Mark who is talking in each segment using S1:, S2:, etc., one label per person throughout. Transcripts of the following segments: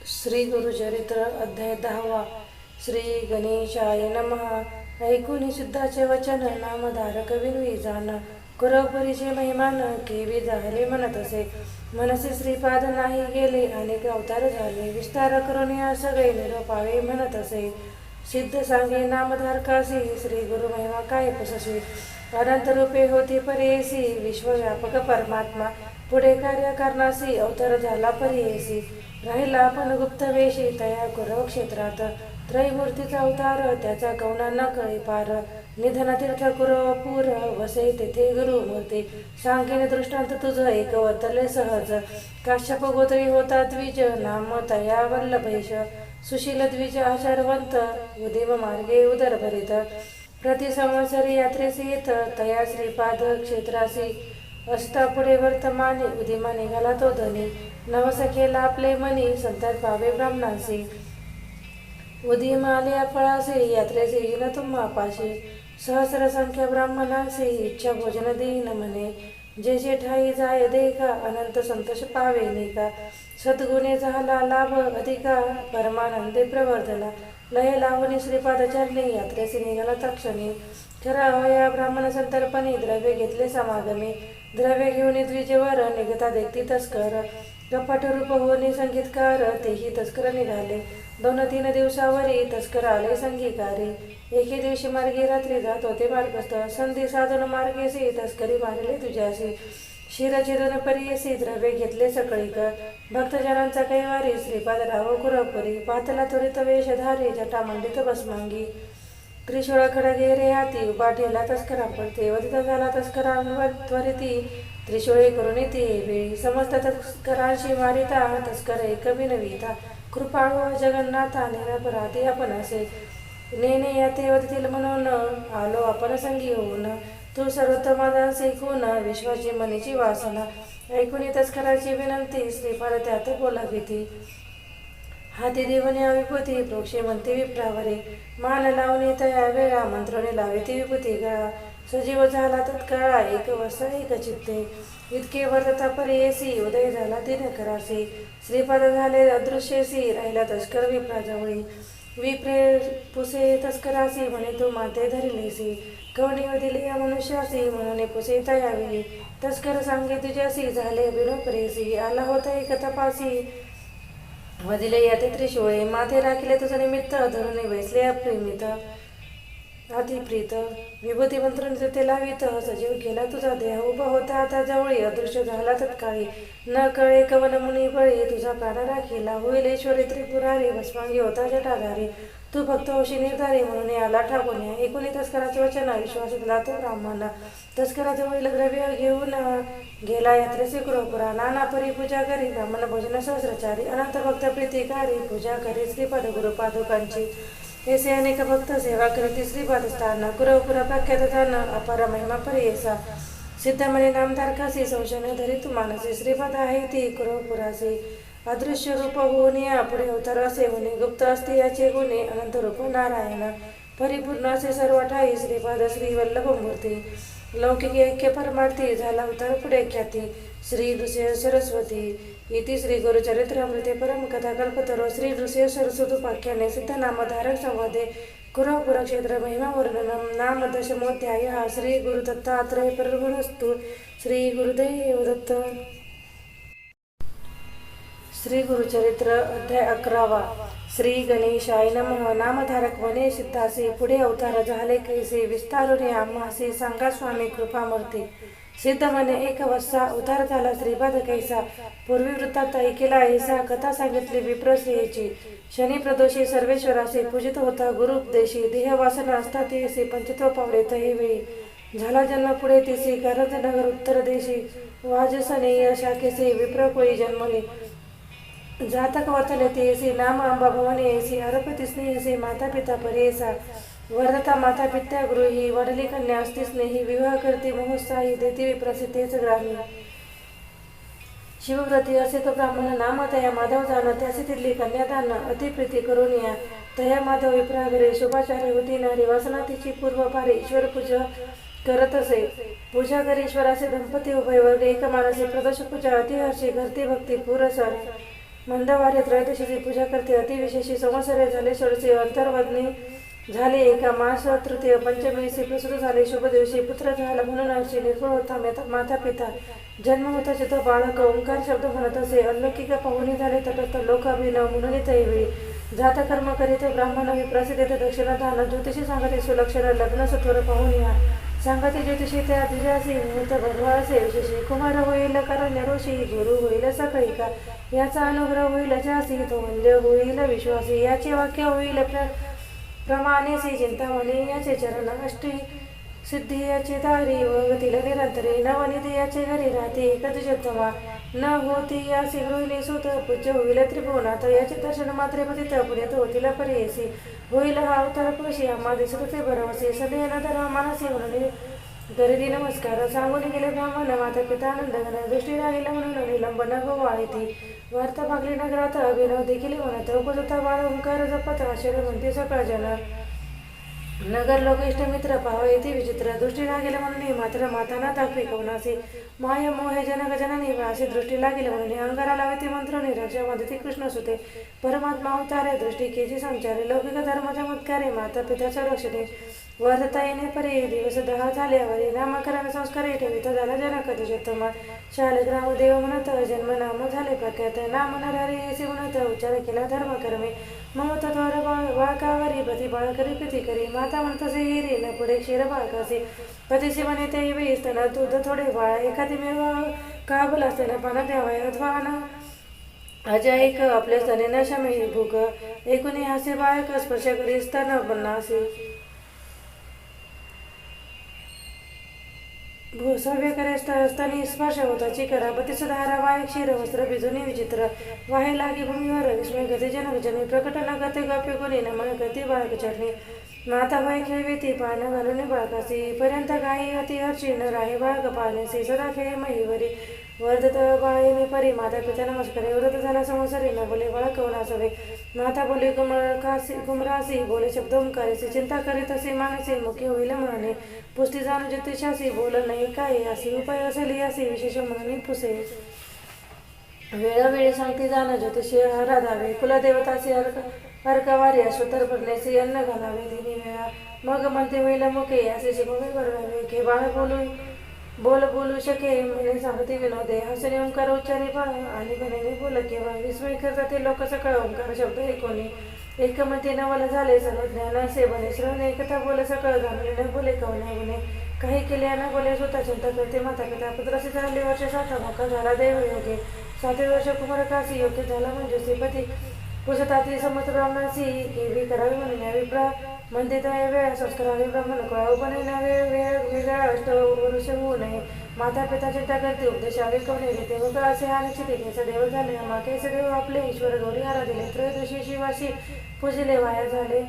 S1: श्री गुरुचरित्र अध्याय 10. श्री गणेशाय नमः. ऐकून सिद्धाचे वचन नामधारक विनवी जाण. कुरवपुरीचे महिमान केवी झाले म्हणत असे. मनसे श्रीपाद नाही गेले अनेक अवतार झाले. विस्तार करून या सगळे निरोपावे म्हणत असे. सिद्ध सांगे नामधारकासी श्री गुरु महिमा काय पुससे. अनंत रूपे होती परेसी विश्वव्यापक परमात्मा. पुढे कार्य करणासी अवतार झाला परेसी. राहिला आपण गुप्त वेशी तया कुरव क्षेत्रात. त्रैमूर्तीचा अवतार त्याचा कवना न कळे पार. निधन तीर्थ कुरवपूर वसे तेथे गुरुमूर्ती. सांगेने दृष्टांत तुझ एक वर्तले सहज. काश्यप गोत्री होता द्विज नाम तया वल्लभैश. सुशील द्विज आचारवंत उदिम मार्गे उदरभरित. प्रति संवत्सरी यात्रेस येत तया श्रीपाद क्षेत्रासी. असता पुढे वर्तमानी उदिमा निघाला तो धनी. नवसखेला आपले मनी संतात पावे ब्राह्मणांसी. उदिम आले फळासे यात्रेचे येईन तुम्हा पाशी. सहस्र संख्या ब्राह्मणांसी इच्छा भोजन देईन म्हणे. जे जे ठाई जाय देखा अनंत संतोष पावे निका. सद्गुणे झाला लाभ अधिका परमानंदे प्रवर्धला. लय लावणी श्रीपाद चरणी यात्रेचे निघाला तक्षणी. खरा या ब्राह्मण संतर्पणी द्रव्य घेतले समागमे. द्रव्य घेऊन द्विजवर निघता देखती तस्कर. कपट रूप होणे संगीतकार तेही तस्कर निघाले. 2-3 दिवसावरी तस्कर आले संगीकारी. एके दिवशी मार्गे रात्री जात होते मार्गस्थ. संधी साधन मार्गेसी तस्करी मारले तुझ्याशी. शिरचिरण परियसी द्रव्य घेतले सकळीक. भक्तजनांचा कैवारी श्रीपाद राव कुरपुरी. पातला त्वरित वेशधारी जटा मंडित भस्मांगी. त्रिशूळ खडगे रे हाती उभा ठेला तस्करा पडते. वधित झाला तस्करांवर त्वरिती त्रिशूळे करून ती वेळी. समस्त तस्करांशी मारिता तस्कर एक बिनविता. कृपाळू जगन्नाथा निरपराधी आपण असे. नेने याते वधतील म्हणून आलो आपण संगी होऊन. तू सर्वोत्तमादांस ऐकून विश्वाची मनीची वासना. ऐकून तस्कराची विनंती श्रीपाद त्यात बोला भीती. हाती देवने विभूती प्रोक्षे म्हणते विप्रावरे. मान लावणे तया वेळा मंत्रोने लावे ती विभूती गळा. सजीव झाला तत्काळा एक वसा एक चित्ते. इतके वर्तता परेसी उदय झाला दिनकरासी. श्रीपाद झाले अदृश्यसी राहिला तस्कर विप्राजवळी. विप्रे पुसे तस्करासी म्हणे तू माते धरिलेसी. कवणी दिले या मनुष्यासी म्हणून पुसे तयावेळी. तस्कर सांगे तुझ्यासी झाले बिनोपरेसी. आला होता एक तपासी वदिले याते त्रिशूळे. माथे राखिले तुझं निमित्त धरून बैसले अप्रेमित अतिप्रीत. विभूती मंत्र ते लावित सजीव केला तुझा देह. उभा होता आता जवळी अदृश्य झाला तत्काळी. न कळे कवन मुनी बळी तुझा प्राण राखिला. होईल ईश्वरी त्रिपुरारी भस्मांगी होता जटाधारी. तू भक्त होशी निर्धारी म्हणून आला ठाकून. एकूणी तस्कराचे वचन विश्वास दिला तो ब्राह्मण. तस्कराजवळील द्रव्य घेऊन गेला यात्रेचे कुरवपुरा. नाना परी पूजा करी ब्राह्मण भोजन सहस्रचारी. अनंत भक्त प्रीतिकारी पूजा करी श्रीपाद गुरुपादुकांची. ऐसे अनेक भक्त सेवा करती श्रीपाद स्थान. कुरवपुरा प्रख्यात जाण अपार महिमा परेसा. सिद्ध म्हणे नामधारकासी संशय धरी तू मानसी. श्रीपाद आहे ती कुरवपुरासी. अदृश्य रूप होऊन या पुढे अवतार असे होणे. गुप्त असते याचे गुणे अनंत रूप नारायण. परिपूर्ण असे सर्व ठाई श्रीपाद श्री वल्लभ मूर्ती. लौकिक ऐक्य परमार्थी झाला अवतार पुढे ख्याती. श्री नृसिंह सरस्वती इति श्री गुरुचरित्रामृते परमकथा कल्पतरो. श्री नृसिंह सरस्वती उपाख्याने सिद्ध नामधारक संवादे कुरवपुर क्षेत्र महिमा वर्णनम. नाम दशमोध्याय. श्री गुरु दत्तात्रय परमस्तु. श्री गुरुदेव दत्त. श्री गुरुचरित्र अध्याय 11. श्री गणेशाय नमः. नामधारक वने सिद्धासी पुढे अवतार झाले कैसे. विस्तारुने आम्हासी सांगा स्वामी कृपामूर्ती. सिद्ध म्हणे एक वस्सा अवतार झाला श्रीपाद कैसा. पूर्वी वृत्तात ऐकेला ऐसा. कथा सांगितली विप्रश्रेयची. शनी प्रदोषी सर्वेश्वरासी पूजित होता गुरुपदेशी. देहवासना असता तेसी पंचत्व पावले तही वेळी. झाला जन्म पुढे तिसी कारंज नगर उत्तर देशी. वाजसनेय शाखेसी विप्रकुळी जन्मले. जातक वतले तेसी नाम अंबा भवानी ऐसी. अरपती स्नेहसी माता पिता परेसा. वर्धता माता पित्या गृही. वडली कन्या असती स्नेही. विवाह करती मोहोत्साही देती विप्रसिद्धेच ग्रामी. शिवव्रती असे तो ब्राह्मण नाम तया माधव जाण. त्यासी तिथली कन्यादान अतिप्रीती करून या. तया माधव विप्रागरे शुभाचार्य होती नारी. वासना तिची पूर्व पारे ईश्वर पूजा करत असे. पूजा करी ईश्वराचे दंपती उभय वर्ग एक मानसी. प्रदोष पूजा अतिहर्षी घरती भक्ती पुरसर. मंदवारी त्रयोदशीची पूजा करते. अतिविशेषी संवत्सरे झाले, षोडशी अंतर्वदनी झाले, एका मास तृतीय पंचमीसी प्रसूत झाले, शुभ दिवशी पुत्र झाला म्हणून अर्ची निर्भर होता माता पिता जन्म होता चित्त बाळक ओंकार शब्द म्हणत असे. अलौकिक पाहुणे झाले तटस्थ लोक अभिनव म्हणून तैवेळी जात कर्म करीत ब्राह्मण विप्रसिद्ध दक्षिणा दान ज्योतिषी सांगते सुलक्षण लग्न सत्वर पाहून या सांगते ज्योतिषी त्या दिजासी मुहूर्त भरवासे विशेषी कुमार होईल कारण ऋषी गुरु होईल सकळिका याचा अनुग्रह होईल जासी तो वंद्य होईल विश्वासी याचे वाक्य होईल प्रमाणेसी चिंतामणी याचे चरण अष्टी सिद्धी याचे दारी वगतील निरंतरे नवनिधी याचे घरी राहते कधीजोत्तमा न होती यासी गृहिणी सुत पूज्य होईल त्रिभुवनाथ याचे दर्शन मात्रे पतित पुण्यात होतील परेसी होईल हा अवतार पुरुषी आम्हा दिसत ते भरवसे सदैव धर्म मानसी म्हणून गरिदी नमस्कार सांगून गेले ब्राह्मण माता पिता आनंदगण दृष्टी राहिला म्हणून निलंबन गोवाळी ती वार्ता भागली नगरात अभिनव देखील म्हणत उपजता बाळ ओंकार जपत आश्चर्य म्हणते सकाळ जन नगर लोक इष्ट मित्र पाव येथे विचित्र दृष्टी लागेल म्हणून मात्र माताना दाखवी कवनासी माय मोहे जनक जननी वासी दृष्टी लागेल म्हणून अंगारा लावे मंत्र निराक्षा मदती कृष्ण सुते परमात्मा अवतारे दृष्टी केजी संचारे लौकिक धर्म चमत्कारे माता पित्याच्या रक्षणे वर्धता येणे परे दिवस 10 झाल्यावर नामकरण संस्कार ठेवित झाला जनक दिशोत्तम शालग्राम देव म्हणत जन्म नाम झाले प्रख्यात नाम नरहरी म्हणत उच्चार केला धर्म कर्मे ममता द्वार बाळकावरी पती बाळ करी प्रीती करी माता म्हणतसे हिरे न पुढे क्षीर बाळकासे पतीशी म्हणे ते वेळी स्तन दूध थोडे बाळ एखादी मेवा काबल असताना पाना द्यावाय अथवा अजा एक आपल्या स्तने न शमे भूक एकूणी हासे बाळक स्पर्श करी स्तन बननासे भूसव्य करे स्तनी स्पर्श होता चिकरा पती सुधारा वाय क्षीर वस्त्र भिजून विचित्र वाहे लागी भूमीवर विस्मय गती जनक जनी प्रकट न करते गप्य कोणी न मन करते बाळक चरणी माता वाय खेळवी ती पानं घालून बाळकासी पर्यंत गाई अति हर्षी न राहे बाळक पाहण्यासी सदा खेळे महिवरी वर्धत बाळेने परी माता पिता नमस्कारे व्रत झाला संवत्सरी न बोले बाळक वनासवे माता बोले कुमरासी बोले शब्द ओंकारेसी चिंता करीत असे मानसी मुखी होईल म्हणे पुष्टी जाणू ज्योतिषासी बोल नाही काय असे उपाय असेल यासी विशेष म्हणून पुसे वेळोवेळी सांगते जाणं ज्योतिषी आराधावे कुलदेवताचे अर्कवारी अश्वतर पडण्याचे अन्न घालावे तिन्ही वेळा मग म्हणते होईल मुके असे शिकवणे करावे की बाळ बोलू शके म्हणे सांगते विनोदे हसणे ओंकार उच्चारे पा आणि म्हणे बोल केव्हा विस्मय करते लोक सकाळ ओंकार शब्द ऐकोनी एक म्हणते नवल झाले सर्व ज्ञान असे बने श्रवणे एकता बोल सकाळ घालणे न बोले कवने गुणे काही केले न बोले स्वतः चिंता करते माता पिता पुत्राचे झाले वर्ष 7 मोका झाला देव योगे 7 वर्ष कुमार काशी योग्य झाला म्हणजे पती पुसताती समत ब्राह्मणाची केवी करावी म्हणून विप्रा म्हणते वेळ संस्कारावे ब्राह्मण कळाव बनविणावे वेळ वेगळा अष्टवरुष होऊ नये माता पिता चिंता करते उपदेशावे कवणे घेते मग असे अनिश्चित केस देव झाले माकेचे देव आपले ईश्वर गौरी आराधिले त्रयोदशी शिवाशी पूजिले वाया झाले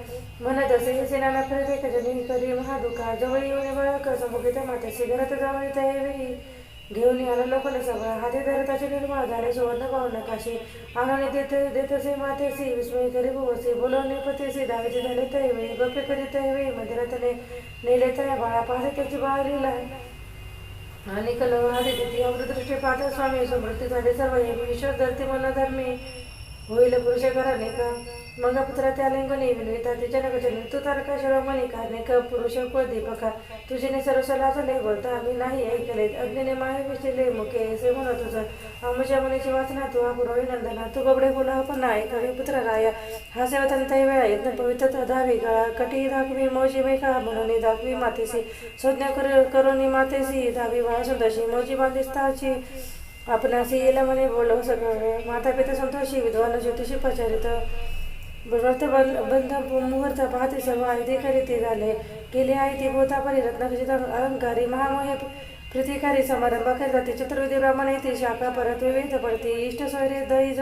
S1: म्हणत असे सेनाना फिरते जनी कधी महादुखा जवळ येऊन बाळक समुखित मातेची घरात जाऊन त्यावेळी घेऊन याला लोकांना सगळं हाती धरताचे निर्माण झाले सुवर्ण पावन काशी आनंद देतसे मातेसी विस्मय करी भुवसी बोलवणे पतीसी दावेचे झाले त्यावेळी गप्पे करी त्यावेळी मंदिरात नेले त्या बाळा पाहते त्याची बाळ लिहिला आणि कलव आधी तिथे अमृतदृष्टी पाहता स्वामी समृद्धी झाले सर्व ईश्वर धरती मनधर्मी होईल पुरुष घराने का मग पुत्र त्या लिंगणी विनविता तिच्या नगजनी तू तारका शिरोमणी कारणे क पुरुष कुळ दीपका तुझीने सरस्वला झाले बोलता आम्ही नाही ऐकले अग्नीने माहे विचिले मुखे असे म्हणत तुझं अमुच्या मुनीची वाचना तू हा पुरोही नंदना तू गबडे बोला पण ऐकावे पुत्र राया हा सेवतंत वेळा यत्न पवित्र दावी गळा कटी दाखवी मौजी मेघा म्हणून दाखवी मातेसी संज्ञा करून मातेसी दावी बाळा सुंदरशी मौजी बांधिस्ताची आपणासी येला म्हणे बोलव सगळं माता पिता संतोषी विद्वान ज्योतिषी प्रचारित व्रत बंध मुहूर्त पाहते सर्व आयुधे करीते झाले गेले आहे ती भोतापरी रत्नखचित अलंकारी महामोहे प्रीतिकारी समारंभ करते चतुर्विधी ब्राह्मण येते शाखा परत विविध पडते इष्ट सोयरे दही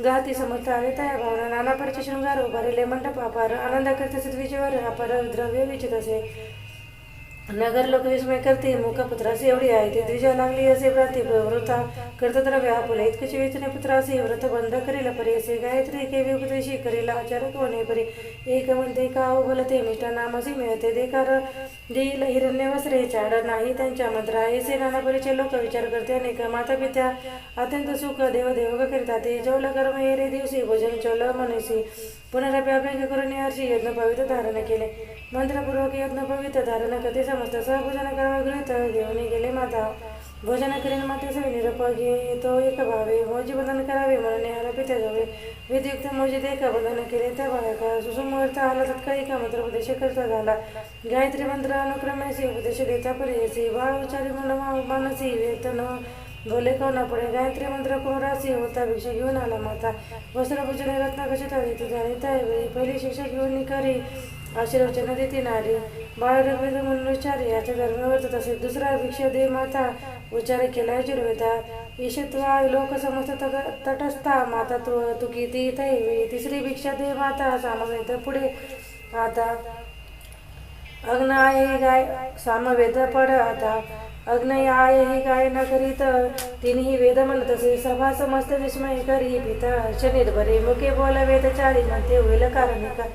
S1: गाती समर्थ आले तया भावना नाना परिचय शृंगार उभारले मंडप अपार आनंद करते विजयवर अपार द्रव्य विचित असे नगर लोक विस्मय करते मुखपुत्रासी एवढी आहे ती द्विजा लागली असे भ्रांती प्रवृत्ता कर्तद्रव्य आपुले इतकशी वेचने पुत्रासी व्रत बंद करेल परी असे गायत्री केवी उपदेशी करेल आचारक होणे परी एक म्हणते का बोलते मिष्टा नामसी मिळते देकार देईल हिरण्य वस्त्रे चाड नाही त्यांच्या मंत्रा ऐसे नाना परीचे लोक विचार करते अनेक माता पित्या अत्यंत सुख देव देव करिता ते जवल कर्म येरे दिवशी भोजन चौल मनसी पुनरपि अभ्यंग करून हर्षी यज्ञ पवित्र धारण केले मंत्रपूर्वक यज्ञ पवित्र धारण कधी समजत सहभोजन करावा गृहित घेऊन गेले माता भोजन करीन मातेचे निरप घे तो एक भावे मोजी बंधन करावे म्हणून ह्याला पित्या जावे विधियुक्त मोजीत एक बंधन केले त्या बाळका सुसुमुहूर्त आला तत्काळी का मंत्र उपदेश करता झाला गायत्री मंत्र अनुक्रमेसी उपदेश देता पर्यायसी बाळ उच्चारी मानसी वेतन बोले कोणा पुढे गायत्री मंत्र कोरासी होता भिक्षा घेऊन आला माता वस्त्रभूषण रत्न कशी तरी झाली त्यावेळी पहिली शिक्षा घेऊन निकारी आशीर्वचन देते नारी बाळ ऋग्वेद म्हणून उच्चारे याच्या धर्मावर तसेच दुसरा भिक्षा दे माता उच्चार केला यजुर्वेदा ईशत्वा लोक समस्त तटस्था माता तुकी ती तैवी तिसरी भिक्षा दे माता सामवेद पुढे आता अग्न आहे गाय सामवेद पड आता अग्नय आहे ही गाय न करीत तिन्ही वेद म्हणत असे सभा समस्त विस्मय करी पिता हर्ष निर्भरे मुखे बोल वेदचारी म्हणते होईल कारणिका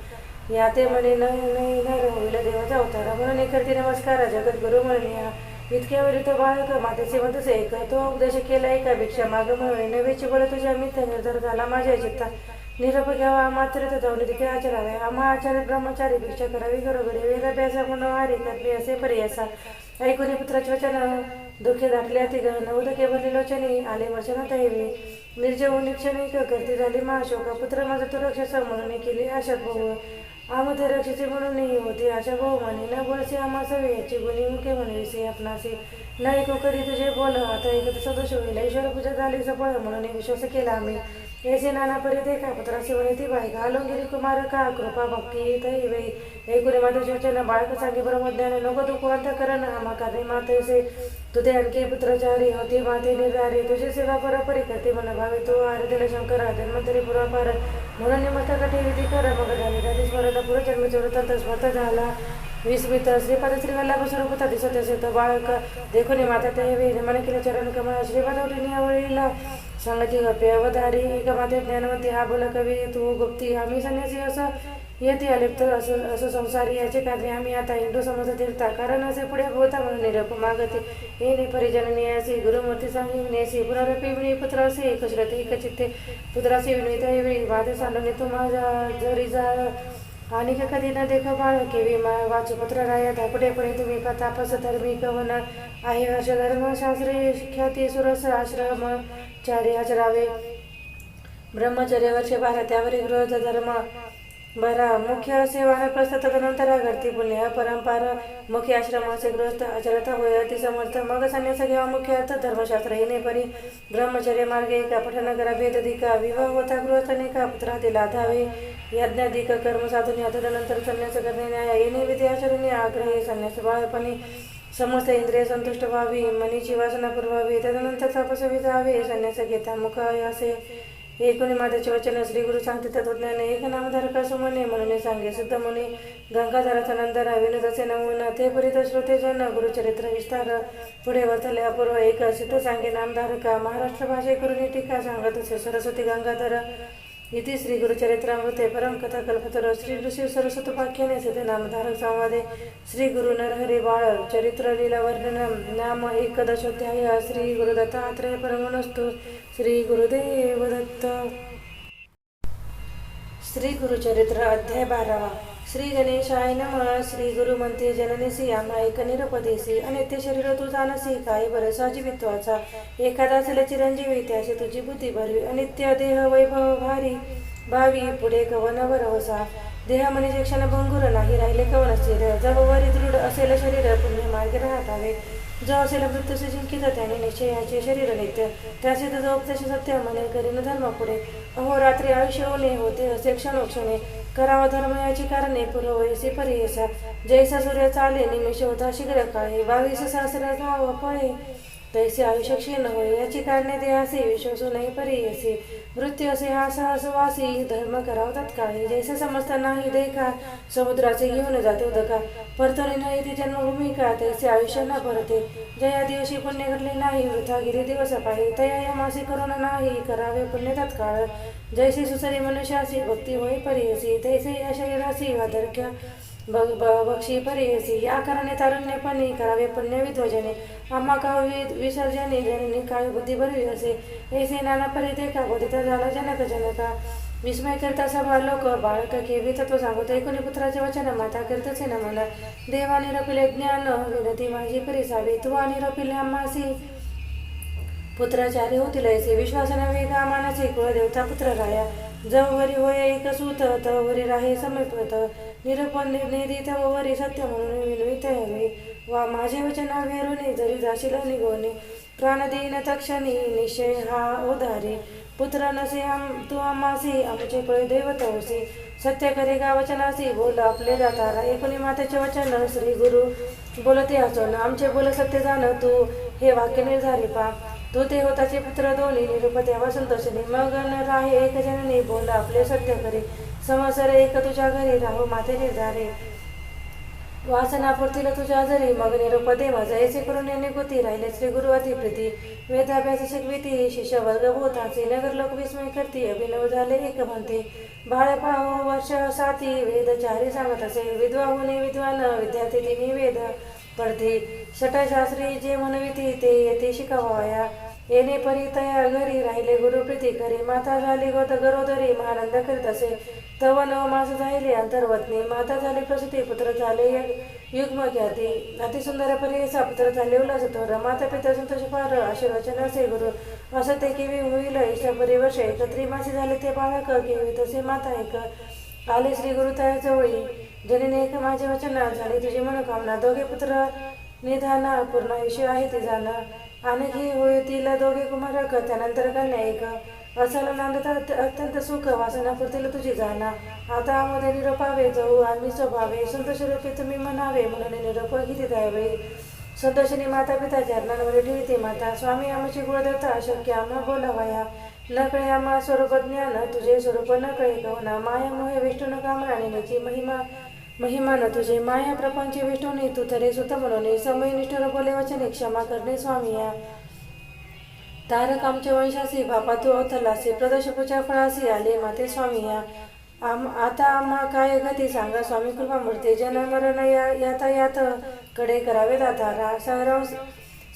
S1: या ते म्हणे न होईल देवाचा अवतार म्हणून करते नमस्कार जगद्गुरु म्हणून इतक्या वेळी तो बाळक मातेचे म्हणतच एक तो उपदेश केला एका भिक्षा माग म्हणून नवेची बळ तुझ्या मित्र निर्धार झाला माझ्या चित्ता निरप घ्यावा मात्र जाऊन तिथे आचरावे आम्हा आचार्य ब्रह्मचारी भिक्षा करावी घरोघरी वेदाभ्यासा म्हणून आरे करणे असे पर्यासा ऐकून पुत्राचे वचन दुःखे दाटले अति गहन उदके भरले लोचने आले वचन दैवी निर्जव निक्षणिक करती झाली महाशोका पुत्र माझा तो रक्षसा म्हणून केली आशा भाऊ आमध्ये रक्षिते म्हणून होते आशा भाऊ म्हणे न बोलसे आम्हा सवे याची गुणी मुखे म्हणविसे आपणासे न ऐकू कधी तुझे बोल आता ऐकत सदोष होईल ईश्वर पूजा झाली सफळ म्हणून विश्वास केला आम्ही ऐसे नाना परी देखा पुत्रासी वने ती बाई घालून गेली कुमार का कृपा भक्ती तैवे ऐकुने मातेचे वचन बाळक सांगे ब्रह्मज्ञान नको तू कोणता करण आम्हा कार्य मातेसे तुझे आणखी पुत्रचारी होती माते निर्धारी तुझी सेवा परापरी करते मन भावे तू आराधन शंकर जन्मतरी पुरापार म्हणून निमंत्रण ठेवी कर मग झाले त्या स्मरण पुरजन्मीचे वृत्तांत स्मृत झाला विस्मित श्रीपाद श्रीवल्लभ स्वरूपता दिसत असेल तर बाळक देखून माता ते मन केले चरण कमळ श्रीपाद उठीने आवळीला सांगायची गप्पे अवधारी एक माते ज्ञानवंती हा बोल कवी तू गुप्ती आम्ही संन्यासी असं येते अलिप्त असं संसारी याचे कार्य आम्ही आता हिंदू समज तीर्था कारण असे पुढे होता म्हणून निरप मागते हे परिजन नियासी गुरुमूर्ती सांगी नेसी पुनरपी विणी पुत्र असे एकश्रते एकचित्ते पुत्रासी विनित वेळी माते सांडून तू माझा जरी जा आणि कधी न देख बाळ केवी वाचू पुत्र राया धापडे पुढे तुम्ही का तापस धर्मी कवन आहे हर्ष धर्म शास्त्रे ख्याती सुरस आश्रम चारी आचरावे ब्रह्मचर्य वर्षे 12 त्यावर गृह धर्म बरा मुख्य सेवा प्रस्ताव तदनंतर घडती पुण्य परंपार मुख्य आश्रम असे गृहस्थ आचरता होय अति समर्थ मग संन्यास घ्यावा मुख्य अर्थ धर्मशास्त्र येणे परी ब्रह्मचर्य मार्गे का पठन करा भेदधिका विवाह होता गृहस्थाने का पुत्रातील आधावे यज्ञाधिक कर्म साधून तदनंतर संन्यास करणे न्याय येणे विधी आचरणे आग्रही संन्यास बाळपणी समस्त इंद्रिय संतुष्ट व्हावी मनीची वासना पुरवावी तदनंतर तपस्वी जावे संन्यास घेता मुख असे एकूण मातेचे वचन श्री गुरु सांगते तत्वज्ञान एक नामधारका सुमने म्हणून सांगे सिद्ध मुनी गंगाधराचा नंदना विनोदाचे नमुना ते परित श्रोते जन गुरुचरित्र विस्तार पुढे वर्तले अपूर्व एक सिद्ध सांगे नामधारका महाराष्ट्र भाषे करून टीका सांगत असे सरस्वती गंगाधर इति श्री गुरुचरित्रामृते परम कथा कल्पतर श्री ऋषी सरस्वतोपाख्याने सिद्ध नामधारक संवादे श्री गुरु नरहरी बाळ चरित्र लीला वर्णनम नाम एकदशोध्याय श्री गुरुदत्तात्रेय परमनस्तु श्री गुरुदेव दत्त श्री गुरुचरित्र अध्याय 12 श्री गणेशाय नमः श्री गुरु म्हणते जननीसी आम्हा एक निरपदेसी अनित्य शरीर तू जाणसी काय बरसा जीवित्वाचा एखादा असेल चिरंजीवी त्याशी तुझी बुद्धी भरवी अनित्य देह वैभव भारी भावी पुढे कवन वरवसा देह म्हणजे क्षण भंगुर नाही राहिले कवन स्थिर जब वरी दृढ असेल शरीर पुण्य मार्गे राहतावे जो असेल मृत्यूचे जिंकित त्याने निश्चयाचे शरीर नित्य त्याचे जो उपदेश सत्य म्हणे करीन धर्म पुढे अहोरात्री आयुष्य होणे होते असे क्षणोक्षणे करावा धर्म याची कारणे पुरवयसे परियसा जैसा सूर्य चाले निमिष होता शीघ्र काळे 22 सहस्र धाव फळे तैसे आयुष्य क्षीण होय याची कारणे देहासे विश्वासू नाही परियसे वृत्ती असे हा सहसवासी धर्म करावतात काळी जैसे समजता नाही देखा समुद्राचे घेऊन जाते उदका परतोनी नाही ती जन्मभूमी का तैसे आयुष्य न परते जया दिवशी पुण्य घडले नाही वृथा गिरी दिवस पाहि तया या मासी करुणा नाही करावे पुण्य तत्काळ जैसे सुसरी मनुष्यासी भक्ती होई परियसी तैसे या शरीरासी वादरक्या बक्षी परियसी या कारणे तारुण्यपणे करावे पुण्य विध्वजने आम्हा का विसर्जने जननी काय बुद्धी भरवी असे ऐसे नाना परी देखा बोधिता झाला जनक जनका विस्मय करता सभा लोक बाळक केवी तत्व सांगतो एकोणी पुत्राचे वचन माता करतसे नमन देवाने रपिले ज्ञान विनती माझी परिसावी तू आणि रपिले आम्हासी पुत्राचारी होतील ऐसे विश्वासाने वेगा मानाचे कुळदेवता पुत्र राया जवरी होय एक सूत तवरी राहे समीपत निरपण निर्निधी तवरी सत्य म्हणून विनवित हवे वा माझे वचन वेरुनी जरी जाशील निगोनी प्राण देईन तक्षणी निश्चय हा उधारी पुत्र नसे तू आम्हासी आमचे कुळे दैवत होसी सत्य करेगा वचनासी बोल आपले दातारा एकोणी मातेचे वचन श्री गुरु बोलते असून आमचे बोल सत्य जाण तू हे वाक्य निर्धारी पा तू ते होताचे पुत्र दोन्ही निरुपत्या संतोषिनी मग न राहे एक जननी बोल आपले सत्य करे समसर एक तुझ्या घरी राहू माते निर्धारे वासना पुरतील तुझ्या जरी मग निरुपदे माझा ऐसे करून निगुती राहिले श्री गुरु अतिप्रीती वेदाभ्यास शिकविती शिष्य वर्ग भूताचे नगर लोक विस्मय करती अभिनव झाले एक म्हणते बाळ पाहो वर्ष साथी वेद चारी सांगत असे विद्वा होणे विद्वान विद्यार्थी तिन्ही वेद पडते षटशास्त्री जे म्हणविती ते येथे शिकावाया येणे परी तया घरी राहिले गुरुप्रीती करी माता झाली गोत गरोदरी महानंद करीत असे तव 9 मास झाले अंतर्वतनी माता झाली प्रसूती पुत्र झाले युग्म ख्याती अतिसुंदर परीसा पुत्र झाले उल्हास तोर माता पिता संतोष फार आशीर्वचन असे गुरु असं ते केवी होईल ईशा परिवर्ष एकत्री मासी झाले ते बाळक केवी तसे माता एक आले श्री गुरु तया जवळी जननी एक माझे वचन झाले तुझी मनोकामना दोघे पुत्र निधाना पूर्ण आयुष्य आहे ती जाणं आणखी होतील दोघे कुमारक त्यानंतर कन्या एक असल नांदत अत्यंत सुख वासना पुरतील तुझी जाणा आता आमध्ये निरोपावे जाऊ आम्ही स्वभावे संतोष रूपी तुम्ही म्हणावे म्हणून निरोप किती द्यावे संतोषिनी माता पिता चरणांवर ठेवते माता स्वामी आमची गुणदेवता अशक्य आम्हा बोलावया न कळे आम्हा स्वरूप ज्ञान तुझे स्वरूप न कळे कवना माया मोहे विष्णू कामराणीची महिमा न तुझे माया प्रपंच विष्णूने तू तरे सुत म्हणून समय निष्ठुर बोले वचने क्षमा करणे स्वामी या तारक आमच्या वंशासी बापा तू अवतरलासी प्रदोष पूजा फळासी आले माते स्वामी या आता आम्हा काय गती सांगा स्वामी कृपा मूर्ती जन मरण यातायात कडे करावे दातारा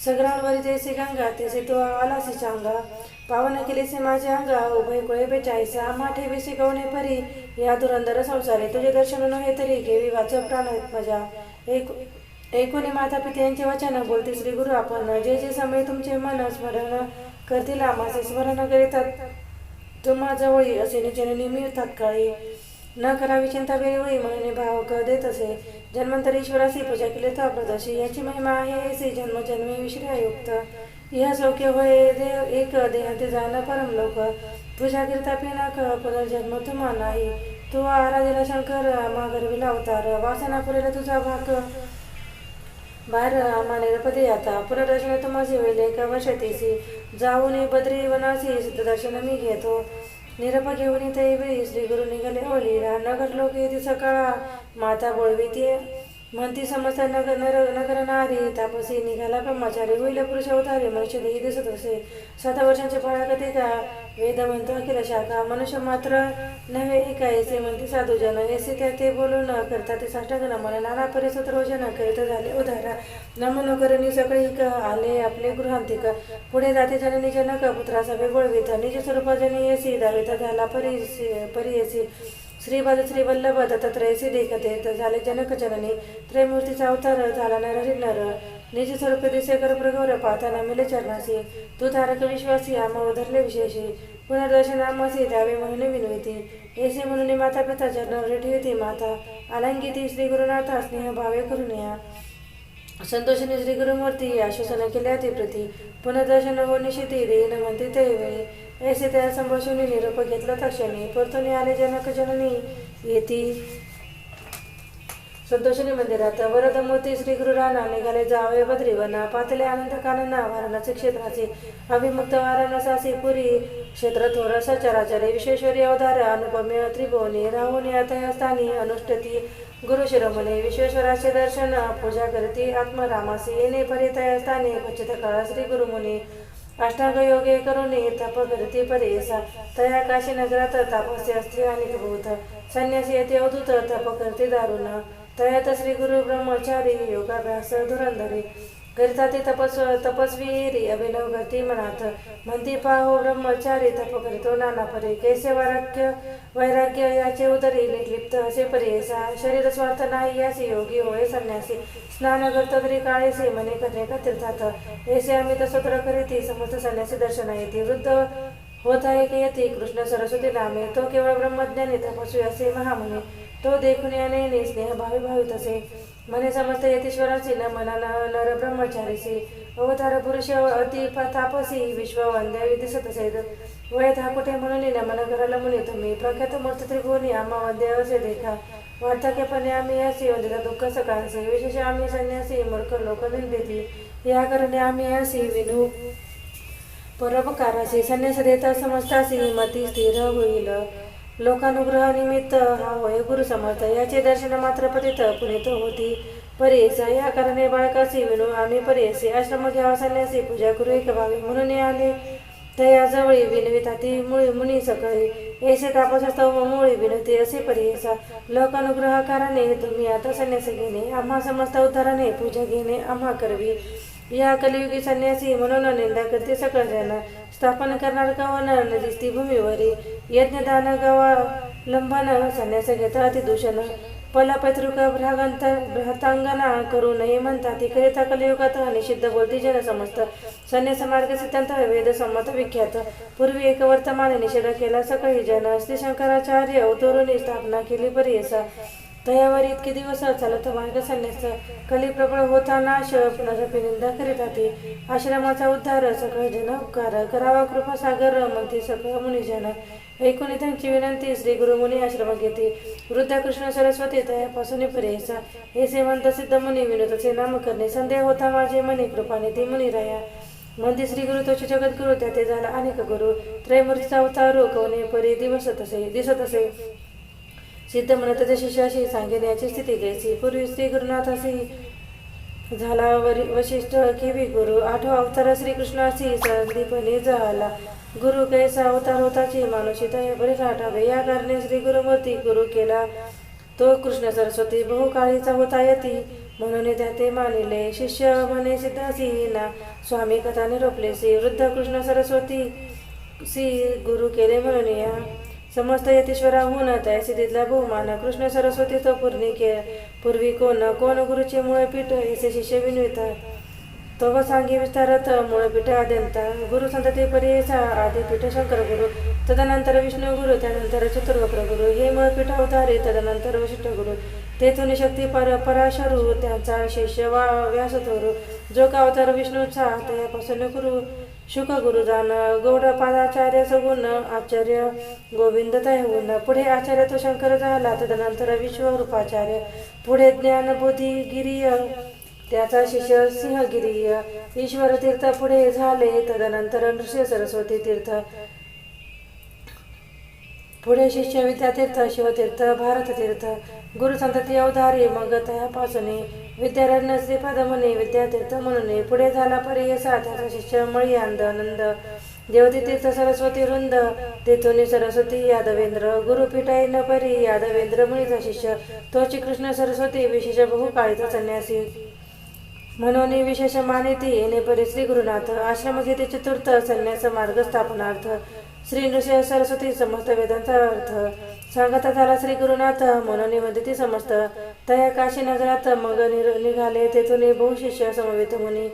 S1: सगरांवर जैसे गंगा तेसे तू आलासी चांगा पावन केलेसे माझे अंगा उभय कुळे बेचाळीस आम्हा ठेवी शिकवणे परी या दुरंदर संसारी तुझे दर्शन नव्हे तरी केवी वाच प्राण मजा एकोणी माता पिता यांचे वचन बोलते श्री गुरु आपण जे जे समय तुमचे मन स्मरण करतील आम्हाचे स्मरण करीतात तुम्हा जवळी असे निचने मिळतात काळी न करावी चिंता वेळी म्हणून भाव क देत असे जन्मांतर ईश्वरासी पूजा केले तर प्रदर्शी याची महिमा आहे ऐसे जन्मजन्मी विश्रयुक्त या सौख्य होय देव एक देहाते जाणं परम लोक पूजा करता पिनाक पुनर्जन्म तुम्हा नाही तू आराधीला शंकर आम्हा गर्वीला अवतार वासना पुरेला तुझा भाग बाहेर आम्हा निरपदे आता पुनर्दर्शन तुम्हाचे होईल एका वर्षातीसी जाऊन बद्री वनासी सिद्धदर्शन मी घेतो निरप घेऊन तैवेळी श्री गुरु निघाले ओलीला नगर लोक येते सकाळा माता बोळवीती म्हणती समस्त नगर नारी तापसी निघाला ब्रह्मचारी होईल पुरुष अवतारी मनुष्य देही दिसत असे 7 वर्षांचे बाळा कधी का वेद म्हणतो अखिल शाखा मनुष्य मात्र नव्हे एकायचे म्हणते साधूजन ऐसे त्या ते बोलून करता ते साष्टांग नमन नाना परिसत रोजन करीत झाले उदारा नमन करणी सकाळी आले आपले गृहांतिक पुढे जाते जननी जनक पुत्रा सभे बोळवीत निज स्वरूप जनी येसी दावित झाला परियसी श्रीपद श्री वल्लभ दत्तात्रयसी देखते झाले जनक जननी त्रयमूर्तीचा अवतार झाला नर नर निज स्वरूप दिसे कर प्रगौर पाहताना मिले चरणासी तू तारक विश्वासी आम्हा उधरले विशेषी पुनर्दर्शन आम्हासी द्यावे म्हणून विनविती ऐसे म्हणून माता पिता चरणावर ठेवती माता अलंकिती श्री गुरुनाथा स्नेह भावे करून या संतोषिनी श्री गुरुमूर्ती आश्वासन केल्या ती प्रती पुनर्दर्शन हो निशिती देईन म्हणते त्यावेळी ऐसे त्या संभाषणी निरोप घेतला तक्षणी परतून आले जनक जननी येती संतोषिनी मंदिरात वरदमूर्ती श्री गुरु राणा निघाले जावे बद्रीवना पातले आनंद कानना वाराणसी क्षेत्राचे अभिमुक्त वाराणसासी पुरी क्षेत्र थोर सचराचरे विश्वेश्वरी अवतार अनुपम्य त्रिभुवनी राहुनी अथयस्थानी अनुष्ठती गुरु शिरोमणी विश्वेश्वराचे दर्शन पूजा करती आत्मरामासी येणे परितयस्थानी क्वचित काळ श्री गुरुमुनी अष्टांग योगे करुणी तप करती परेसा तया काशी नगरात तापस्य स्त्री आणि भूत संन्यासी येथे अवधूत तप करते दारुण तयात श्री गुरु ब्रह्मचारी योगाभ्यास धुरंधरी करिता ते तपस्वी अभिनव करती मनात म्हणती पाहो ब्रह्मचारी तप करितो नाना परी कैसे वैराग्य याचे उदरी निर्लिप्त असे परेसा शरीर स्वार्थ नाही यासी योगी होय संन्यासी स्नान करतो तरी काळेसे मने करणे का तीर्थात ऐसे आम्ही तसोत्र करीती समस्त संन्यासी दर्शन येते वृद्ध होत आहे की येते कृष्ण सरस्वती नामे तो केवळ ब्रह्मज्ञानी तपस्वी असे महामुनी तो देखून याने स्नेह भावी तसे मने समस्त यतीश्वराची न मनाला नर ब्रह्मचारीसी अवतार पुरुष अति तापसी विश्ववंद्या दिसत असेल वयत हा कुठे म्हणून नमन करायला मुनी तुम्ही प्रख्यात मूर्ती त्रिभुवनी आम्हा वंद्य असे देखा वार्धक्यपणे आम्ही यासी वंदिता दुःख सकाळचे विशेष आम्ही संन्यासी मूर्ख लोक निंदिती या कारणे आम्ही यासी विनू परोपकारासी संन्यास देता समजतासी मती स्थिर होईल लोकानुग्रह निमित्त हा होय गुरु समर्थ याचे दर्शन मात्र पतित पुनित होती परेस या कारणे बाळकासी विणू आम्ही परेसी आश्रम घ्यावा संन्यासी पूजा करू एक भावी म्हणून आले तया जवळी विनविता ती मुळी मुनी सकळी ऐसे तापसस्तव मुळी विनती असे परेसा लोकानुग्रहाकाराने तुम्ही आता संन्यास घेणे आम्हा समस्त उद्धाराने पूजा घेणे आम्हा करवी या कलियुगी संन्यासी म्हणून निंदा करते सकळ जन स्थापन करणार कवन दिसती भूमीवरी यज्ञदान गवा लंबन संन्यास घेता अतिदूषण पलपैतृक भ्रातांगना करू नये म्हणता ती करिता कलियुगात निषिद्ध बोलती जन समस्त संन्यास मार्ग सिद्धांत वेद संमत विख्यात पूर्वी एक वर्तमान निषेध केला सकळी जन श्री शंकराचार्य अवतरून स्थापना केली परेसा तयावर इतके दिवस चालत मार्ग संन्यास कली प्रबळ होता नाश पुनरपी निंदा करीत होती आश्रमाचा उद्धार सकळ जन उपकार करावा कृपा सागर म्हणते सकळ मुनिजन ऐकून त्यांची विनंती श्री गुरुमुनी आश्रम घेते वृद्ध कृष्ण सरस्वती तयापासून परेसा हे सेवंत सिद्ध मुनी विनोदचे नाम करणे संदेह होता माझे मनी कृपाने ती मुनी राया मंदी श्री गुरु तोचे जगद्गुरु त्या ते झाला अनेक गुरु त्रैमूर्तीचा अवतार कवने परी दिसत असे सिद्ध म्हणत त्या शिष्याशी सांगेन याची स्थिती घ्यायची पूर्वी श्री गुरुनाथासी झाला वशिष्ठ केवी गुरु आठवा अवतार श्रीकृष्णासी संदीपने झाला गुरु कैसा अवतार होताची मानुषी तया बरेच आठावे या कारणे श्री गुरुमूर्ती गुरु केला तो कृष्ण सरस्वती बहुकाळीचा होता यती म्हणून त्या ते मानिले शिष्य म्हणे सिद्धासी ना स्वामी कथा निरोपलेसी वृद्ध कृष्ण सरस्वती सी गुरु केले म्हणून या समस्त यतीश्वराहून त्या सिद्धीतला बहुमान कृष्ण सरस्वती तो पूर्वी कोण गुरुचे मुळे पीठ ऐसे शिष्य विनविता तो सांगी विस्तारत मूळपीठ आद्यंता गुरु संतती परीचा आदिपीठ शंकर गुरु तदनंतर विष्णू गुरु त्यानंतर चतुर्वक्र गुरु हे मूळपीठ अवतारे तदनंतर वशिष्ठ गुरु तेथून शक्ती पराशरू त्यांचा शिष्य व्यासथोरू जो का अवतार विष्णूचा त्यापासून गुरु शुक गुरुदान गौडपादाचार्य सगुण आचार्य गोविंद तयगुण पुढे आचार्य तो शंकर झाला तदनंतर विश्वरूपाचार्य पुढे ज्ञान बोधिगिरीय त्याचा शिष्य सिंहगिरीय ईश्वर तीर्थ पुढे झाले तदनंतर नृसिंह सरस्वती तीर्थ पुढे शिष्य विद्यातीर्थ शिवतीर्थ भारततीर्थ गुरु संतती अवधारी मग तयापासून विद्यारण्य श्रीपाद मुनी विद्यातीर्थ म्हणून पुढे झाला परेसा त्याचा शिष्य मळियांद नंद देवतीतीर्थ सरस्वती वृंद तेथून सरस्वती यादवेंद्र गुरुपीठ न परी यादवेंद्र मुनीचा शिष्य तोची कृष्ण सरस्वती विशेष बहुकाळीचा संन्यासी म्हणून विशेष मानिती येणे परी श्री गुरुनाथ आश्रम घेते चतुर्थ संन्यास मार्ग स्थापनार्थ श्री नृसिंह सरस्वती समस्त वेदांचा अर्थ सांगता झाला श्री गुरुनाथ म्हणून वदती समस्त तया काशी नगरात मग निघाले तेथून बहुशिष्य समवेत मुनी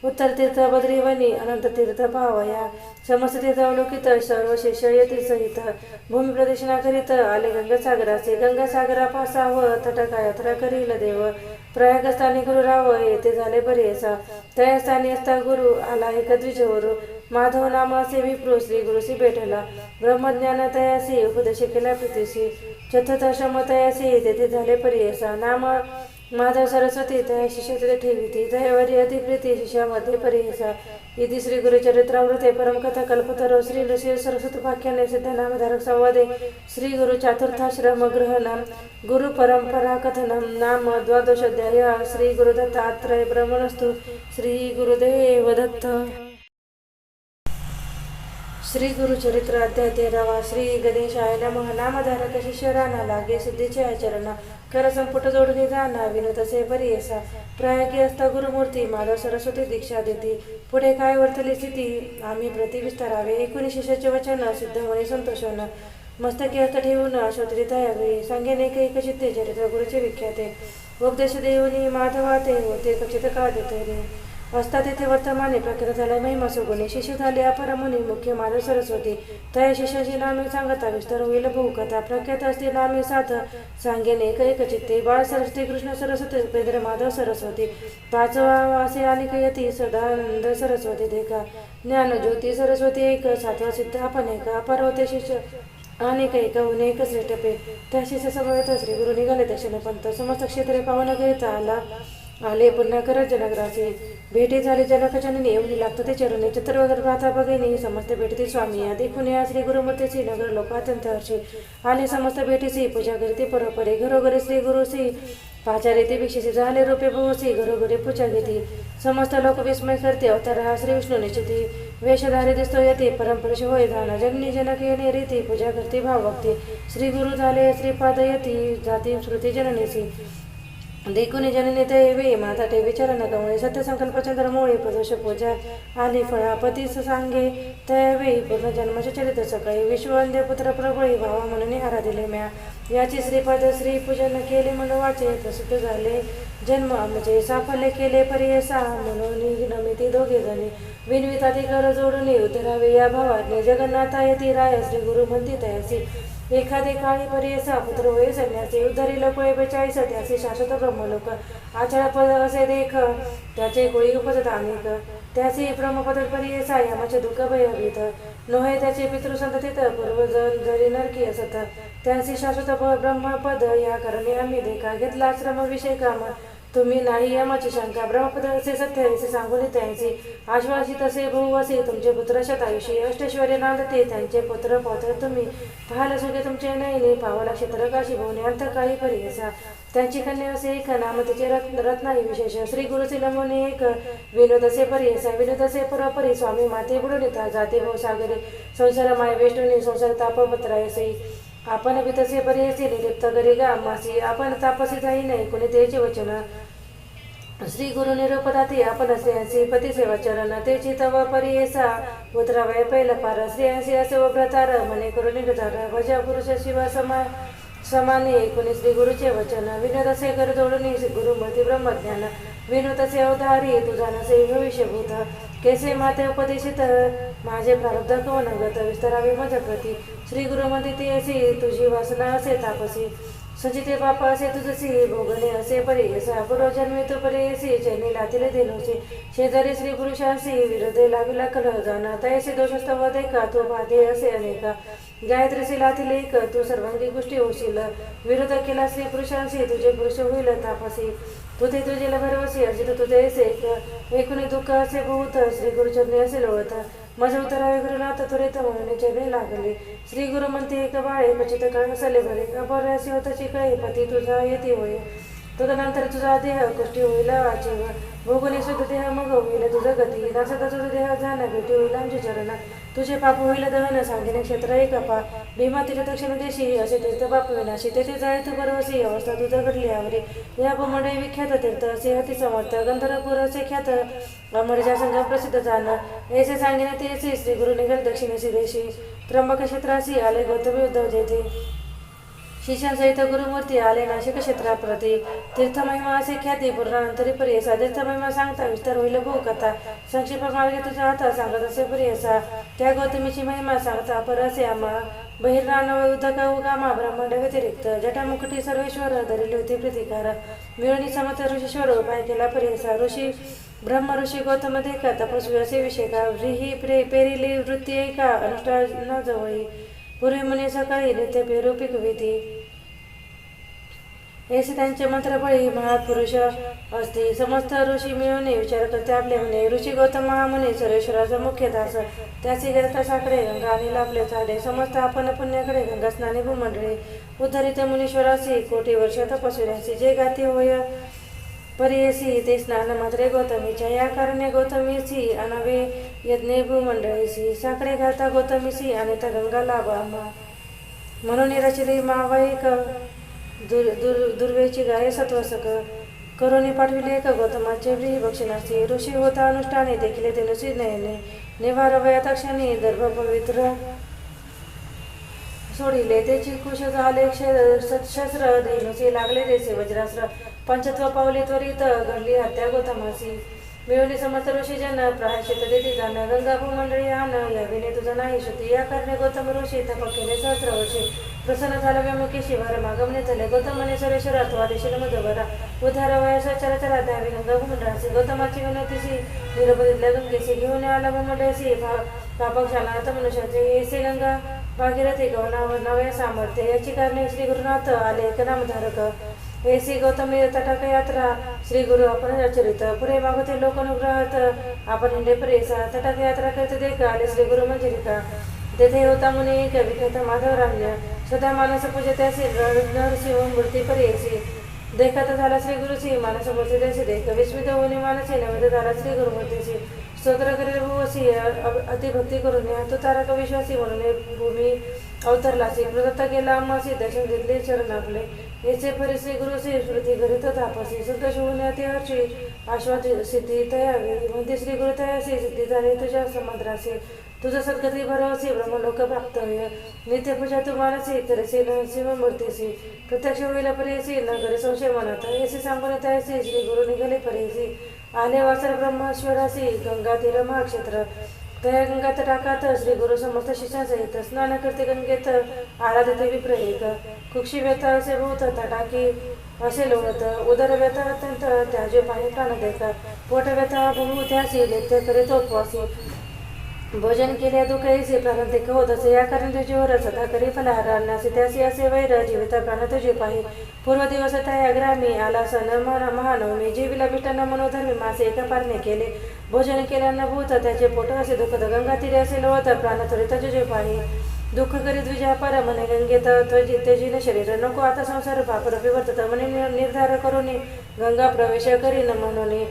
S1: उत्तर तीर्थ बद्रीवनी अनंत तीर्थ पावया समस्त तीर्थ अवलोकित सर्व शिष्य येतील सहित भूमी प्रदक्षिणा करीत आले गंगासागराचे गंगासागरापासाव तटका यात्रा करील देव प्रयागस्थानी गुरु राव येथे झाले बरेसा तया स्थानी असता गुरु आला एक द्विजवरू माधव नामासे विप्रो श्री गुरुसी भेटला ब्रह्मज्ञान तयासी उपदेश केला प्रीतीशी चतुर्थाश्रम तयासी तेथे झाले परियसा नाम माधव सरस्वती तया शिष्य ठेविती तयावरी अधिप्रीती शिष्यामध्ये परियसा इति श्री गुरुचरित्रामृते परमकथा कल्पतरो श्री ऋषी सरस्वती वाक्याने सिद्ध नामधारक संवादे श्री गुरु चतुर्थाश्रम ग्रहणम गुरु परंपरा कथनम नाम द्वादशोध्याय श्री गुरुदत्तात्रय ब्रह्मणस्तु श्री गुरुदेव दत्त. श्री गुरुचरित्र अध्याय 13 श्री गणेशाय नमः. नामधारक शिष्य राणा लागे सिद्धीचे आचरण कर संपुट जोडणे जाणा विनोदसे परियसा प्रयागी असता गुरुमूर्ती माधव सरस्वती दीक्षा देती पुढे काय वर्तली स्थिती आम्ही प्रतिविस्तारावे. एकूण शिष्याचे वचन सिद्ध म्हणे संतोषन मस्तकी हस्त ठेवून श्रोत्री तयावे सांगेन एक चित्ते चरित्र गुरुचे विख्याते उपदेश देऊनी माधवा ते होते कचित का देते रे असता तेथे वर्तमाने प्रख्यात झाला महिमा सुगुणी शिष्य झाले अपरमुनी मुख्य माधव सरस्वती तया शिष्याची नामे सांगता विस्तार होईल बहुकथा प्रख्यात असते नामे साथ सांगेन एक चित्ते बाळ सरस्वती कृष्ण सरस्वती उपेंद्र माधव सरस्वती पाचवा वासे अनेक यती सदानंद सरस्वती देखा ज्ञान ज्योती सरस्वती एक सातवा सिद्ध आपण एक अपर होते शिष्य अनेक एकाहून एक श्रेष्ठ पे त्या शिष्य समवेत श्री गुरु निघाले दक्षिण पंत समस्त क्षेत्रे पावन करिता आले पुन्हा करत जनग्रासी भेटी झाली जनक जननी एवढी लागतो ते चरणी चतुर्वर्गाता बघिनी समस्त भेटती स्वामी आधी पुण्या श्री गुरुमूर्तीसी नगर लोक अत्यंत हर्षी आले समस्त भेटीसी पूजा करते परोपरी घरोघरी श्री गुरुसी पाचारी ते भिक्षेसी झाले रूपे बहुसी घरोघरी पूजा घेती समस्त लोक विस्मय करते अवतार हा श्री विष्णू निश्चिती वेशधारी दिसतो येते परंपरेशी होय जाणं जगनी जनक येणे रीती पूजा करते भाव भक्ती श्री गुरु झाले श्रीपाद येती जाती श्रुती जननीसी देखुनी जननी वे माता ठेवी चरण कमळे सत्यसंकल्प चंद्रमोळी प्रदोष पूजा आली फळापतीस सांगे तयावेळी पूर्ण जन्माचे चरित्र सकाळी विश्ववंद्य पुत्र प्रबळी भावा म्हणून आराधिले म्या याची श्रीपाद श्री पूजन केले मनवाचे प्रसिद्ध झाले जन्म आमचे साफल्य केले परियसा म्हणून नमिती दोघे जणी विनविताती कर जोडून उतरावे या भावाने जगन्नाथा येती राय श्री गुरु म्हणती तयासी एखादे काळी परियसा पुत्र होय संन्यासी उद्धरी लोक 42 त्याचे शाश्वत ब्रह्मलोक आचार्य पद असे देख त्याचे गोळी उपजत अनेक त्याचे ब्रह्मपद परियसा यामाचे दुःख भयभीत नोहे त्याचे पितृसंततीत पूर्वजन जरी नरकी असत त्याचे शाश्वत ब्रह्मपद या कारणे आम्ही देखा घेतला आश्रम विषय काम तुम्ही नाही यमाची शंका ब्रह्मपद असे सत्य असे सांगून त्यांची आश्वासित असे बहु असे तुमचे पुत्र शतायुषी अष्टेश्वर्य नांदते त्यांचे पुत्र पौत्र तुम्ही पाहाल सुखे तुमचे नयने पावाला क्षेत्र काशी भवने अंत काही परियसा त्यांची कन्या असे एक नाम तिचे रत्नाई विशेष श्री गुरुचे नमुने एक विनोद असे परियसा विनोद असे परोपरी स्वामी माते बुडुनिता जाते भाऊ सागरी संसार माय वेष्टुनी संसार तापपत्रायसे आपण वितसे परियसी निलिप्त गरी गा मासी आपण तापसी जाई नाही कोणी तेचे वचन श्री गुरु निरूपदाती आपण श्रेयांसी पती सेवा चरण तेची तव परियसा उतरावय पहिला पार श्रेयांसी असे व्रतार मने करून निर्धार भजा पुरुष शिव समाने कोणी श्री गुरुचे वचन विनोद असे कर जोडून गुरुमूर्ती ब्रह्मज्ञान विनोद असे अवधारी तुझा नसे भविष्यभूत केसे माते उपदेशित माझे प्रारब्ध कवनगत विस्तारावे मज प्रती श्री गुरुमध्ये ती असे तुझी वासना असे तापसी संचिते बापा असे तुझसी भोगणे असे परियसा पूर्वजन्मी तू परियसी चैनी लातीले देनोसी शेजारी श्री पुरुषांसी विरोधे लागला कलह जाणा तैसे दोषस्तव देखा तू बाधे असे अनेका गायत्रीसी लाथिले एक तू सर्वांगी गोष्टी होशील विरोध केला श्री पुरुषांशी तुझे पुरुष होईल तापसी तुझे तुझेला भरवसी अर्जित तुझे असे एकूण दुःख असे बहुत श्री गुरुचरणी असे लोळत माझ्या उतरावे गुरुनाथ त्वरित म्हणून चरणी लागले श्री गुरु म्हणते एक बाळे पचित काळ असले भरे असे होताची कळे पती तुझा येते होय तदनंतर तुझा देह कुष्टी होईल वाचेव भोगुनी शुद्ध देह मग होईल तुझं गती नासता तुझा देह जाणं भेटी होईल आमचे चरण तुझे पाप होईल दहन सांगेने क्षेत्र एक पा भीमा तिच्या दक्षिण देशी असे तीर्थ बाप विनाशी तेथे जाय तू बरोवसी अवस्था तुझं घडली आवरे या मंडळी विख्यात तीर्थ असे अति समर्थ गंधर्वपूर असे ख्यात अमरजा संगम प्रसिद्ध जाणं ऐसे सांगेने ते श्री गुरु निघाल दक्षिणेशी देशी त्र्यंबक क्षेत्रासी आले गौतमी उद्धव जेथे शिष्यांसहित गुरुमूर्ती आले नाशिक क्षेत्राप्रती तीर्थमहिमा असे ख्याती पूर्णानंतरी परियसा तीर्थमहिमा सांगता विस्तार होईल बहुकथा संक्षेप मार्गे तुझा हाता सांगत असे परियसा त्या गौतमीची महिमा सांगता अपर असे आम्हा बहिर्नानव उदका उगामा ब्रह्मांड व्यतिरिक्त जटामुकुटी सर्वेश्वर धरली होती प्रतिकार मिळवणी समत ऋषीश्वर उपाय केला परियसा ऋषी ब्रह्म ऋषी गौतम देखा तपस्वी असे विषय का व्रीही पेरिली वृत्ती एका अनुष्ठाना जवळी पूर्वी मुनी सकाळी नित्य पेरू पिकविती ऐसे त्यांचे मंत्रबळी महापुरुष असते. समस्त ऋषी मिळून विचार करते आपले म्हणे, ऋषी गौतम महामुनी सर्वेश्वराचा मुख्य दास, त्याचे गणतासाकडे गंगा आणि लाभले झाले. समस्त आपण पुण्याकडे गंगा स्नानी भूमंडळी उद्धरित मुनीश्वरासी कोटी वर्ष तपस्विरासी जे गाती होय परियसी ते स्नान मात्रे गौतमीच्या. या कारणे गौतमीसी अनावे यज्ञे भूमंडळीसी साकडे घालता गौतमीसी आणि त्या गंगा लाभा म्हणून रचली मावाईक दुर्वेची गाय सत्वसक करोनी पाठविले एक गौतमाचे व्रीही भक्षणासी. ऋषी होता अनुष्ठाने देखील ते नुसी नयने निवार वयात क्षणी दर्भ पवित्र सोडिले. त्याची कुश झाले शस्त्र धनुसी लागले रेसे वज्रास्त्र पंचत्व पावली त्वरित घडली हत्या गौतमासी. मिळवली समस्त ऋषी जन प्रायश्चित देती जाण गंगा भूमंडळी आण याविने तुझा नाही श्रुती. या कारणे गौतम ऋषी तप केले सहस्र वर्षे प्रसन्न झाला व्यामुखी शिवार मागमने झाले. गौतमने सुरेश्वर अर्थवादेशील मधुबरा उद्धार वयाचा चरचरा द्यावी गंगा भूमंडळासी. गौतमाची विनंतीसी निरपदितल्या गंगेसी घेऊन आला भूमंडळासी पापक्षानाथ मनुष्याचे ऐसे गंगा भागीरथी गवनावर नव्या सामर्थ्य. याची कारणे श्री गुरुनाथ आले एकनामधारक ऐसी गौतमी तटाक यात्रा श्री गुरु आपण चरित पुढे मागवते लोकानुग्रहात आपण हिंडे परेसा तटाक यात्रा करते देख आले श्री गुरु मंजिरिका. तेथे होता मुनी कविखेत माधव राम्य सदा मानस पूजे त्यासी नरसिंह मूर्ती परेसी. देखत झाला श्री गुरुसी मानस मूर्ती त्यासी देख विस्मित होणे मानसी नवेद झाला श्री गुरु मूर्तीसी. स्तोत्र करील भूवसी अतिभक्ती करून तुतारक विश्वासी म्हणून भूमी अवतरलासी. प्रदत्त केला अम्मासी दर्शन घेतले चरण आपले याचे फरी श्री गुरुसी स्मृती करीत तापसी. संतोष होणे अति हर्षी आश्वाद सिद्धी तयावी म्हणते श्री गुरु तयासी सिद्धी झाली तुझ्या समद्रासी. तुझं सद्गती भरवसी ब्रह्मलोक प्राप्त होय नित्य पूजा तू मानसी करसी नरसिंह मूर्तीसी. प्रत्यक्ष होईल परेसी न करे संशय मनात ऐसी सांगून त्यासी श्री गुरु निघाले परेसी. आले वासर ब्रह्मेश्वरासी गंगा तीर महाक्षेत्र तया गंगा तटाकात श्री गुरु समस्त शिष्यांसहित स्नान करते गंगेत आराधते विप्र एक. कुक्षी व्यथा असे भूत तटाकी असे लोळत उदर व्यथा अत्यंत त्याजे पाणी प्राण देत पोट व्यथा बहु त्यासी नित्य करीत उपवासी. भोजन केल्या दुःखैसे प्राण ते कहोत असे. या कारण तुझी वर सदा करी फलाहार आणण्याचे त्यासी असे वैर जीवित प्राण तुझे पाहि. पूर्व दिवस तया ग्रामी आला सण महानवमी जीविला बिष्टांना मनोधर्मी मासे एका पारणे केले. भोजन केल्यानं भूत त्याचे पोट असे दुखत गंगा तीरे असे लोळत प्राण त्वरित तुझे पाहि. दुःख करीत विजया पर म्हणे गंगेत तेजीन शरीर नको आता संसार पापर विवर्तत म्हणे निर्धार करून गंगा प्रवेश करीन म्हणून.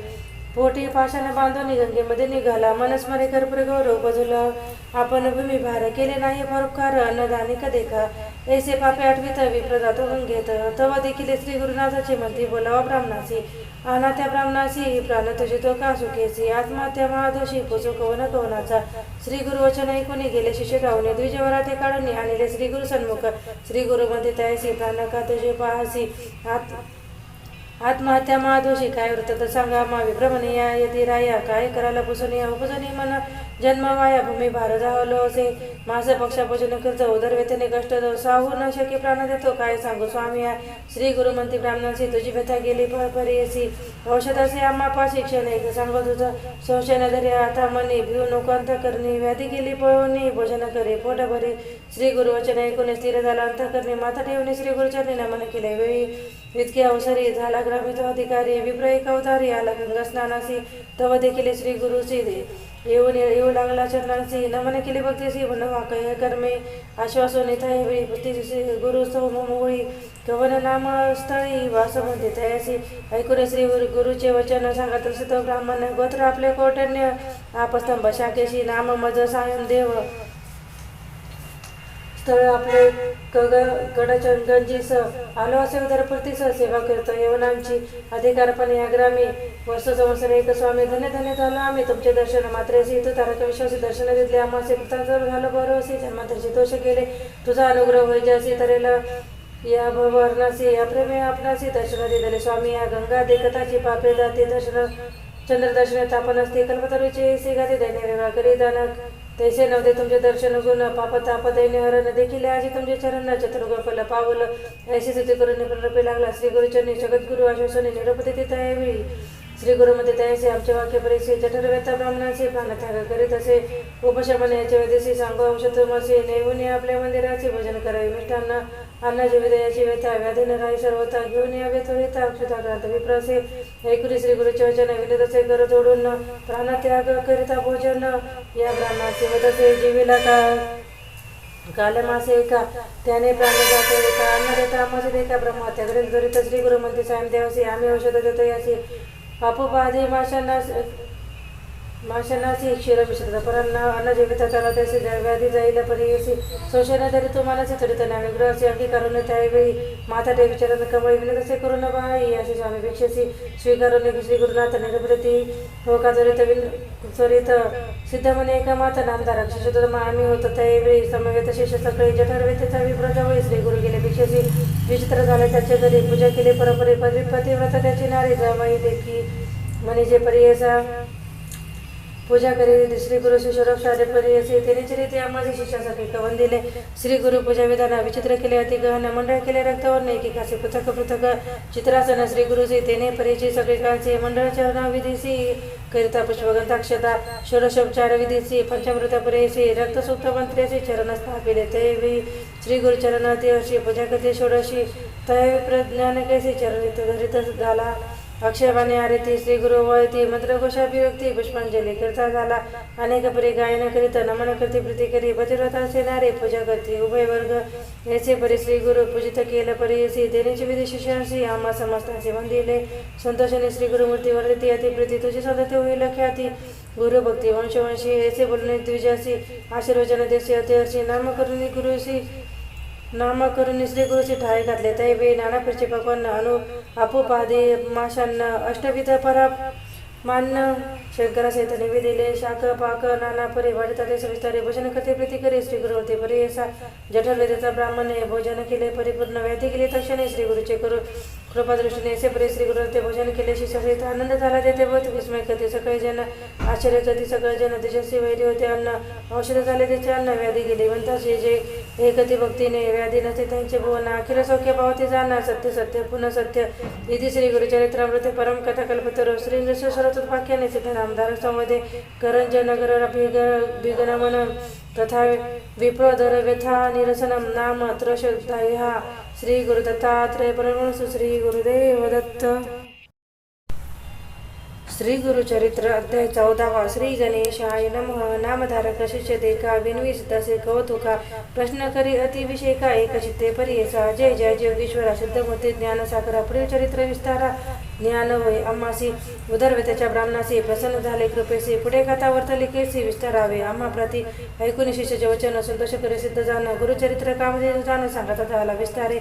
S1: पोटी पाशाने बांधून गंगेमध्ये निघाला मनस्मरे कर्पूर गौरव बजूला आपण भूमी भार केले नाही परोपकार अन्नदानी कधे का. ऐसे पापे आठवीत विप्र जातो गंगेत तवा देखील श्री गुरुनाथाची म्हणती बोलावा ब्राह्मणासी. आना त्या ब्राह्मणासी प्राण तुझी तो का सुखेसी. आत्महत्या महादोषी पोचो कवन कवनाचा. श्री गुरु वचन ऐकून गेले शिष्य राहून द्विजवरा ते काढून आणले श्री गुरु सन्मुख. श्री गुरु म्हणते त्यासी प्राण का तुझे पाहसी. आत्महत्या महादोषी काय वृत्त तर सांगा मा विभ्रमणे या यती राया काय करायला पुसणी उपजनी मन जन्म वाया भूमी भार जावलो असे. मास पक्षा भोजन करतो उदर वेतने कष्ट साहू न शके प्राण देतो काय सांगू स्वामी. श्री गुरु म्हणती ब्राह्मणांशी तुझी व्यथा गेली परेसी. औषध असे आम्हा पास शिक्षण एक सांगत तुझं संशय न धरे आता मनी भिऊ नको अंत करणे व्याधी गेली पळवणी भोजन करे पोट भरे. श्री गुरु वचन ऐकून स्थिर झाला अंत करणे माता ठेवणे श्री गुरुचरणी नमन केले वेळी इतके अवसरी झाला ग्रामीण अधिकारी विप्र एक अवतारी आला गंगा स्नानासी. तव देखील श्री गुरुसी येऊ लागला चरणांसी नमन केले भक्तीसी म्हणवा कय कर्मे आश्वासो नेता वेळी गुरु मोळी कवन नाम स्थळी वास म्हणते तयासी. ऐकून श्री गुरुचे वचन सांगत सिद्ध ब्राह्मण गोत्र आपले कौटण्य आपस्तंभ शाखेशी नाम मज सायन देव स्थळ आपले गडचंगंजीस आलो असे उदरपूर्तीस सेवा करतो यवनांची अधिकारपणे या ग्रामी वर्ष संवत्सर एक स्वामी धन्य धन्य झालो आम्ही तुमचे दर्शन मात्रेसी. तू तारक विश्वासी दर्शन दिले आम्हाचे कृतांतर झालं बरोसी जन्मांतरचे दोष गेले तुझा अनुग्रह होई जसे तरेल या भवरणासी या प्रेमे आपणासी दर्शन दिले स्वामी. या गंगा देखताची पापे जाते दर्शन चंद्रदर्शन तापन असते कल्पतरूचे से गाते दैन्य वेगळा करी दानक तैसे नव्हते तुमचे दर्शन गुण पाप ताप दैन्य हरण देखील आजी तुमचे चरण चतुर्ग फल पावल ऐशी स्थिती करून निपुण लागला. श्री गुरुचरणी जगद्गुरु आश्वासने निरपती तिथं यावेळी श्री गुरुमध्ये त्याचे आमचे वाक्य परिचय जठरव्यथा ब्राह्मणाचे प्राणत्याग करीत असे उपशमन याचे वेदेशी सांगो औषधमसे नेऊन आपल्या मंदिराचे भजन करावे मिष्टांना अन्नाची विदयाची व्यथा व्याधी राही सर्वता घेऊन यावे त्वरिता अक्षताक्रांत विप्रसे ऐकुरी श्री गुरुचे वचन विनत असे कर जोडून प्राणत्याग करिता भोजन या ब्राह्मणाचे वदसे जीविला का कालमासे एका त्याने प्राण जातो एका अन्न देता आम्हाचे एका ब्रह्महत्या करीत करीत श्री गुरु म्हणते सायम देवासी आम्ही औषध देतो याची आपोपाधी माशांनाची क्षीर मिश्रित परांना अन्न जीवित त्याला त्याचे व्याधी जाईल परियसी शोषण तरी तुम्हालाचे थडित नावे गृहाचे अंगीकारून त्यावेळी माता ते विचारात कमळी विनत असे करून बाई असे स्वामी भिक्षेसी स्वीकारून श्री गुरुनाथ निरप्रती हो का त्वरित सिद्ध म्हणे एका माता नामदार अक्षरशः आम्ही होतो त्यावेळी समवेत शेष सकाळी जठरवेतेचा विप्रजवळी श्री गुरु गेले भिक्षेसी विचित्र झाले त्याच्या घरी पूजा केली परपरे पतिव्रत त्याची नारी जावाई देखी म्हणे जे परियसा पूजा करी श्री गुरु शिशोरक्षाचे परियसी तेनेची रीती आम्हाला शिष्यासाठी कवन दिले श्री गुरु पूजा विधान विचित्र केले अति गहन मंडळ केले रक्तावर एकेकाचे पृथक पृथक चित्रासन श्री गुरुजी तेने परिचय सगळीकांचे मंडळ चरण विधीसी करिता पुष्पगंधाक्षता षोडशोपचार विधीसी पंचामृत परियसी रक्तसूक्त मंत्र्याचे चरण स्थापिले ते श्री गुरुचरण देवशी पूजा करते षोडशी तय प्रज्ञान कैसे चरण धरित झाला अक्षयवाणी आरती श्री गुरु वळती मंत्रघोषाभिव्यक्ती पुष्पांजली करता झाला अनेक परी गायन करीत नमन करते प्रीती करी भद्रता सेनारे पूजा करते उभय वर्ग याचे परी श्री गुरु पूजित केलं परियसी देण्याची विधी शिष्यासी आम्हा समस्तांचे वंदिले संतोषाने श्री गुरुमूर्ती वर्ती अति प्रीती तुझी सदते होईल ख्याती गुरु भक्ती वंशवंशी याचे बोलणे द्विजासी आशीर्वचन देशी अतिहर्षी नाम करुणी गुरुशी नाम करून श्री गुरुची ठाई घातले त्यावेळी नाना प्रचे पकवान अनु आपोपादी माशांना अष्टविध पराप मान्य शंकरासहित निवेदिले शाक पाक नाना परी वाढता ते सविस्तारे भोजन करते प्रीती करे श्री गुरुवरती परियसा जठरवेदेचा ब्राह्मणे भोजन केले परिपूर्ण व्याधी केली तक्षणे श्री गुरुचे करू कृपादृष्टीने असे परी श्री गुरुवरती भोजन केले शिष्यासहित आनंद झाला देते बहुत विस्मय करते सगळे जन आश्चर्य करते सगळे जन तेजस्वी वैरी होते अन्न औषध झाले त्याचे अन्न व्याधी गेले म्हणताचे जे एकती भक्तीने व्याधी नसते त्यांचे भुवन अखिल सौख्य पावते जाणार सत्य सत्य पुन्हा सत्य इति श्री गुरुचरित्रामृते परम कथा कल्पतरो श्री सरस्वत वाक्याने सिद्ध नामधारक संवदे करंज नगर बिगनमन तथा विप्रदर व्यथा निरसनम नाम त्रशदायहा श्री गुरुदत्तात्रय परमहंस श्री गुरुदेव दत्त श्री गुरुचरित्र अध्याय 14 श्री गणेशाय नमः नामधारक शिष्य देखा विनवी सिद्धसे कौतुका प्रश्न करी अतिविषयका एक चित्ते परियसा जय जय योगेश्वरा सिद्धमूर्ती ज्ञान सागरा पुढील चरित्र विस्तारा ज्ञान होय आम्हासी उदरवेतेच्या ब्राह्मणासी प्रसन्न झाले कृपेसी पुढे कथा वर्तलिकेसी विस्तारावे आम्हा प्रति ऐकून शिष्याचे वचन संतोष करे सिद्ध जाणं गुरुचरित्र कामदे जाणं सांगता झाला विस्तारे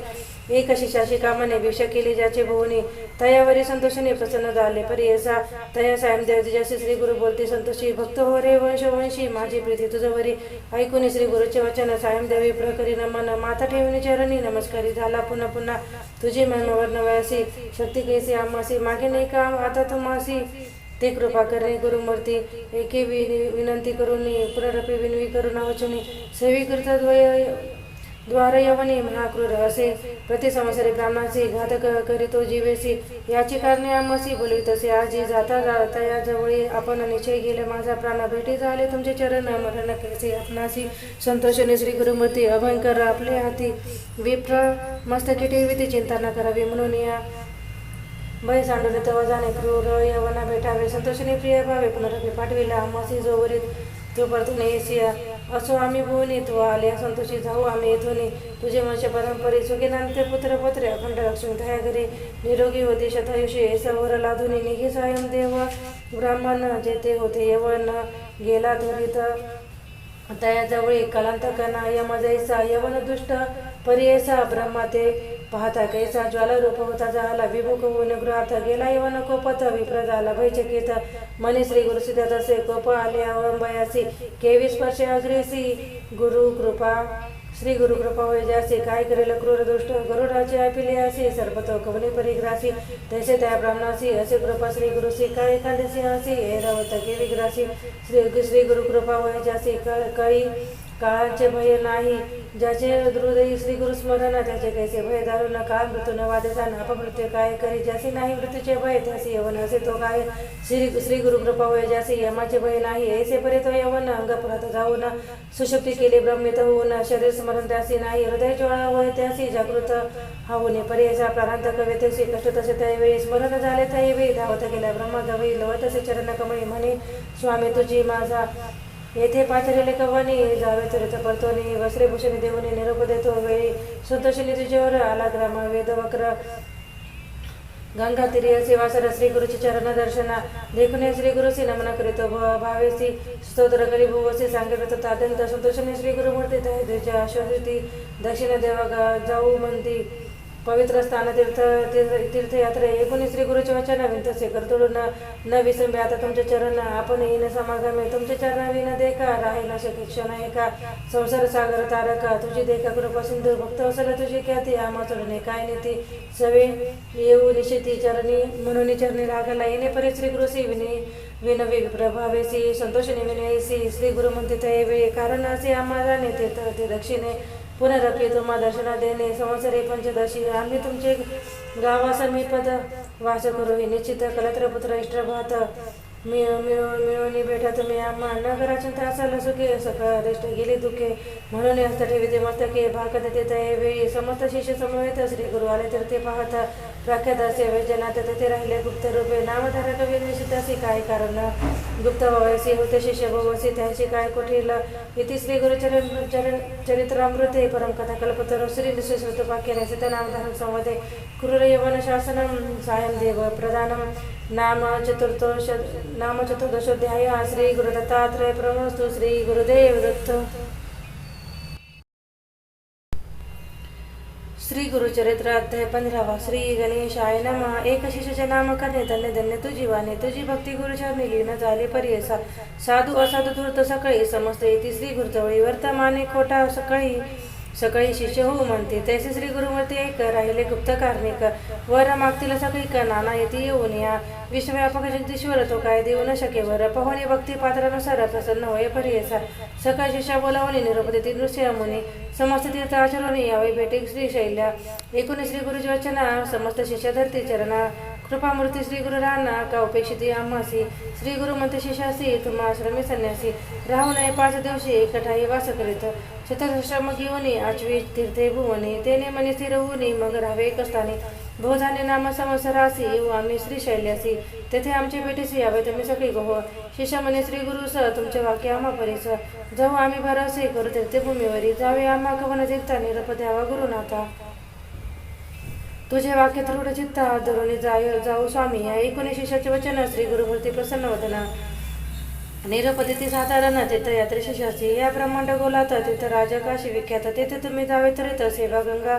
S1: एक शिष्याशी कामाने भिक्षा केली ज्याचे भुवनी तयावरी संतोषाने प्रसन्न झाले परियसा तया सायमदेव तुझ्याशी श्री गुरु बोलते संतोषी भक्त हो रे वंशवंशी माझी प्रीती तुझवरी ऐकून श्री गुरुचे वचन सायमदेवी प्रकरी नमन माता ठेवणी चरणी नमस्कारी झाला पुन्हा पुन्हा तुझी महिमा वर्णवयासी शक्ती कैसी आम्हासी मागे नाही का आता तुम्हासी ते कृपा करणे गुरुमूर्ती एके विनंती करून पुनरपी विनवी करून वचनी सेवी करता द्वार यवनी महाक्रूर असे प्रति संवत्सरी ब्राह्मणाची घातक करीतो जीवेसी याची कारणे आम्हासी बोलवित असे आजी जाता जाता या जवळी आपण निश्चय गेले माझा प्राण भेटी झाले तुमचे चरण मरण कैसे आपणासी संतोषने श्री गुरुमूर्ती अभयंकर आपले हाती विप्र मस्तकी ठेवी चिंता न करावी म्हणून या भय सांडवले तेव्हा जाणे क्रूर यवना भेटावे संतोषने प्रिय भावे पुनरपी पाठविला आम्हासी जोवरीत तू परतून येसिया असो आम्ही भुवनी तू आले संतोषी जाऊ आम्ही येथोनी तुझे वंश परंपरे सुखीनांते पुत्र पत्रे अखंड लक्ष्मी दया घरी निरोगी होते शतायुषी सवर लाधुनी निघी सायम देव ब्राह्मण जेते होते यवन गेला त्वरित तयाजवळी कलांतकना यमजैसा यवन दुष्ट परियसा ब्रह्मा ते पाहता कैसा ज्वालारूप होता झाला विमुख होऊन गृहात गेला यवन कोपत विप्र झाला भयचकित मनी श्री गुरुसिद्धात असे कोप आले अवंबयासी केवी स्पर्श अग्रेसी गुरु कृपा श्री गुरु कृपा होय जासी काय करेल क्रूर दुष्ट गरुडाचे आपिले असे सर्वतो कवने परिग्रासी तैसे त्या ब्राह्मणासी असे कृपा श्री गुरुसी काय एखादेसी असे ऐरावत केवी ग्रासी श्री गुरु कृपा होय जासी कळी काळाचे भय नाही, ज्याचे हृदयी श्री गुरु स्मरण, त्याचे कैसे भय दारुण, काळ मृत्यू न वादेचा ना अपमृत्यू काय करी, ज्याचे नाही मृत्यूचे भय त्याचे यवन असे तो काय, श्री गुरु कृपा होय ज्याचे यमाचे भय नाही, ऐसे परे तो यवन अंग पुरात जाऊन सुशक्ती केली ब्रह्मित होऊन, शरीर स्मरण त्यासी नाही, हृदय ज्वाळा होय त्यासी जागृत हावणे, पर्यायचा प्राणांत कवे त्यासी कष्ट तसे त्यावेळी स्मरण झाले त्यावेळी धावत गेला ब्रह्मगवई लवतसे चरण कमळी म्हणे, स्वामी तुझी माझा येथे पाचरेले कवनी जावे तुरित परतोनी, वस्त्रे भूषणे देवनी निरोप देतो वेळी, संतोषिनी तुझ्यावर आला ग्राम वेद वक्र गंगा तिरी असे वासर, श्री गुरुची चरण दर्शना देखुने श्री गुरुसी नमन करीतो भावेसी स्तोत्र करी भुवसी सांगितलं तात्यंत संतोषने श्री गुरु मूर्ती त्याच्या शोधती दक्षिण देवा जाऊ म्हणती, पवित्र स्थान तीर्थयात्रे एकूण श्री गुरुचे वचन विंतसे करतोडून न विसंबे आता तुमचे चरण आपण येईन समागमे, तुमचे चरण विन देखा राही न शके क्षण एका, संसार सागर तारका तुझी देखा कृपा सिंधू, भक्त असल तुझी ख्याती आम्हा चढणे काय नेती, सवे येऊ निशिती चरणी म्हणून चरणी लागला, येणे परी श्री गुरुसी विनवी प्रभावेसी संतोषने विनयसी, श्री गुरु म्हणते तैवे कारण असे आम्हाला नेते ते दक्षिणे, पुनरपी तुम्हा दर्शना देणे संवत्सरे पंचदशी, आम्ही तुमचे गावा समीपद वास करू, हे निश्चित कलत्र पुत्र इष्टभात मिळवणी भेटा तुम्ही आम्हा, नगराच्या त्रासाला सुखे सकाळ रेष्ट गेली दुखे, म्हणून हस्त ठेवी मस्तके भाकत देते वेळी, समस्त शिष्य समवेत श्री गुरु आले तर ते पाहता, प्रख्यात असे वैजनाथ तेथे राहिले गुप्त रूपे, नामधारा कवी निश्चितासी काय कारण, गुप्त भवायसी होते शिष्य भवसी त्यांची काय कुठील, इति श्री गुरु चरित्रामृते परम कथा कल्पतरू श्री निश्चित पाक्याने सीता नामधारक संवदे क्रूर यवन शासनम सायं देव प्रधानम नाम चतुर्दशोध्याय, श्री गुरु दत्तात्रय प्रणोस्तु, श्री गुरुदेव दत्त. श्री गुरुचरित्र अध्याय 15. श्री गणेशाय नमः. एक शिष्याचे नाम करणे धन्य धन्य तुझी वाणे, तुझी भक्ती गुरुचरणी लीन झाली पर्यसा, साधू असाधू धूर्त सकळी समजते येती श्री गुरुजवळी, वर्तमाने खोटा सकाळी शिष्य होऊ म्हणते, तैसे श्री गुरुमूर्ती एक राहिले गुप्त कार्णिक, वर मागतील सगळीक नाना येती येऊन या, विश्वव्यापक जगदीश्वर तो काय देऊ न शके वर, पहोनी भक्ती पात्रानुसार प्रसन्न होय पर्यसा, सकाळ शिष्या बोलावणी निरोप देती नृसिंह मुनी, समस्त तीर्थ आचरणी यावे भेटे श्री शैल्या, एकूण श्री गुरुजी वचना समस्त शिष्य धरती चरणा, कृपामूर्ती श्री गुरु राणा का उपेक्षिती आम्हासी, श्री गुरु म्हणते शिष्यासी तुम्हा आश्रमी संन्यासी, राहू नये 5 दिवशी एकठाई वास करीत, चतुर्श्रम घेऊनी आचवी तीर्थे भुवनी, तेने मनी स्थिर होऊनी मग राहावे एकस्थानी, भोजाने नाम संवत्सरासी येऊ आम्ही श्री शैल्यासी, तेथे आमचे भेटीसी यावे तुम्ही सगळी गोह, शिष्य म्हणे श्री गुरु स तुमचे वाक्य आम्हा परीस, जाऊ आम्ही भरवसे करू तीर्थभूमीवरी, जावे आम्हा कवन तीर्था निरप द्यावा गुरुनाथा, तुझे वाक्य दृढ चित्ता धरुणी जाऊ स्वामी, या एकूण शिष्याचे वचन श्री गुरुमूर्ती प्रसन्न वदना, निरपदिती साधारण तीर्थयात्रे शिष्याची, या ब्रह्मांड गोलात तीर्थ राजा काशी विख्यात, तेथे तुम्ही जावे तरीत सेवा गंगा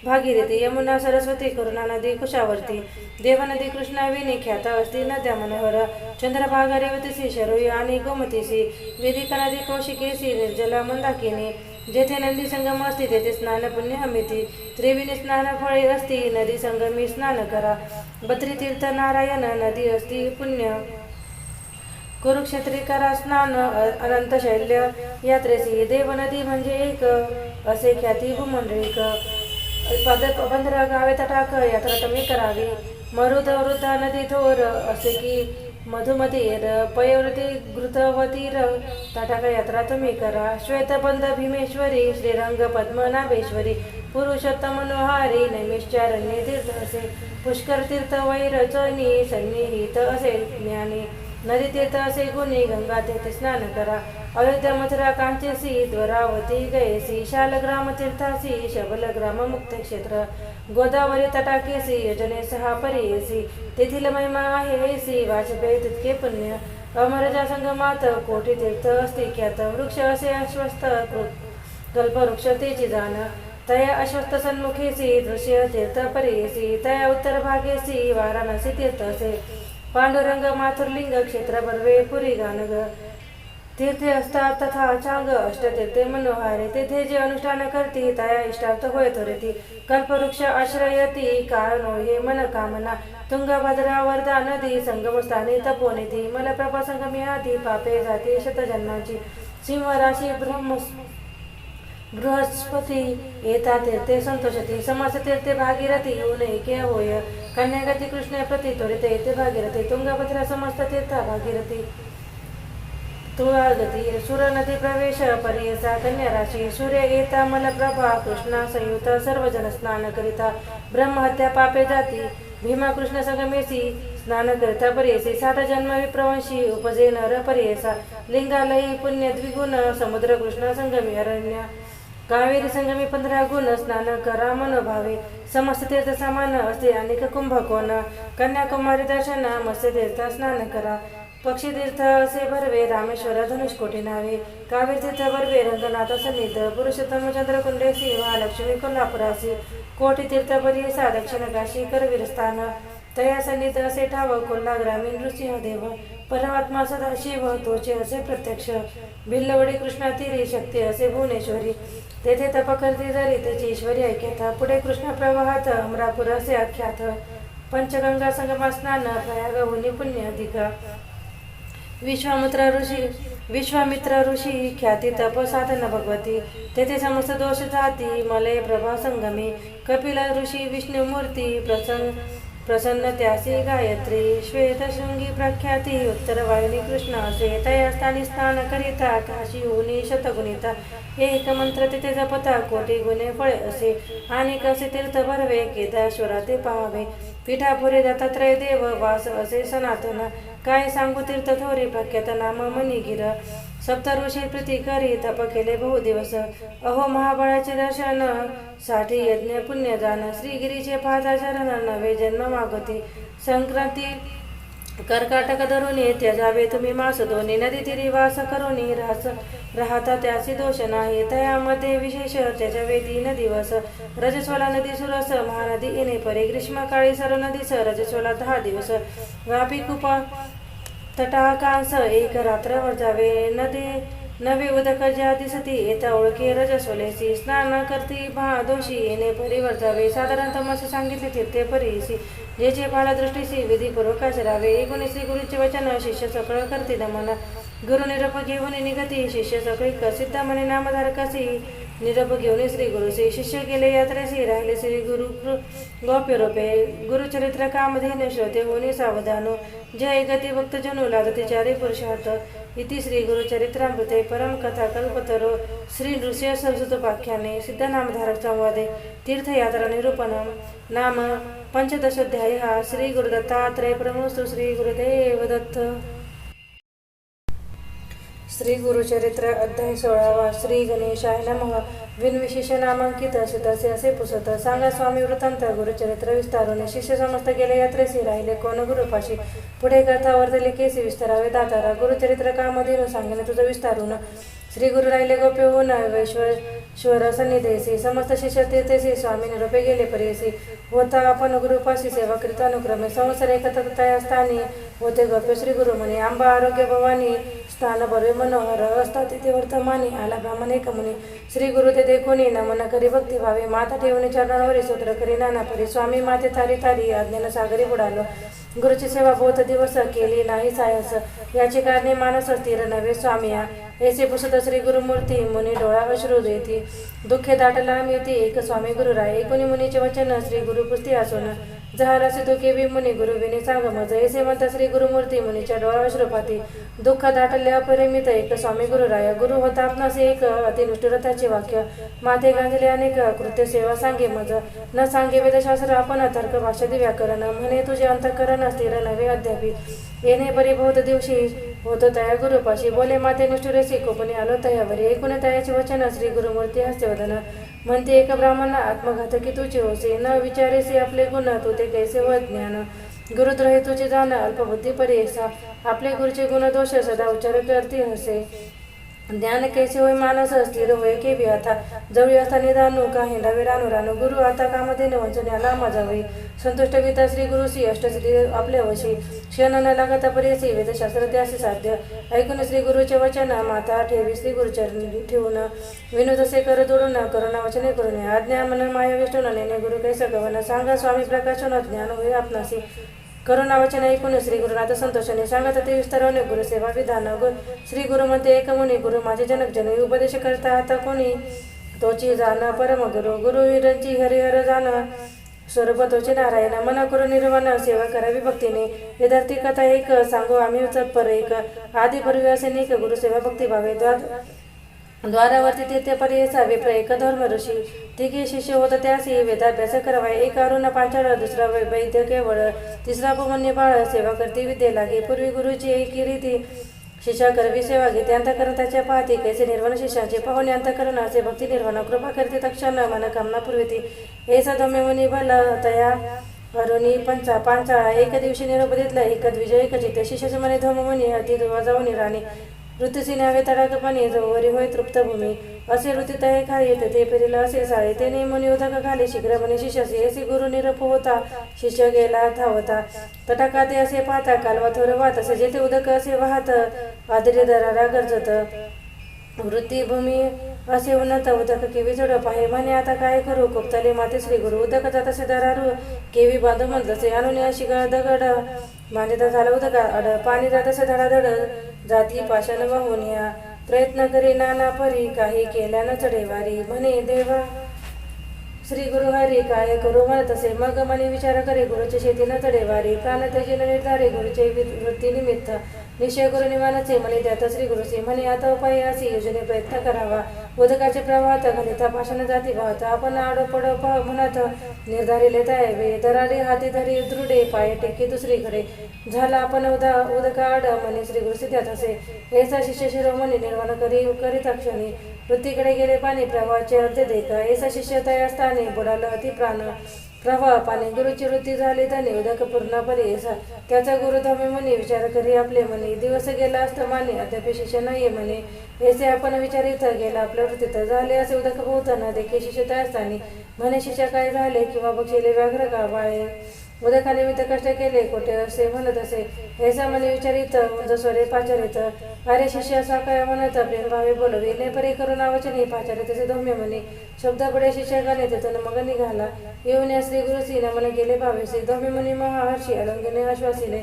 S1: भागीरथी यमुना सरस्वती करुणा नदी कुशावर्ती, देव नदी कृष्णा विनी ख्यात असती नद्या मनोहर, चंद्रभागा रेवतीसी शरोई आणि गोमतीसी, वेदिका नदी कौशिकेसी निर्जला मंदाकिनी, जेथे नदी संगम असती तेथे स्नान पुण्य हमिती, त्रिवेणी स्नान फळे असती नदी संगमी स्नान करा, बद्री तीर्थ नारायण नदी असती पुण्य, कुरुक्षेत्री करा स्नान अनंत शैल्य यात्रेसी, देव नदी म्हणजे एक असे ख्याती भूमंडळीक, 15 गावे तटाक यात्रा तुम्ही करावी, मरुद वृद्धा नदी थोर असे की मधुमतीर, पयवृती घृतवतीर तटाक यात्रा तुम्ही करा, श्वेतबंध भीमेश्वरी श्रीरंग पद्मनाभेश्वरी, पुरुषोत्तम मनोहारी नैमिषारण्य तीर्थ असे, पुष्कर तीर्थ वैर चैनी सन्निहित असे ज्ञानी, नदी तीर्थ असे गुणी गंगा तीर्थ स्नान करा, अयोध्या मथुरा कांचेसी द्वारावती गयेसी, शालग्राम तीर्थासी शबलग्राम मुक्त क्षेत्र, गोदावरी तटाकेसी योजने 6 परियेसी, तेथील महिमा आहे वाजपेयी तितके पुण्य, अमरजा संगमात कोटी तीर्थ असती ख्यात, वृक्ष असे अश्वस्थ कल्पवृक्ष तेची जाण, तया अश्वस्थ सन्मुखेसी दृश्य तीर्थ परियेसी, तया उत्तर भागेसी वाराणसी तीर्थ असे, पांडुरंग माथुरलिंग क्षेत्र बर्वे पुरी गानग, तीर्थे असतात तथा चांग अष्टतीर्थे मनोहारे, तेथे जे अनुष्ठान करती तया इष्टार्थ होय त्वरिती, कल्पवृक्ष आश्रयती काळ नोहे मन कामना, तुंगभद्रा वर्धा नदी संगमस्थानी तपोनिधी, मलप्रभा संगमी आधी पापे जाती शतजन्माची, सिंह राशी बृहस्पती एता तीर्थे संतोषती समस्त तीर्थे भागीरथी येऊन एके होय कन्यागती कृष्ण प्रति त्वरित येते भागीरथी तुंगभद्रा समस्त तीर्था भागीरथी तुळागती सुर नदी प्रवेश पर्यसा कन्या राशी सूर्य येता मलप्रभा कृष्णा संयुत सर्वजन स्नान करिता ब्रह्महत्या पापे जाती भीमा कृष्ण संगमेसी स्नान करिता पर्यसी 60 जन्म विप्रवंशी उपजे नर पर्यसा लिंगालयी पुण्य द्विगुण समुद्र कृष्ण संगमी अरण्य कावेरी संगमी 15 गुण स्नान करा मनोभावे समस्त तीर्थ समान असते अनेक कुंभकोण कन्याकुमारी दर्शन मत्स्य तीर्थ स्नान करा पक्षी तीर्थ असे भरवे रामेश्वर धनुष्कोटी नावे कावेरी तीर्थ भरवे रंगनाथ सन्निध पुरुषोत्तम चंद्रकुंडेसी महालक्ष्मी कोल्हापुरासी कोटी तीर्थ परिसा दक्षिण काशी करवीर स्थान तया सन्निध असे ठाव कोल्हा ग्रामीण नृसिंहदेव परमात्मा सदाशिव तोचे असे प्रत्यक्ष भिल्लवडी कृष्णा तीरी शक्ती असे भुवनेश्वरी तेथे तप करती जरी त्याची ईश्वरी ऐक्यता पुढे कृष्ण प्रवाहात अमरापूर असे आख्यात पंचगंगा संगमा स्नान प्रयागहुनी पुण्य अधिका विश्वामित्र ऋषी ख्याती तप साधन भगवती तेथे समस्त दोष जाती मलय प्रभा संगमे कपिल ऋषी विष्णू मूर्ती प्रसन्न त्यासी गायत्री श्वेतशृंगी प्रख्याती उत्तर वायुनी कृष्ण असे तया स्थानी स्नान करिता काशी होनी शतगुणिता एक मंत्र तिथे जपता कोटी गुणे फळे असे आणि कसे तीर्थ भरवे केदाश्वरा ते पाहावे पिठापुरे दत्तात्रय देव वास असे सनातन काय सांगू तीर्थ थोरी प्रख्यात नाम मणिगिर सप्त ऋषी प्रीती करी तप केले बहुदिवस अहो महाबळाचे दर्शन साठी यज्ञ पुण्य जाण श्रीगिरीचे पाहता चरण नवे जन्म मागती संक्रांती कर्काटक धरून त्याजावे तुम्ही मास दोन्ही नदी तिरी वास करून राहता त्याची दोष नाही तयामध्ये विशेष त्याच्या वेदीन दिवस रजस्वला नदी सुरस महानदी येणे परे ग्रीष्मकाळी सर्व नदीस रजस्वला 10 दिवस वापी कुपा तटाकांस एक रात्रभर जावे नवे उदक ज्या दिसती येता ओळखी रजस्वलेसी स्नान करती दोषी येणे परीवर जावे साधारणतः मसे सांगितले तीर्थे परीसी जे जे बाळदृष्टीसी विधीपूर्वक आचरावे एकूण श्री गुरुचे वचन शिष्य सकळ करते दमन गुरु निरप घेऊन निगती शिष्य सकळी सिद्ध म्हणे नामधारकासी निरप घेऊन श्री गुरुसी शिष्य गेले यात्रेसी राहिले श्री गुरु गोप्य रूपे गुरुचरित्र कामधीन श्रोते होणे सावधानो जय गती भक्त जनु लादते चारी पुरुषार्थ इति श्री गुरुचरित्रामृते परम कथा कल्पतरो श्री नृसिंह सरस्वतोपाख्याने सिद्धनामधारक संवादे तीर्थयात्रा निरूपणम नाम पंचदशोध्याय श्री गुरुदत्तात्रय प्रणोस्तु श्री गुरुदेव दत्त श्री गुरुचरित्र अध्याय 16 श्री गणेशाय नमः विनविशेष नामांकित तसे असे पुसत सांगा स्वामी वृत्तांत गुरुचरित्र विस्तारून शिष्य समस्त गेले यात्रेसी राहिले कोण गुरुपाशी पुढे कथा वर्धली केसी विस्तारावे दातारा गुरुचरित्र कामधीन सांगणे तुझं विस्तारून श्री गुरु राहिले गोप्य होऊन वैश्वर सन्निधेसी समस्त शिष्य तीर्थेसी स्वामी निरोपे गेले परेसी होता आपण गुरुपाशी सेवा करीत अनुक्रमे संवत्सर एकतया स्थानी होते गोप्य श्री गुरु म्हणे आंबा आरोग्य भवानी स्थान बरे मनोहर असता तिथे वर्तमानी आला ब्राह्मण एक मुनी श्री गुरु ते देखोनी नमन करी भक्ती भावे माता ठेवणे चरणावरी सूत्र करी नाना परी स्वामी माते थारी आज्ञेनं सागरी बुडालो गुरुची सेवा बहुत दिवस केली नाही सायस याची कारणे मानस स्थिर नव्हे स्वामिया ऐसे पुसत श्री गुरुमूर्ती मुनी डोळा अश्रू देती दुःखे दाटला मिळती एक स्वामी गुरुराय एकोणी मुनीचे वचन श्री गुरु पुस्ती असून जहाला सिद्धू केवी मुनी गुरु विनी सांगमज ऐसे म्हणता श्री गुरुमूर्ती मुनीच्या डोळा अश्रुपाती दुःख दाटले अपरिमित एक स्वामी गुरुराय गुरु होता आपणास एक अतिनुष्ठुरताचे वाक्य माथे गांजले अनेक कृत्य सेवा सांगे मज न सांगे वेदशास्त्र आपण तर्क भाषा व्याकरण म्हणे तुझे अंतःकरण स्थिर नव्हे अद्यापी येणे परी बहुत दिवशी होतो तया गुरुपाशी बोले माते निष्ठुरेसी कोपणी आलो तयावरी एकूण तयाचे वचन श्री गुरुमूर्ती हस्त्यवदन म्हणते एक ब्राह्मण आत्मघातकी तुझे होसे न विचारेसे आपले गुण तू ते कैसे व ज्ञान गुरुद्रोही तुझे जाण अल्पबुद्धी परेसा आपले गुरुचे गुण दोष सदा उच्चार करती हसे ज्ञान कैसे होय मानस स्थिर होय केवी आता जवळी असता निदानू का हिंडावे रानू गुरु आता कामधेन वंचन्याला माझावे संतुष्ट विता श्री गुरुसी अष्टश्री आपले वशी क्षण न लागत पर्यसी वेदशास्त्र त्यासी साध्य ऐकून श्री गुरुचे वचन माता ठेवी श्री गुरुचरणी ठेवून विनोद असे कर जोडून करुणा वचने करून आज्ञा मन माया विष्णून नेने गुरु कैसे गवन सांगा स्वामी प्रकाशन ज्ञान होय आपणासी करुणा वचन ऐकून श्री गुरुनाथ संतोषाने सांगत ते विस्तारवणे गुरुसेवा विधान श्री गुरु म्हणते एक मुनी गुरु माझे जनक जन उपदेश करता आता कोणी तोची जाण परमगुरु गुरुवीरांची हरिहर जाण स्वरूप तोचे नारायण मन करून निर्वाण सेवा करावी भक्तीने विद्यार्थी कथा एक सांगू आम्ही पर एक आदी पूर्वी असे नेक गुरुसेवा भक्ती भावे द्वारावरती तेथे पर्यसावे एक धर्म ऋषी तिघे शिष्य होत त्यासी वेदाभ्यास करावा एक अरुण पांचाळ दुसरा वैद्य केवळ तिसरा पवन्य बाळ सेवा करती विद्ये लागे पूर्वी गुरुची एकी रीती शिष्या करवी सेवा घेते अंतकरण त्याच्या पाहते कैसे निर्वाण शिष्याचे पाहुणे अंतकरण असे भक्ती निर्वाण कृपा करते तक्षण मनकामना पूर्वती ऐसा दम्य मुनी बल तया अरुणी पांचाळा एक दिवशी निरोप दिला एकच विजय एक चित्ते शिष्याचे मने धम मुनी अति जाऊन राणी ऋतुसी नावे तडाकपणे जवरी होय तृप्त भूमी असे ऋतू तये खाली येते ते पेरीला असे साळे ते नेमून उदक खाली शीघ्र म्हणे शिष्याचे असे गुरु निरप होता शिष्य गेला धावता तटाका ते असे पाहता कालवा थोर वाहत असे जेथे उदक असे वाहत आदरी दरारा गरजत वृत्तीभूमी असे उन्नत उदक केवी झडप आहे म्हणे आता काय करू कोपतले माते श्री गुरु उदक जात असे दरारू केवी बांधू म्हणतसे आणून अशी दगड मान्यता झाला उदक अड पाणी जात असे धडाधड जाती पाषाण वाहून या प्रयत्न करी नाना परी काही केल्यानं चढेवारी म्हणे देवा श्री गुरु हरी काय करू म्हणत असे मग मने विचार करे गुरुचे शेती न चढेवारी प्राण त्याचे निर्धारे गुरुचे वृत्ती निमित्त निश्चय करून निवानाचे म्हणे त्यात श्री गुरुचे म्हणे आता उपाय असे योजने प्रयत्न करावा उदकाचे प्रवाहात घालिता पाषाण जाती वाहत आपण आडोपड म्हणत निर्धारिले यावे दराडे हाती धरी दृढे पाय टेकी दुसरीकडे झाला आपण उदकाड म्हणे श्री गुरु सिद्धात असे ऐसा शिष्य शिरोमणी निर्माण करीत क्षणी वृत्तीकडे गेले पाणी प्रवाहाचे अर्धे देखा ऐसा शिष्य तया स्थानी बुडाला अति प्राण प्रवाह पाणी गुरुची वृत्ती झाली त्याने उदक पूर्ण परी त्याचा गुरु धमे म्हणे विचार करी आपले म्हणे दिवस गेला असत माने अद्याप शिष्य नाहीये म्हणे ऐसे आपण विचारित गेला आपल्या वृत्तीत झाले असे उदक पोहताना देखील शिष्य त्या स्थानी म्हणे शिष्य काय झाले किंवा बक्षिले व्याघ्र का बाळे उदकानिमित्त कष्ट केले कोठे असे म्हणत असे ऐसा म्हणे विचारित उंच स्वरे पाचारित अरे शिष्य असा काय म्हणत प्रेम भावे बोलवे ने परी करून आवचने पाचारित असे धम्य म्हणे शब्द पडे शिष्याने तेथून मग निघाला येऊन या श्री गुरुसी नमन केले भावेसे धम्य मुनी महाहर्षी अलंगने आश्वासिले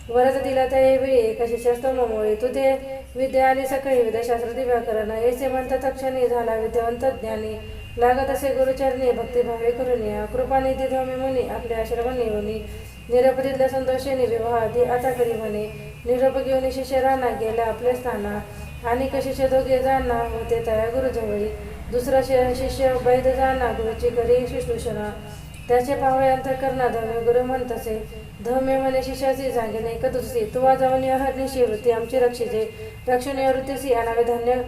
S1: वरद दिला त्या वेळी एका शिष्यास्तमुळे तुझे विद्या आली सकाळी विद्याशास्त्र दिव्याकरण ऐसे म्हणतात तक्षणी झाला विद्यावंत ज्ञानी लागत असे गुरुचरणी भक्तिभावे करून या कृपानिधी धमे मुनी आपल्या आश्रमाने येऊनी निरोप दिला संतोषेने विवाह आधी आता करी म्हणे निरोप घेऊन शिष्य राणा गेला आपल्या स्थाना आणि शिष्य दोघे जाणा होते तया गुरुजवळी दुसरा शिष्य वैद जाणा गुरुची करी शुश्रूषणा त्याचे पावळे अंतकरणा धम्य गुरु म्हणतसे धम्य म्हणे शिष्याची सांगेने कदुसी तुवा जाऊन हरनिशी वृत्ती आमची रक्षिजे रक्षणीय वृत्तीसी अनावे धन्य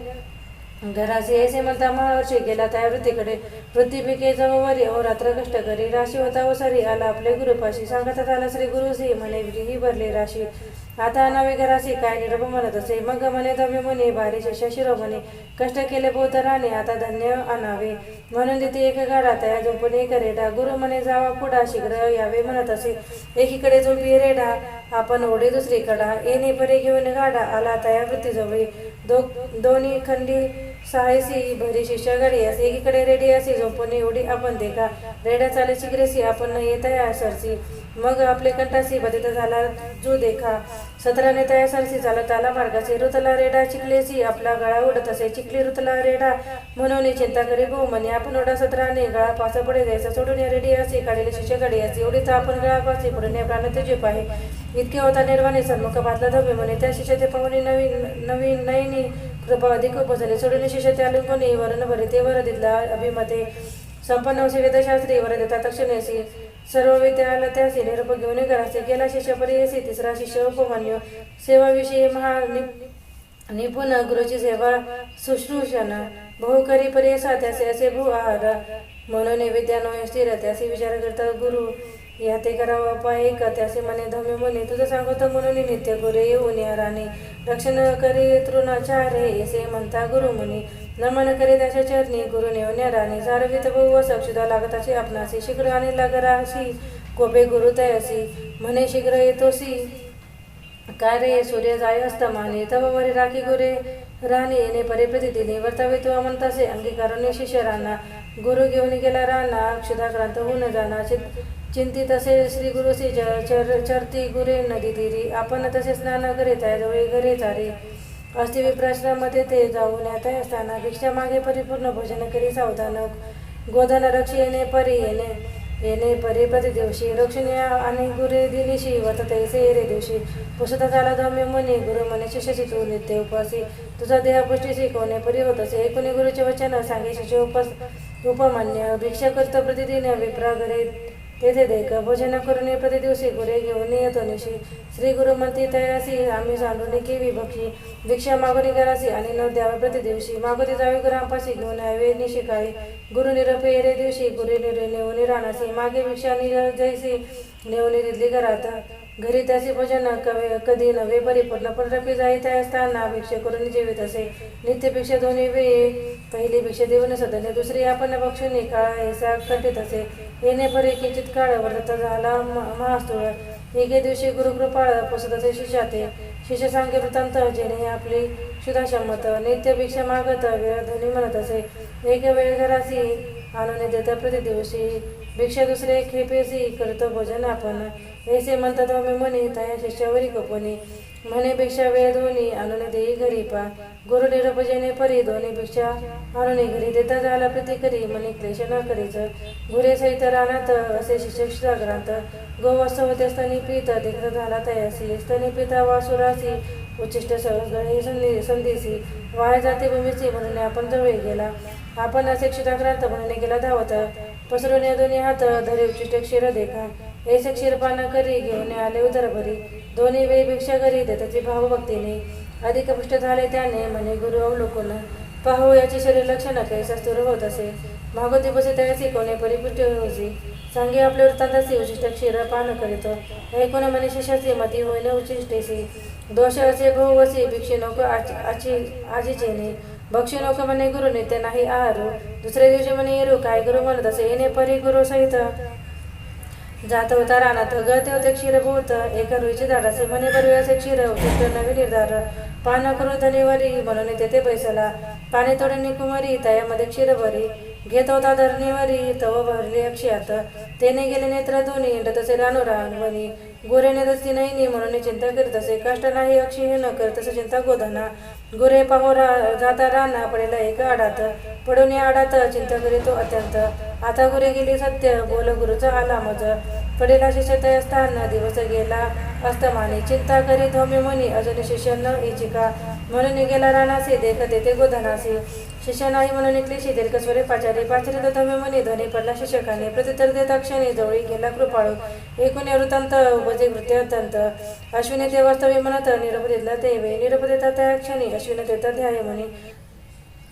S1: घराचे ऐसे म्हणता महावर्षी गेला त्या वृत्तीकडे वृत्ती पिके जवळवरी ओ रात्र कष्ट करी राशी होता व सरी आला आपले गुरुपाशी सांगतात आला श्री गुरुसी म्हणे ही भरली राशी आता अनावे घराशी काय निरप म्हणत असे मग म्हणे धम्य म्हणे भारी शिष्य शिरो म्हणे कष्ट केले बहुत राणे आता धन्य आणावे म्हणून तिथे एक गाडा तया झोपून एक रेडा गुरु म्हणे जावा पुढा शीघ्र यावे म्हणत असे एकीकडे झोपी रेडा आपण ओढे दुसरीकडा येणे परे घेऊन गाडा आला तया वृत्तीजवळी दोन्ही खंडी सहायसी भरी शिष्य गाडी असे एकीकडे रेडी असे झोपून एवढी आपण देखा रेड्या चाले शीघ्रसी आपण येता सरसी मग आपले कंठासी बदित झाला जो देखा सतराने तया सरसी चालत आला मार्गाचे ऋतला रेडा चिखलेसी आपला गळा उडत असे चिखली ऋतला रेडा म्हणून चिंता करी भाऊ म्हणे आपण ओढा सतराने गळा पास पुढे जायचा सोडून या रेडी असे काढलेले शिष्य गाडी असे एवढी तर आपण गळा पासे पुढे प्राण तेजूप आहे इतके होता निर्वाणी सन्मुख बातला धवे म्हणे त्या शिष्याचे पाहुणे नवीन नयनी कृपा अधिक उपजले सोडून शिष्य त्या लिंगोनी वरण भरे ते वर दिला अभिमते संपन्न असे वेदशास्त्री वर देता तक्षणेसी सर्व विद्याला त्यासी निरोप घेऊन घराचे गेला शिष्य परियसी तिसरा शिष्य उपमान्य सेवाविषयी निपुण गुरुची सेवा शुश्रूषण बहुकरी परियसा त्याचे असे भू आहार म्हणून विद्यानो स्थिर त्याचे विचार करता गुरु या ते करावा उपाय एक त्याचे म्हणे धम्य म्हणे तुझं सांगतो म्हणून नित्य गुरे येऊन या राणी रक्षण करी तृणाचारे असे म्हणता गुरु म्हणे नमन करी त्याच्या चरणी गुरु नेऊन या राणी सारवित बहु सक्षुदा लागत असे आपणासी शीघ्र आणि लागराशी कोपे गुरु तयासी म्हणे शीघ्र येतोसी काय रे सूर्य जाय अस्तमाने तव वरी राखी गुरे राणी येणे परे प्रतिदिनी वर्तवे तुवा म्हणतासे अंगीकाराने शिष्य राणा गुरु घेऊन गेला राणा क्षुधाक्रांत होऊन जाणा चिंतित असे श्री गुरुसी चरती गुरे नदी तीरी आपण तसे स्नान करे त्याजवळी घरे चारे अस्ति विप्राश्रममध्ये ते जाऊन येता असताना भिक्षा मागे परिपूर्ण भोजन करी सावधान गोधन रक्षी येणे परी प्रति दिवशी रक्षणीय आणि गुरे दिनिशी वर्तते रे दिवशी पुसता झाला धम्य मुनी गुरु म्हणे शिष्याची तू नित्य उपासी तुझा देह पुष्टी शिकवणे परी होत असे एकूणी गुरुचे वचन सांगे शिष्य उपमान्य भिक्षा करतो प्रतिदिन विप्रा घरे तेथे देख भोजन करून प्रति दिवशी गुरे घेऊन येतो निशी श्री गुरु म्हणती तयासी आम्ही सांडून केवी भक्षी भिक्षा मागोनी करासी आणि न द्यावे प्रति दिवशी मागोती जावे ग्रामपाशी घेऊन यावे निशी काळी गुरु निरपे रे दिवशी गुरु नेऊन राहणासी मागे भिक्षा जैसी नेऊन दिली घरात घरी त्याचे भोजन कधी नव्हे परिपूर्ण पण रपी जाईत असताना भिक्षा करून जेवित असे नित्य भिक्षा दोन्ही वेळी पहिली भिक्षा देऊन सदने दुसरी आपण बक्षुनी काळ ऐसा कंठित असे येणे परी किंचित काळ वर्त झाला महास्तुळ एके दिवशी गुरुकृपाळ पुसत असे शिष्याते शिष्य सांगे वृत्तांत जेणे आपली क्षुधाशमत नित्य भिक्षा मागत वेळ ध्वनी म्हणत असे एक वेळ घरासी आणून देत प्रति दिवशी भिक्षा दुसरे खेपेसी करतो भोजन आपण ऐसे म्हणतात मी म्हणे तया शिष्यावरी कपोनी म्हणे भिक्षा वेळ दोन्ही आणून देई घरी पा गुरु निरपजेने परी दोन्ही भिक्षा आणून घरी देता झाला प्रति करी म्हणे क्लेश न करीच गुरे सहित रानात असे शिक्षक जागरांत गोवस्त होते स्तनी पीत देखत झाला तयासी स्तनी पिता वासुरासी उच्चिष्ट सगळे संधीसी वाया जाते भूमीची म्हणून आपण जवळ गेला आपण असे क्षुधाक्रांत म्हणून गेला धावत पसरून या दोन्ही हात धरे उच्चिष्ट क्षीर देखा ऐसे क्षीरपान करी घेऊन आले उदर भरी दोन्ही वेळी भिक्षा करी देताची भावभक्तीने अधिक पुष्ट झाले त्याने म्हणे गुरु अवलोकन पाहू याचे शरीर लक्षण कैसा स्थूर होत असे मागोती बसे त्या शिकवणे परिपुष्ट होसी सांगे आपल्या वृत्तांतासी उचिष्ट क्षीर पान करीत ऐकून म्हणे शिष्याचे मती होईन उचिष्टेसी दोष असे बहुवसी भिक्षी नको आजीचेने भक्षी नको म्हणे गुरु नित्य नाही आहारू दुसऱ्या दिवशी म्हणे येरू काय गुरु म्हणत असे येणे परी गुरु सहित जात होता रानात गळते होते क्षीर भोवत एका रुईचे झाड असे म्हणे बरवेळाचे क्षीर उचिष्ट नवे निर्धार पान करून धनीवरी म्हणून तेथे बैसला पाणी तोडणी कुमारी तयामध्ये क्षीर भरी घेत होता धरणीवरी तव भरली अक्षयात तेने गेले नेत्र दोन्ही हिंडत असे रानोरावणी गोरेने दसती नाही म्हणून चिंता करीत असे कष्ट नाही अक्षय न करत असे चिंता गोधना गुरे पाहो जाता राना पडेला एक आडात पडून या आडात चिंता करीतो अत्यंत आता गुरे गेली सत्य बोल गुरुचा आला मज पडेला शिष्य असताना दिवस गेला अस्तमाने चिंता करी धोमी म्हणी अजून शिष्य न इचिका म्हणून गेला रानासी देखत येते गोधनासी शिष्य नाही म्हणून क्लेशी दीर्घस्वरे पाचारी तो धमे म्हणी ध्वनी पडला शिक्षकाने प्रत्युत्तर देता क्षणी जवळी गेला कृपाळू एकूण वृत्तांत उपजे वृत्ती अत्यंत अश्विनी ते वास्तवी म्हणत निरोप दिला ते वे निरोप देता त्या क्षणी अश्विन देता ध्याय म्हणी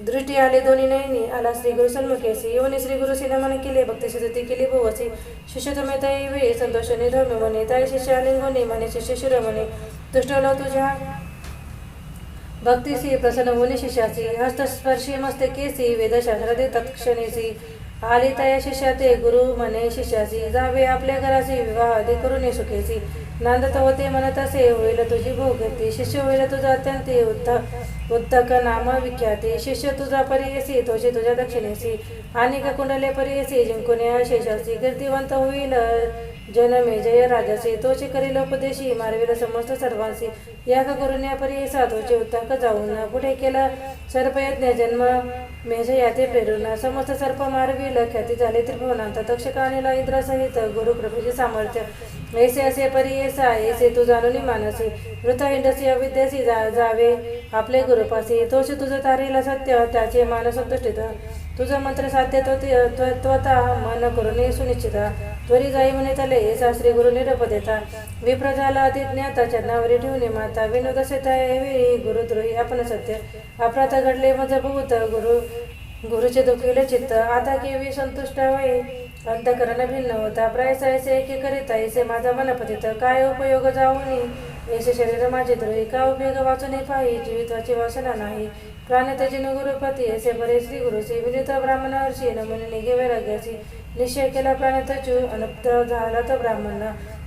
S1: दृष्टी आले दोन्ही नयनी आला श्री गुरु सन्मुखेसी येऊन श्री गुरु सिनेमाने केले भक्तीची स्तुती केली भुवसी शिष्य तुम्ही तई वे संतोषाने धर्म म्हणे ताई शिष्य आलिंगोनी म्हणे शिष्य शिर म्हणे तुष्टवला तुझ्या भक्तीसी प्रसन्न होणे शिष्याची हस्तस्पर्शी मस्तकेसी वेदशास्त्रादे तत्क्षणीसी आली तया शिष्याते गुरु म्हणे शिष्याची जावे आपल्या घराची विवाह आधी करून सुखेसी नांदत होते म्हणत असे होईल तुझी भोगती शिष्य होईल तुझा अत्यंत उत्तक नाम विख्याती शिष्य तुझा परियसी तोशी तुझ्या दक्षिणेसी आणि का कुंडले परियसी जिंकून शेषासी कीर्तिवंत होईल जनमे जय राजासी तोची करील उपदेशी मारविल समस्त सर्वांसी या का करून या परियसा तोचे उत्तक जाऊन पुढे केला सर्पयज्ञ जन्म मेझ याते प्रेरणा समस्त सर्प मारविल ख्याती झाले त्रिभुवनांत तक्षकानेला इंद्रासहित गुरु प्रभूचे सामर्थ्य ऐसे असे परियेसा ऐसे तू जाणून मानसी वृत हिंडसी अविद्यासी जावे आपले गुरुपासी तोच तुझं तारेला सत्य त्याचे मान संतुष्टित तुझा मंत्र साध्य त्वता मन करून सुनिश्चिता त्वरी जाई म्हणे तले ऐसा श्री गुरु निरोप देता विप्र झाला अतिज्ञाता चरणावरी ठेवणे माता विनोद असे वेळी गुरुद्रोही आपण सत्य अपराध घडले मज भूत गुरुचे दुखविले चित्त आता केवी संतुष्ट होय अंतकरण भिन्न होता प्रायस ऐसे एके करिता ऐसे माझा मनपतित काय उपयोग जाऊनी ऐसे शरीर माझे द्रोही का उपयोग वाचून पाही जीवित्वाची वासना नाही प्राण त्याची गुरुपती ऐसे बरे श्री गुरुचे विनित ब्राह्मण हर्षी नमुने निघे वैराग्याची निश्चय केला प्राण तचू अनुप्त झाला तर ब्राह्मण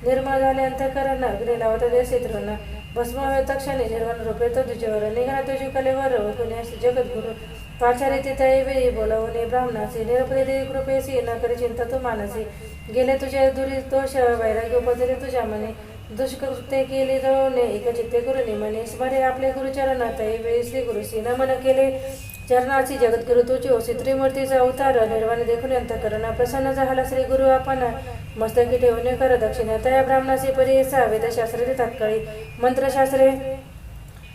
S1: निर्मळ झाले अंतकरण अग्नी लावत देसी तृण भस्म होय तक्षणी निर्वाण रूपे तो तुझ्यावर निघा तुझी कलेवर कुणी जगद्गुरु पाचारी तिथे वेळी बोलवणे ब्राह्मणासी निरपदे कृपेसी न करी चिंता तू मानसी गेले तुझे दुरी दोष वैराग्य उपदरी तुझ्या मने दुष्कृत्य केले जळवणे एकचित्ते करुणी म्हणे स्मरे आपले गुरुचरण वेळी श्री गुरुसी नमन केले चरणाची जगद्गुरु तुझी ओसी त्रिमूर्तीचा अवतार निर्वाण देखून अंतकरण प्रसन्न झाला श्री गुरु आपण मस्तकी ठेवणे कर दक्षिणा तया ब्राह्मणाची परियसा वेदशास्त्रे तात्काळी मंत्रशास्त्रे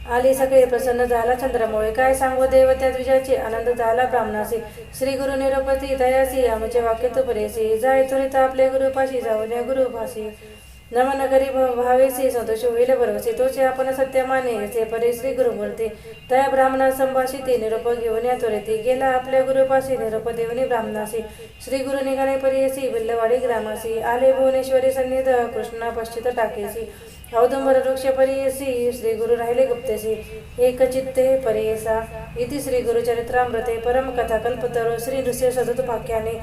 S1: आली सगळे प्रसन्न झाला चंद्रमुळे काय सांगू देव त्या द्विजाची आनंद झाला ब्राह्मणासी श्री गुरु निरुपती दयासी आमचे वाक्य तू परेसी जाय त्वरित आपले गुरुपाशी जाऊन गुरुपाशी नमन करी भावेसी संतोष होईल भरवसे तोचे आपण सत्य माने से परे श्री गुरुमूर्ती तया ब्राह्मणा संभाषिते निरोप घेऊन या त्वरिती गेला आपल्या गुरुपाशी निरोप देवनी ब्राह्मणासी श्री गुरु निघाले परियसी बिल्लवाडी ग्रामासी आले भुवनेश्वरी सन्निध कृष्णा पश्चित टाकेसी औदुंबर वृक्ष परियसी श्री गुरु राहिले गुप्तेसी एक चित्ते परियसा इति श्री गुरुचरित्रामृते परम कथा कल्पतरो श्री नृसिंह सतत वाक्याने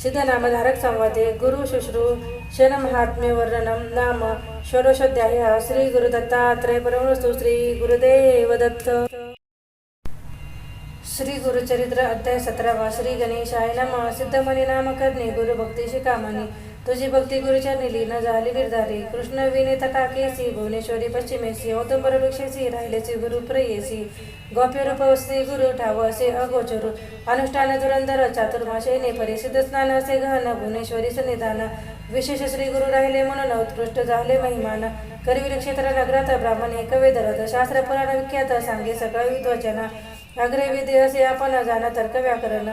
S1: सिद्ध नामधारक संवादे गुरु शुश्रूषण महात्म्य वर्णनम नाम षोडशोध्याय श्री गुरुदत्तात्रय परमस्तु श्री गुरुदेव दत्त. श्री गुरुचरित्र अध्याय 17 श्री गणेशाय नमः. सिद्धमणी नाम करणे गुरु भक्तीशी कामाने तुझी भक्ती गुरुचरणी लीन झाली निर्धारी कृष्ण विनीत काकेसी भुवनेश्वरी पश्चिमेसी औदुंबर वृक्षेसी राहिलेसी गुरु प्रेयसी गोप्य रूप श्री गुरु ठाव असे अगोचरू अनुष्ठान धुरंधर चातुर्माशे नेपरी सिद्ध स्नान असे गहन भुवनेश्वरी सन्निधान विशेष श्री गुरु राहिले म्हणून उत्कृष्ट झाले महिमान करवीर क्षेत्र नगरात ब्राह्मण एक वेदरथ शास्त्र पुराण विख्यात सांगे सकळ विद्वचन अग्रे विधी असे आपण जाणा तर्क व्याकरण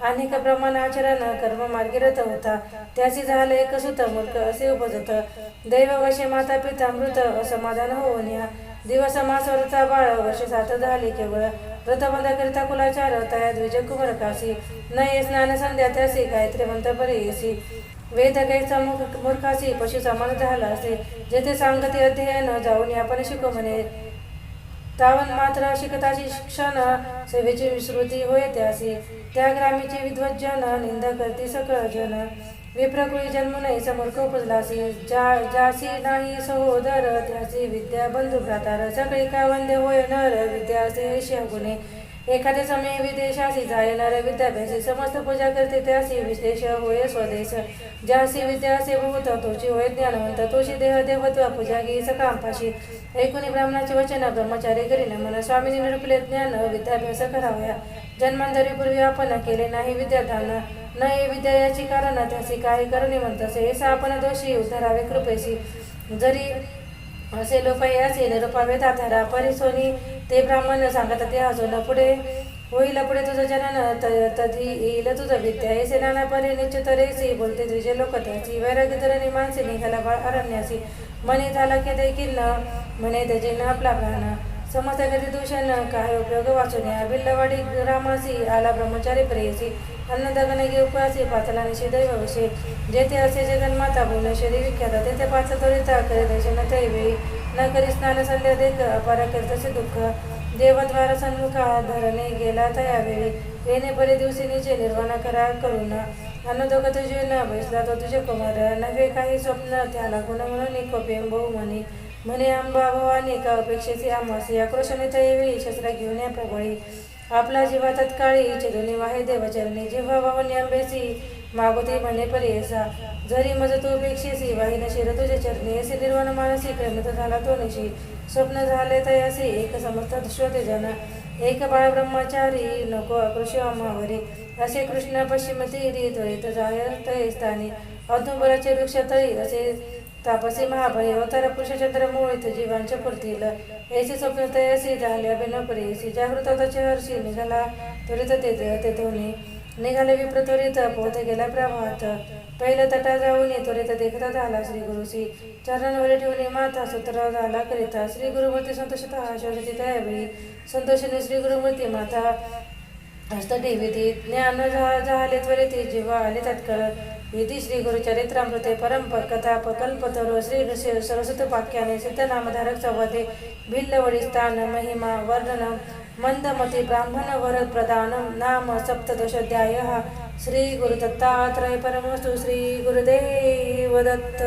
S1: अनेक प्रमाण आचरण कर्म मार्गीरथ होता त्याची झाले एक सुत मूर्ख असे उपजत दैववशे माता पिता मृत असमाधान होऊन या दिवस मास व्रता बाळ वर्ष 7 झाली केवळ व्रतबंध करिता कुलाचार तया द्विज कुमरकासी नये स्नान संध्या त्यासी गायत्री मंत्र परेसी वेद कैचा मूर्खासी पशु समान झाला असे जेथे सांगती अध्ययन जाऊन आपण शिकू म्हणे तावन मात्र शिकताची शिक्षण सेवेची विस्मृती होय त्यासी त्या ग्रामीचे विद्वज्जन निंदा करती सकळ जन विप्रकुळी जन्म नाही समूर्ख उपजलासी जासी नाही सहोदर त्याची विद्या बंधू भ्रातार सगळी का वंदे होय नर विद्या असे गुणे एखाद्या समय विदेशासी जाय नर विद्याभ्यासी समस्त पूजा करते त्यासी विशेष होय स्वदेश ज्यासी विद्या असे बहुत तोची होय ज्ञानवंत तोची देह देवत्व पूजा घे सकांपाशी ऐकुनी ब्राह्मणाचे वचन ब्रह्मचारी करीन मन स्वामीने निरूपले ज्ञान विद्याभ्यास करावया जन्मांतरी पूर्वी आपण केले नाही विद्यादान न ये विद्या याची कारण त्याची काही करणे म्हणतसे ऐसा आपण दोषी उद्धरावे कृपेशी जरी असे लोक याचे निरूपावे दाधारा परिसोनी ते ब्राह्मण सांगत ते अजून पुढे होईल पुढे तुझं जनन तधी येईल तुझं विद्या ऐसे नाना परी निश्चित रेसी बोलते तुझे लोक त्याची वैराग्य धरणी माणसे निघाला बाळ अरण्यासी मनी झाला की देखील न म्हणे त्याचे न आपला प्राण समस्त कधी दूषण काय उपयोग वाचून या बिल्लवाडी ग्रामासी आला ब्रह्मचारी प्रेयसी अन्नदगनगे उपवासी पाचला निषेध दैवशे जेथे असे जगन्माता भुवनेश्वरी विख्यात तेथे पाच त्वरिता करी दर्शन दैवेळी न करी स्नान संध्या देख अपार करतसे दुःख देवद्वार सन्मुखा धरणे गेला तयावेळी येणे परी दिवशी निचे निर्वाण करा करून अन्नदोग तुझे न बैसला तो तुझे कुमार नव्हे काही स्वप्न त्याला गुण म्हणून कोपेम बहु म्हणे अंबा भवानी का अपेक्षेची आमासी आक्रोशने तयवेळी शस्त्र घेऊन या प्रबळी आपला जीवा तत्काळी चिरुनी वाहे देवचरणी जिव्हा वाहनी आंबेसी मागोती म्हणे परियसा जरी मज तू अपेक्षेसी वाहिन शिर तुझे चरणी असे निर्वाण मानसी क्रमित झाला तो निशी स्वप्न झाले तयासी एक समस्त श्रोते जन एक बाळ ब्रह्मचारी नको आकृष अमावरी असे कृष्ण पश्चिमती त्वरित जाय तय स्थानी औदुंबराचे वृक्ष तळी असे तापसी महाभय अवतार पुरुषचंद्र मोहित जीवांच्या पुरतील ऐसे स्वप्न तयासी झाले अभिनपरीसी जागृत त्याचे हर्षी निघाला त्वरित तेथोनी निघाले विप्र त्वरित पोहते गेला प्रभात पहिलं तटा जाऊन त्वरित देखता झाला श्री गुरुसी चरणांवर ठेवून माता सूत्र झाला करिता श्री गुरुमूर्ती संतोषता शोषती त्यावेळी संतोषाने श्री गुरुमूर्ती माता हस्त ठेविती ज्ञान झाले त्वरित जीवा आले तत्काळ विधी श्री गुरुचरित्रामृते परम कथा कल्पतरो श्री नृसिंह सरस्वत वाक्याने सिद्ध नामधारक संवादे भिल्लवडी स्थान महिमा वर्णनम मंदमती ब्राह्मण वर प्रदानम नाम सप्तदशोध्याय श्री गुरुदत्तात्रय परमस्तु श्री गुरुदेव दत्त.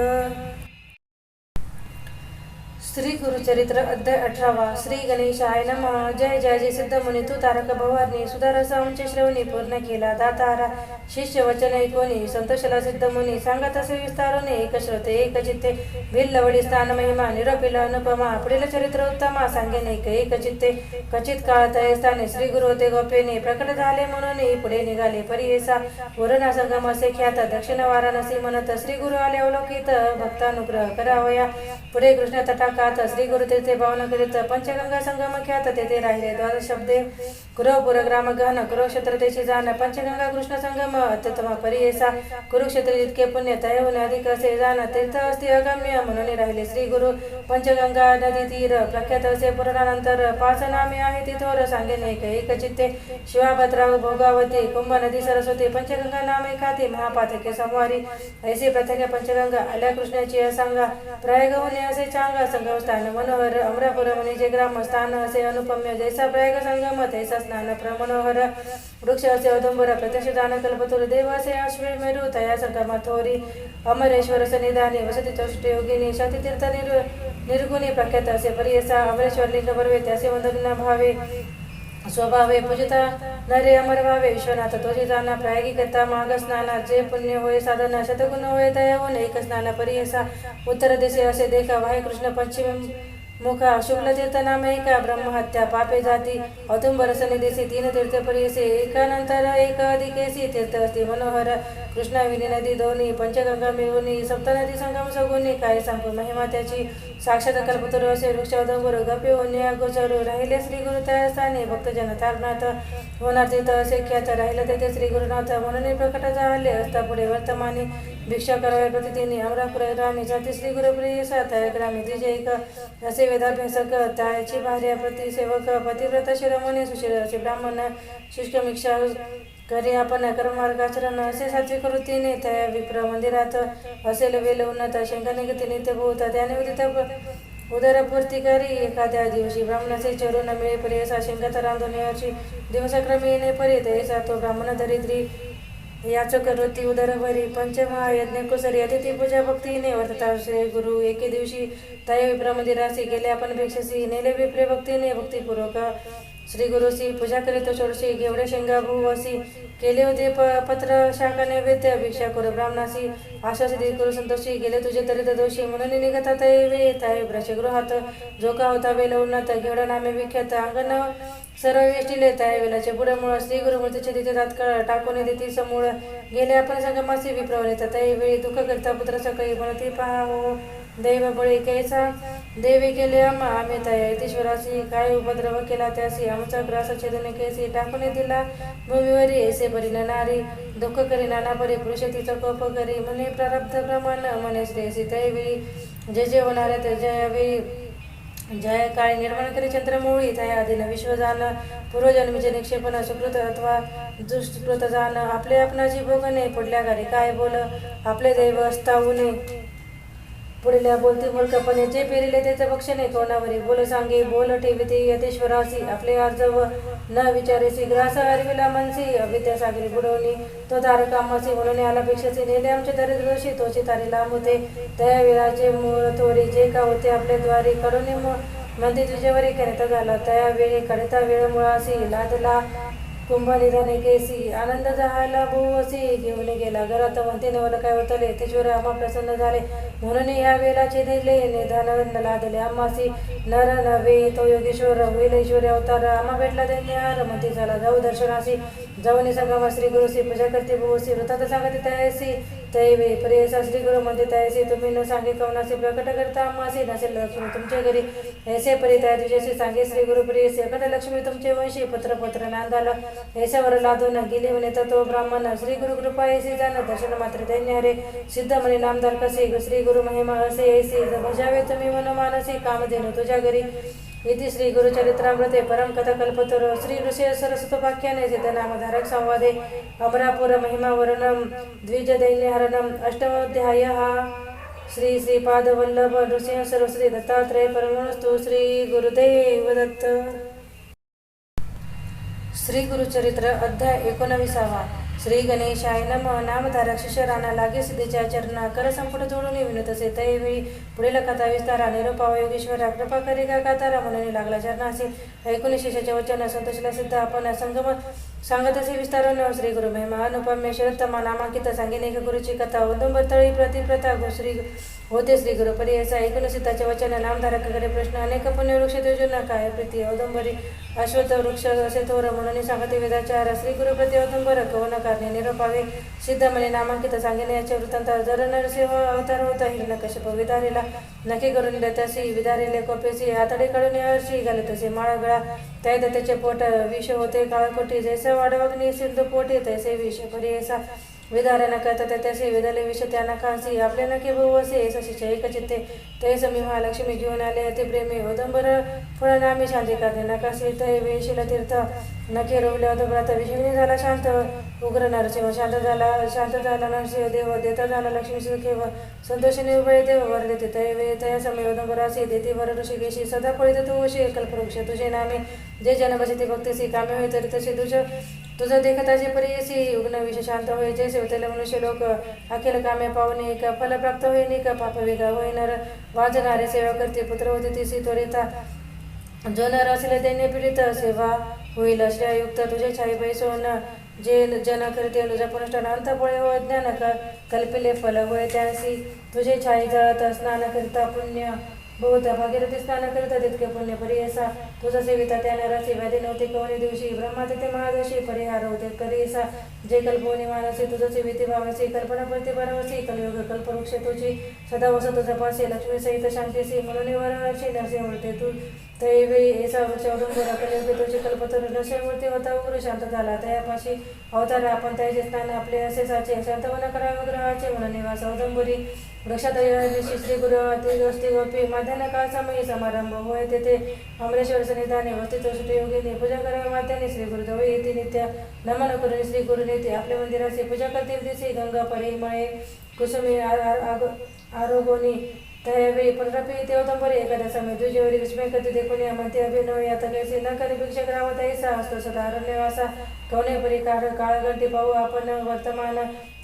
S1: श्री गुरुचरित्र अध्याय 18 श्री गणेशाय नमः. जय जय जय सिद्धमुनी तू तारक भवानी सुधारसा उंच श्रवणी पूर्ण केला दातारा शिष्य वचन ऐकोनी संतोषला सिद्धमुनी सांगत असे विस्तारोने एक श्रोते एक चित्ते भिल्लवडी स्थान महिमा निरपिल अनुपमा पुढील चरित्र उत्तमा सांगेने एक चित्ते कचित काळ तय स्थाने श्री गुरु होते गोपेने प्रकट झाले म्हणून पुढे निघाले परियेसा वरुणा संगम असे ख्यात दक्षिण वाराणसी म्हणत श्री गुरु आले अवलोकित भक्तानुग्रह करावया पुढे कृष्ण तटाकात श्री गुरु तेथे भावना करीत पंचगंगा संगम ख्यात तेथे राहिले द्वादश शब्दे कुरवपुर ग्राम गहन कुरुक्षेत्र तेची जाण पंचगंगा कृष्ण संगम अत्युत्तम परियेसा कुरुक्षेत्र जितके पुण्य तयहून अधिक असे जाण तीर्थ असते अगम्य म्हणून राहिले श्री गुरु पंचगंगा नदी तीर प्रख्यात असे पुराणानंतर 5 नामे आहे तिथोर सांगेने एक चित्ते शिवाभद्राव भोगावती कुंभ नदी सरस्वती पंचगंगा नामे खाती महापातके संवारी ऐसे प्रत्येक पंचगंगा आल्या कृष्णाची असंगा प्रयागहुने असे चांगा संगमस्थान मनोहर अमरापुर म्हणजे ग्रामस्थान असे अनुपम्य जैसा प्रयाग संगम तैसा स्नान प्रमनोहर वृक्ष असे औदुंबर प्रत्यक्ष दान कल्पतुर देव असे अश्वे मेरू तया संगम थोरी अमरेश्वर सनिधानी वसती चौष्ट योगिनी शक्तितीर्थ निर्गुणी प्रख्यात असे परियसा अमरेश्वर लिंग बर्वे त्याचे वंदना भावे स्वभावे पूजिता नरे अमर भावे विश्वनाथ तोजी जाना प्रयागी करता माग स्नाना जे पुण्य होय साधना शतगुण होय तयाहून एक स्नान परियसा उत्तर दिशे असे देखा वाहे कृष्ण पश्चिम मुखा शुक्ल तीर्थ नाम एका ब्रह्महत्या पापे जाती औदुंबर सनिधीसी 3 तीर्थ परियसे एकानंतर एक अधिकेसी तीर्थ असते मनोहर कृष्णा विनी नदी दोन्ही पंचगंगा मिळवणी सप्तनदी संगम सगुनी काय सांगू महिमा त्याची साक्षात कल्पतरू असे वृक्ष औदुंबर गपे होणे अगोचरू राहिले श्री गुरु त्या स्थानी भक्तजन तारनाथ होणार तीर्थ असे ख्यात राहिले तेथे श्री गुरुनाथ म्हणून प्रकट झाले असता पुढे वर्तमानी भिक्षा कराव्या प्रतिदिनी अमरापुर ग्रामी जाती श्री गुरुप्रिय सात ग्रामी तिजे एक असे वेदाभ्यासक त्याची भार्या प्रतिसेवक पतिव्रत शिरोमणी सुशिर ब्राह्मण शुष्कमिक्षा करी आपण कर्ममार्गाचरण असे सात्विक वृत्तीने त्या विप्र मंदिरात असेल वेल उन्नत शंकरनिगती नित्यभूत त्याने उदित उदरपूर्ती करी एखाद्या दिवशी ब्राह्मणाचे चरून मिळे परी असा शंकत रामधुनीची दिवसक्रमी येणे परी तैसा तो ब्राह्मण दरिद्री याचक वृत्ती उदरभरी पंचमहायज्ञ कुसरी अतिथी पूजा भक्तीने वर्तता श्री गुरु एके दिवशी तय विप्र मंदिरासी गेले आपण भिक्षसी नेले विप्रे भक्तीने भक्तीपूर्वक श्री गुरुसी पूजा करीत षोडशी घेवडे शेंगा भूवसी केले होते पत्र शाखा नैवेद्य भिक्षा करू ब्राह्मणासी आश्वासित करू संतोषी गेले तुझे दरिद्र दोषी म्हणून निघता तैवे तय ब्रशगृहात जोका होता वेल उन्नत घेवडा नामे विख्यात अंगण सर्व वेष्टीले तया वेलाचे बुडामुळे श्री गुरुमूर्तीचे तिथे तात्काळ टाकून देती समूळ गेले आपण संगमासी विप्रवले तय वेळी दुःख करता पुत्र सकाळी म्हणती पहा हो दैव बळी कैसा देवी केले आम्ही तया यतीश्वरासी काय उपद्रव केला त्यासी आमचा ग्रास छेदने कैसी टाकून दिला भूमीवरी ऐसे परी नारी दुःख करी नाना परी पुरुष तिचा कोप करी म्हणे प्रारब्ध प्रमाण म्हणे श्रेयसी तैवेळी जे जे होणारे ते जयावेळी जय काळी निर्माण करी चंद्रमौळी तया आदिन विश्वजान पूर्वजन्मीचे निक्षेपण सुकृत अथवा दुष्कृत जाण आपले आपणाची भोगणे पुढल्या घरी काय बोल आपले दैव असताहुने पुढल्या बोलती मूर्खपणे जे पेरिले त्याचे भक्षणे कोणावरी बोल सांगे बोल ठेविते यतेश्वरासी आपले अर्जव न विचारेसी ग्रास हरविला मनसी अविद्यासागरी बुडवणी तो तारकामासी म्हणून आला पेक्षाचे नेले आमचे दरिद्रशी तोची तारी लांब होते त्या वेळाचे मूळ थोडी जे का होते आपल्या द्वारी कडून मंदी तुझ्यावरी करिता झाला त्या वेळी करिता वेळ मुळासी लादला कुंभनिधाने केसी आनंद झाला भूवसी घेऊन गेला घरात म्हणते मला काय होतले तेश्वर आम्हा प्रसन्न झाले म्हणून या वेळाचे दिले निधान लादले आम्हासी नर नव्हे तो योगेश्वर होईल ईश्वरी अवतार आम्हा भेटला दैन्यार म्हणते झाला जाऊ दर्शनासी जाऊन संगमा श्री गुरुसी पूजा करते भूवसी वृत्तात सांगते तयासी तैवे प्रियसा श्री गुरु म्हणते तयासी तुम्ही न सांगे कवनासी प्रकट करता आम्हासी नसेल लक्ष्मी तुमच्या घरी ऐसे परी तया तुझ्याशी सांगे श्री गुरु प्रियसी अखंड लक्ष्मी तुमचे वंशी पत्र नांदाला ऐशावर लादून गेली म्हणे तर तो ब्राह्मण श्री गुरु कृपा ऐसी जाण दर्शन मात्र दैन्य रे सिद्ध म्हणे नामदार कसे श्री गुरु महिमा असे ऐसे भजावे तुम्ही मनमानसी कामधेनु तुझ्या घरी इति श्री गुरुचरित्रामृते परम कथा कल्पतर श्री ऋषि सरस्वतोपाख्याने सिद्धनामधारक संवादे अमरापुर महिमावरणम द्विज दैन्यहरणम अष्टमोध्यायः श्री श्रीपाद वल्लभ नृसिंह सरस्वती दत्तात्रय परमस्तु श्री गुरुदेव दत्त. श्री गुरुचरित्र अध्याय 19. श्री गणेशाय नमः. नामधारक शिष्यराना लागे सिद्धीच्या चरणा कर संपुट जोडून विनत असे तैवेळी पुढील कथा विस्तारा निरोपावा योगेश्वरा कृपा करी का कातारा म्हणून लागला चरणासी ऐकून शिष्याचे वचन संतोषला सिद्ध आपण संगम सांगत असे विस्तारून श्री गुरु महिमा अनुपम्य शरत्तमा नामांकित सांगिने गुरुची कथा औदुंबर तळी प्रतिप्रथा श्री होते श्री गुरु परियसा ऐकून सिद्धाचे वचन नामधारकाकडे प्रश्न अनेक पुण्यवृक्ष योजना काय प्रीती औदुंबरी अश्वत्थ वृक्ष असे थोर म्हणून सांगते वेदाचार श्री गुरु प्रति औदुंबर कवन कारणे निरोपावे सिद्ध म्हणे नामांकित सांगिने याचे वृत्तांत जर नरसिंह अवतार होता हिरण्यकश्यप विदारीला नक्की करून देतासी विदारीले कोपेसी हाताडे काढून हर्षी घालत असे माळा गळा त्यात त्याचे पोट विष होते काळकोटी जैसा वाढवग्नी सिद्ध पोटी तैसे विष परियसा विदारण करतात त्याचे विदाले विष त्यांना खांसी आपल्या नके भाऊ असे सशीचे एकचित्ते ते समी महालक्ष्मी घेऊन आले अति प्रेमी औदंबर फळ नामी शांती करणे नकाशी तय वेशील तीर्थ नखे रोवले औदंबरात विषमिनी झाला शांत उग्र नरसिंह शांत झाला नरसिंह देव देता झाला लक्ष्मी सुखेव संतोषिनी उभय देव वर देते तय वे तया समय औदंबरासी देती वर ऋषिकेशी सदा फळीत तू वशी कल्पवृक्ष तुझे नामे जे जनभजिती भक्तीसी कामे होय तरी तसे तुझं देखताचे परियसी उग्न विष शांत होय जे सेवतेला मनुष्य लोक अखिल कामे पावणे का फल प्राप्त होईने का पाप वेगा होय नर वाजणारे सेवा करते पुत्र होते तिसी त्वरिता जो नर असेल त्याने पीडित सेवा होईल श्रेयुक्त तुझे छाई पैसोन जे जन करते अनुजा पुनष्टान अंत पळे हो ज्ञान कल्पिले फल होय त्यांसी तुझे छाई जळत स्नान करिता पुण्य बहुत भागीरथी स्नान करिता तितके पुण्य परियसा तुझा सेविता त्या नराची व्याधी नव्हती कवनी दिवशी ब्रह्मा तिथे महादोषी परिहार होते करियसा जे कल्पवनी मानसी तुझं सेविती भावसी कल्पना प्रतिभावसी कलयुग कल्पवृक्ष तुझी सदा वस तुझा पासे लक्ष्मी सहित शांतीसी म्हणून वरशी नरसिंहमूर्ती तू तैवेळी ऐसा वृक्ष औदुंबर कलयुग तुझी कल्पतरू नरसिंहमूर्ती होता उग्र शांत झाला तयापाशी अवतार आपण त्याचे स्नान आपले असे साचे शांतवन करावे ग्रहाचे म्हणून निवास औदुंबरी वृक्षात दिवशी श्री गुरु अति गोपी मध्यान्ह काळ समयी समारंभ होय तेथे अमरेश्वर सन्निधाने वस्तित्व योगिनी पूजा करावी मात्याने श्री गुरुजवळ येते नित्य नमन करून श्री गुरु नेते आपल्या मंदिराची पूजा करते दिसी गंगा परिमळे कुसुमी आरोगोनी त्यावेळी पुनरपी ते औदंबरी एखाद्या समय दुजेवरी विस्मय करते देखून या म्हणते अभिनव आता कैसे न करे भिक्षक रावत ऐसा असतो सदा अरण्यवासा कवनेपरी काळगंटी पाहू आपण वर्तमान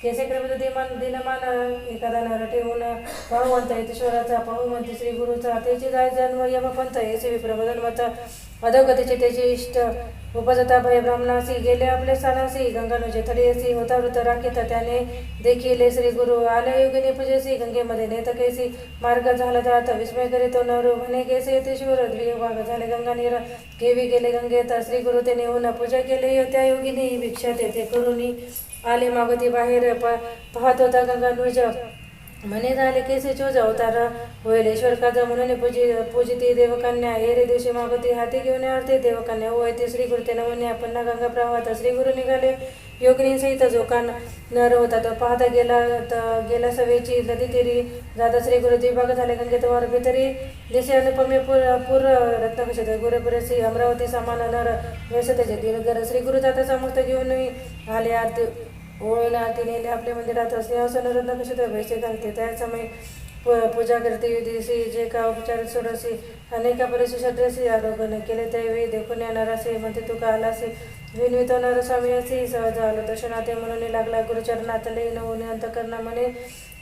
S1: केसे क्रमित दिनमान एखादा नरटे होऊन पाहू म्हणता ईश्वराचा पाहू म्हणते श्री गुरुचा त्याची जाय जन्म यमपंथ येसे विप्रबोधन मत अधोगतीचे त्याचे इष्ट उपजता भय ब्राह्मणासी गेले आपले स्थानासी गंगानुजे थडीयसी होता वृत राखीत त्याने देखील श्री गुरु आले योगिनी पूजेसी गंगेमध्ये नेत कैसी मार्ग झाला जात विस्मय करीतो नरू म्हणे कैसे येते शिवर द्विभाग झाले गंगा नीर केवी गेले गंगेत श्री गुरु ते नेऊन पूजा केले त्या योगिनी भिक्षा तेथे करुणी आले मागती बाहेर पाहत होता गंगा नुज म्हणे झाले कैसे चोज अवतार होईल ईश्वर काजा म्हणून पूजिती देवकन्या हेरे दिवशी मागती हाती घेऊन अर्थे देवकन्या होय ते श्री गुरु ते नवन्या पुन्हा गंगा प्रवाहात श्री गुरु निघाले योगिनी सहित जोकान नर होता तो पाहता गेला सवेची नदी तिरी जाता श्री गुरु विभाग झाले गंगेत वर भीतरी दिसे अनुपमे पूर रत्नकशत गुरुपुरसी अमरावती समान नर व्यसतेचे दिनगर श्री गुरु जाता समस्त घेऊन आले आरती ओळीला आरती नेले आपल्या मंदिरात सिंहासन रत्नकशत वैसे घालते त्या समय पूजा करते दिवशी जे का उपचार सोडसी अनेका परिशी षड्रसी आरोग्य केले त्यावेळी देखून येणारासे म्हणते तू का आलासे विनवितो स्वामी असे सहज आलो दर्शनाते म्हणून लागला गुरुचरणात लईन होणे अंतकरणा म्हणे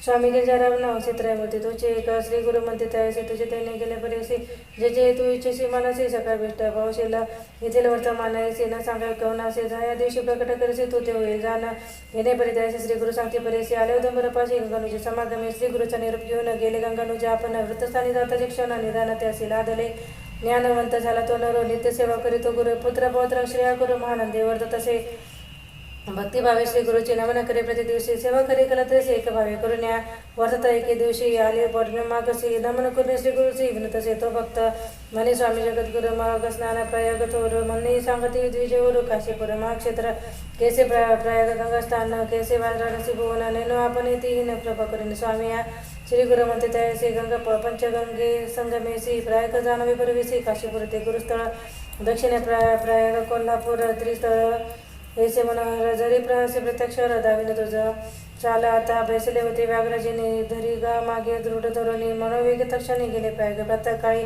S1: स्वामी गिरजाराम नाव चित्रमूर्ती तुझे एक श्री गुरु म्हणते त्यावेळेस तुझे त्याने गेले परिसी जे जे तू इच्छेशी मनासे सकाळ भेट भावशीला येथील वर्तमानायसे न सांगा कवनासे जाया दिवशी प्रकट करीसे तू ते होईल जाणं येणे परी त्यावेळेस श्री गुरु सांगते परिसी आले उदंबरपाशी गंगानुजे समागमे श्री गुरुचा निरोप घेऊन गेले गंगानुजे आपण वृत्तस्थानी जाताचे क्षण निदान त्यासी लादले ज्ञानवंत झाला तो नरो नित्यसेवा करीतो गुरु पुत्र पौत्र श्रेया गुरु महानंदे वर्त तसे भक्तिभावे श्री गुरुची नमन करे प्रति दिवशी सेवा करे कलतसे एक भावे करून या वर्तता एके दिवशी आले पौर्णिमागसी नमन करून श्री गुरुची विनतसे तो भक्त म्हणे स्वामी जगद्गुरु मग स्नान प्रयाग थोर म्हणणे सांगते द्विजवरु काशीपुर महाक्षेत्र केसे प्रयाग गंगास्थान केसे वाराणसी भुवन नेनो आपण तीन कृपा करून स्वामी या श्री गुरु म्हणते त्यावेळेसी गंगा पंचगंगे संगमेसी प्रयाग जाणवे परवेसी काशीपुर ते गुरुस्थळ दक्षिणे प्रयाग कोल्हापूर त्रिस्थळ ऐसे मनोहर जरी प्रहासे प्रत्यक्ष दाविन तुझं चाला आता बैसले होते व्याघ्रजीने धरी गा मागे दृढ धोरणी मनोवेग तक्षणी गेले प्रयाग प्रातःकाळी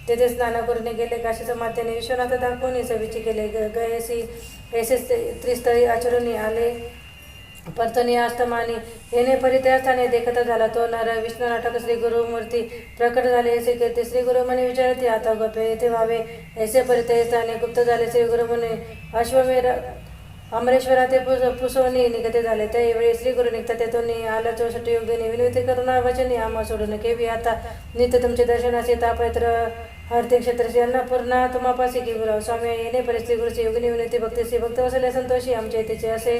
S1: तेथे स्नान करून गेले काशीच्या मातेने विश्वनाथ दाखवून सविची केले गयसी ऐसे त्रिस्थळी आचरणी आले परतनी अस्तमानी येणे परित्यास्थाने देखत झाला तो नर विष्णू नाटक श्री गुरुमूर्ती प्रकट झाले ऐसे कीर्ती श्री गुरुमुनी विचारते आता गप्पे येथे व्हावे ऐसे परित्यास्थाने गुप्त झाले श्री गुरुमुनी अश्वमेर अमरेश्वरा ते पुसवणी निगते झाले त्यावेळी श्री गुरु निघता तेथून आला 64 योगिनी विनंती करून वचनी आम्हा सोडून केवी आता नित्य तुमचे दर्शनाचे तापत्र हरते क्षेत्रशी अन्नपूर्णा तुम्हापासी की गुरु स्वामी येणे परिस्थिती गुरुची योगिनी विनंती भक्तीशी भक्त वसले संतोषी आमच्या इथेचे असे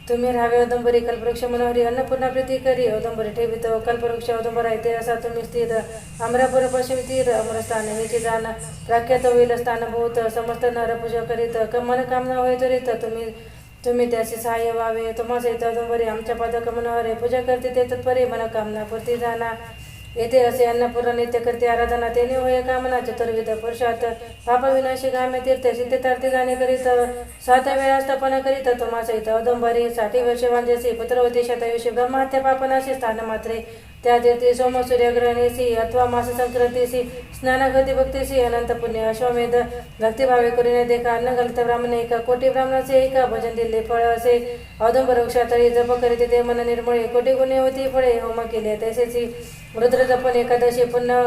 S1: तुम्ही राहावे औदंबरी कल्पवृक्ष मनोहरी अन्नपूर्णा प्रीती करी औदंबरी ठेवित कल्पवृक्ष औदंबर आहे ते असा तुम्ही स्थिर अमरापुर पश्चिम तीर अमरस्थान हिचे जाण प्रख्यात होईल स्थान बहुत समस्त नर पूजा करीत मन कामना होय त्वरित तुम्ही त्याचे सहाय्य व्हावे तुम्हा सहित औदंबरी आमच्या पादक मनोहरे पूजा करते ते तत्परे मनकामना पूर्ती जाणा येथे असे अन्नपूर्णा नित्य करते आराधना तेने होय कामना चतुर्विध पुरुषात पापविनाशी गाम्य तीर्थ सिद्धतार्थी जाणे करीत 7 वेळा स्थापना करीत तुम्हा सहित औदंबरी 60 वर्ष वांजसी पुत्रवती शतयुषी ब्रह्महत्या पापनाशी स्थान मात्रे त्या तीर्थी सोम सूर्यग्रहणेसी अथवा मास संक्रांतीसी स्नानगती भक्तीसी अनंत पुण्य अश्वमेध भक्तिभावे करून देखा अन्न घालित ब्राह्मण एका कोटी ब्राह्मणाचे एका भजन दिले फळ असे औदंबर वृक्षातळी जप करीत ते मन निर्मळे कोटी गुणे होती फळे होम केले तसेची रुद्र जपन एकादशी पुन्हा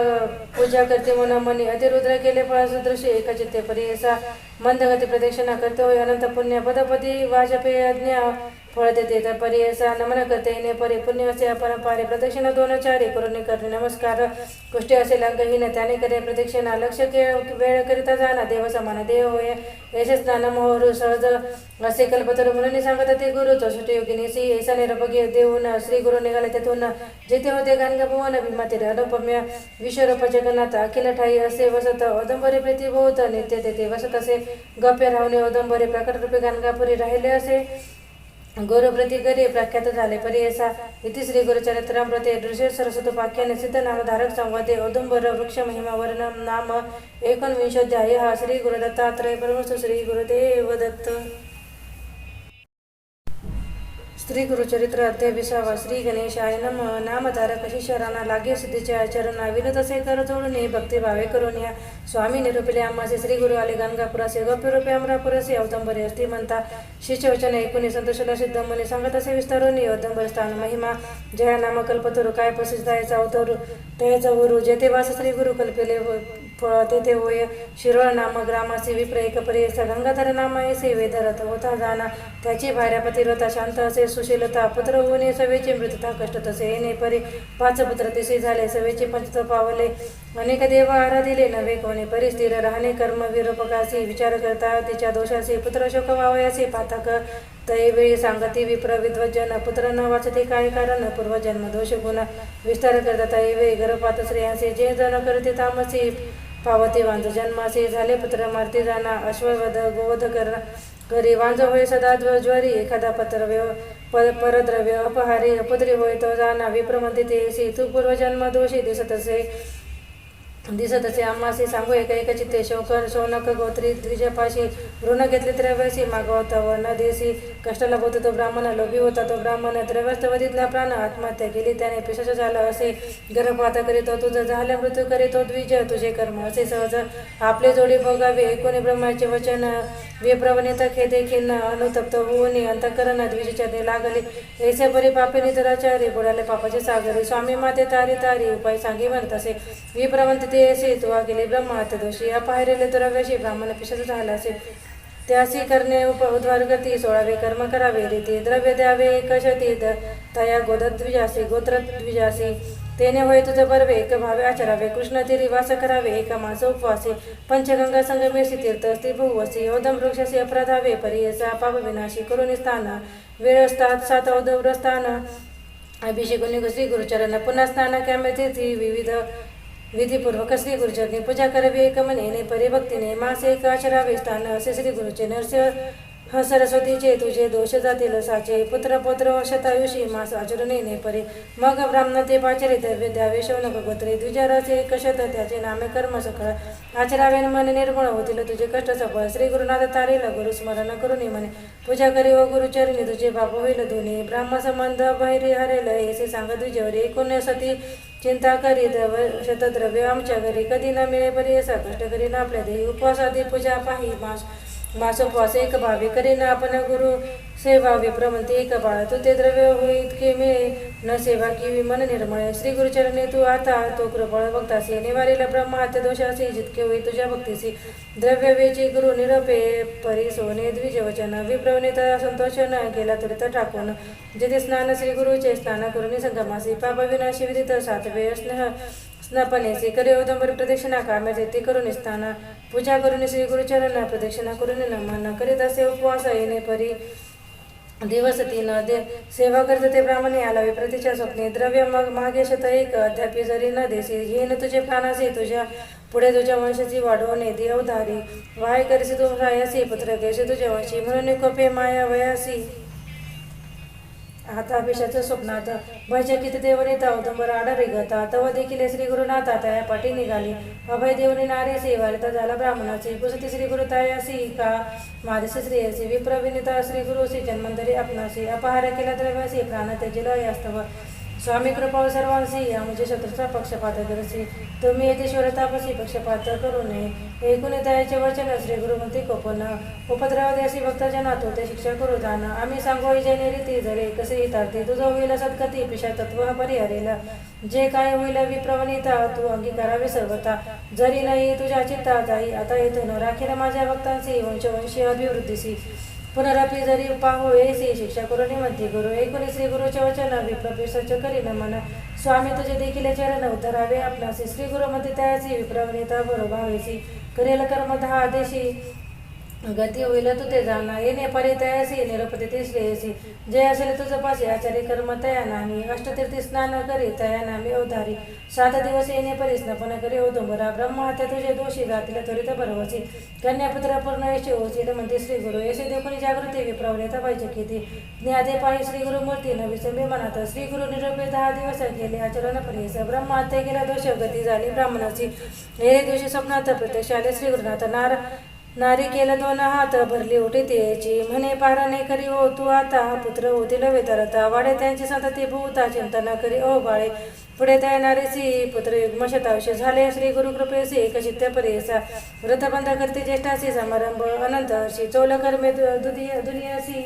S1: पूजा करते मन मनी अतिरुद्र केले फळ सदृश्य एकचित्ते परियसा मंदगती प्रदक्षिणा करते होय अनंत पुण्य पदपती वाजपेय ज्ञा फळ देते तर परियसा नमन करते येणे परी पुण्य असे अपरंपारे प्रदक्षिणा 2 चारी करून करणे नमस्कार कुष्टी असे लंघहीन त्याने करे प्रदक्षिणा लक्ष वेळ करिता जाणा देव समान देव होय यश स्नान मोहरू सहज असे कल्पतरू म्हणून सांगत ते गुरु 64 योगिनीसी ऐसा निरपगे देऊन श्री गुरु निघाले तेथून जेथे होते गाणगा भुवन भीमातीर अनुपम्य विश्वरूप जगन्नाथ अखिल ठाई असे वसत औदंबरी प्रीती बहुत नित्य तेथे वसत असे गप्य राहुने औदंबरी प्रकट रूपे गाणगापुरी राहिले असे गुरु प्रतिकरी प्रख्यात झाले परियसा इति श्री गुरुचरित्रामृते दृश्य सरस्वती पाख्याने सिद्ध नामधारक संवादे औदुंबर वृक्ष महिमा वर्णन नाम 19 अध्याय श्री गुरुदत्तात्रय परमहंस श्री गुरुदेव दत्त श्री गुरुचरित्र अध्याय 20 श्री गणेशाय नमः नामधारक शिष्यरांना लागे सिद्धीचे आचरणा विनत असे कर जोडणे भक्तिभावे करून या स्वामी निरूपिले आम्हासे श्री गुरु आले गाणगापुरासे गप्य रूपे अमरापुरासे औदंबरे असती म्हणता शिष्यवचन ऐकून संतोषला सिद्ध मने सांगत असे विस्तारून औदंबर स्थान महिमा जया नाम कल्पतरू काय प्रसिद्ध आहे अवतरू त्याचा गुरु जेथे वास श्री गुरु कल्पिले फळ तेथे होय शिरोळ नाम ग्रामासी विप्र एक परियसा गंगाधर नामायसे वेदरथ होता जाणा त्याची भार्यापती रथा शांत असे सुशीलता पुत्र होणे सवेची मृतता कष्ट तसे येणे परी 5 पुत्र तिसे झाले सवेची पंचत्व पावले अनेक देव आराधिले नवे कोणे परी स्थिर राहणे कर्म विरूपकासी विचार करता तिच्या दोषासी पुत्र शोक वावयासी पातक तैवेळी सांगती विप्र विद्वजन पुत्र न वाचते काय कारण पूर्वजन्म दोष गुण विस्तार करता तैवे गर्भपात श्रेयांसी जे जन करते तामसी पावती वांज जन्मासी झाले पुत्र मारती जाणा अश्ववध गोवध करी वांज होय सदा ज्वरी एखादा परद्रव्य अपहारी अपद्री होय तो जाणा विप्र म्हणते ते तू पूर्वजन्म दोषी दिसत असे आम्हासी सांगू एका चित्ते शौनक गोत्री द्विजपाशी ऋण घेतले द्रव्यासी मागवता न देसी कष्टाला बोलतो तो ब्राह्मण लोभी होता तो ब्राह्मण द्रव्यस्तवधीतला प्राण आत्महत्या केली त्याने पिशाच झाला असे गर्भपात करीतो तुझं झाल्या मृत्यू करीतो द्विज तुझे कर्म असे सहज आपले जोडी भोगावे ऐकून ब्रह्माचे वचन विप्रवणित खेदे खिन्न अनुतप्त होऊन अंतकरण द्विजचरणे लागले ऐसे परी पापे नितराचारी बुडाले पापाचे सागरी स्वामी माते तारी तारी उपाय सांगी म्हणत असे विप्रवंत ते असे तुवा गेले ब्रह्मात दोषी अपाहिरेले द्रव्याशी ब्राह्मण पिशाच झाला असे त्यासी करणे उद्वार गती 16वे कर्म करावे रीती द्रव्य द्यावे कशती तया गोदद्विजासी गोत्रद्विजासी तेने होय तुझ बर्वे एक भावे आचरावे कृष्ण तीरी वास करावे एक मास उपवासी पंचगंगा संगमेशी तीर्थ स्त्री भुवसी औदम वृक्षसी अपराधावे परियसा पाप विनाशी करुणी स्थान वेळ असतात 7 औदव्र स्थान अभिषेकुनी श्री गुरुचरण पुन्हा स्नान कॅमे तीर्थी विविध विधिपूर्वक श्री गुरुचरणी पूजा करावी एक मनेने परिभक्तीने मास एक आचरावे स्थान असे श्री गुरुचे नरसिंह सरस्वतीचे तुझे दोष जातील साचे पुत्र पौत्र शतायुषी मास आचरणेने परी मग ब्राह्मण ते पाचरे द्रव्य द्यावे शौनक गोत्रे द्विजाराचे एक शत त्याचे नामे कर्म सकळ आचरावे मन निर्मळ होतील तुझे कष्ट सफळ श्री गुरुनाथ तारेला गुरु स्मरण करून म्हणे पूजा करी व गुरुचरणी तुझे बाप होईल धुनी ब्राह्म संबंध बहिरी हरेल ऐसे सांग द्विजवरी 19 सती चिंता करी शतद्रव्य आमच्या घरी कधी न मिळे परी असा कष्ट करी ना आपल्या देही उपवास आधी पूजा पाही मास मासोपवास एक भावी करीन आपण गुरु सेवा विप्र म्हणते एक बाळ तू ते द्रव्य होई इतके मिळे न सेवा की मन निर्मळ श्री गुरुचरणी तू आता तो कृपळ भक्तासी निवारीला ब्रह्महत्या दोषासी जितके होई तुझ्या भक्तीसी द्रव्य वेची गुरु निरपे परी सोने द्विजवचन विप्रवणित संतोष न केला त्वरित टाकून जेथे स्नान श्री गुरुचे स्नान करून संगमासी पाप विनाशी विदित सातवे स्नेह स्नपनेसी करे औदंबर प्रदक्षिणा कामे ते करून स्थान पूजा करून श्री गुरुचरण प्रदक्षिणा करून नमन करीत असे उपवास येणे परी दिवस तीन सेवा करत ते ब्राह्मणे आला विप्रतीच्या स्वप्ने द्रव्य मग मागे शत एक अद्यापी जरी न देसी घेन तुझे प्राणासी तुझ्या पुढे तुझ्या वंशाची वाढवणे देवधारी वाय करीसी तू रायासी पुत्र केशी तुझ्या वंशी म्हणून कोपे माया वयासी आता अभिषाचं स्वप्नात भयच्या किती देवनीता औदंबर आडरी गता तव देखील श्री गुरुनाथा तया पाठी निघाली अभय देवनी नारी सेवारिता झाला ब्राह्मणाची कुसती श्री गुरु तयासी का मादिसी श्रेयसी विप्रविनिता श्री गुरुसी जन्मंतरी आपणासी अपहार केला द्रव्यासी प्राण त्याजिला यास्तव स्वामी कृपा सर्वांसी आमचे शत्रूचा पक्षपात करसी तुम्ही येथे शोरतापसी पक्षपात करू नये एकूण दयाचे वचन श्री गुरुमती कोपन उपद्रव देसी भक्तजना तो ते शिक्षा करू दान आम्ही सांगो जैने रीती जरे कसे हितार्थी तुझं होईल सद्गती पिशा तत्व परिहरेल जे काय होईल विप्रवणिता तू अंगीकारावे सर्वता जरी नाही तुझ्या चित्ता जाई आता येथून राखेल माझ्या भक्तांची वंशवंशी अभिवृद्धीसी पुनरपी जरी पाहो येसी शिक्षा करून म्हणते गुरु एकूण श्री गुरुचे वचन विप्रपिसच करीन मन स्वामी तुझे देखील चरण उतरावे आपणासी श्री गुरुमध्ये त्याची विप्रवणिता बरोभावेसी करेल कर्म दहा आदेशी गती होईल तू ते जाणा येणे परितयासी निरपती ते श्रेयसी जे असेल तुझं पासे आचार्य कर्म तया नामी अष्टतीर्थी स्नान करी तया नामी अवधारी 7 दिवस येणे परी स्नपन करी औदुंबरा ब्रह्महत्या तुझे दोषी जातील त्वरित भरवसी कन्यापुत्र पूर्ण यशी होसी म्हणते श्री गुरु येसे देखून जागृती विप्रवणिता पाहिजे किती ज्ञाते पाहि श्री गुरु मूर्ती न विसंबी मनात श्री गुरु निरोपे 10 दिवस गेले आचरण परेस ब्रह्महत्या गेला दोष गती झाली ब्राह्मणाची हे दिवशी स्वप्नात प्रत्यक्ष आले श्री गुरुनाथ नारी केला 2 हात भरली ओटी त्याची म्हणे पाराने करी ओ तू आता पुत्र होतील वेतरता वाडे त्यांची संतती भूता चिंतन करी ओ बाळे पुढे त्या नारीसी पुत्र युग्मशतावशे झाले श्री गुरु कृपेसी एकचित्त परेसा व्रतबंध करते ज्येष्ठासी समारंभ अनंत हर्षी चौल कर्मे दुनियासी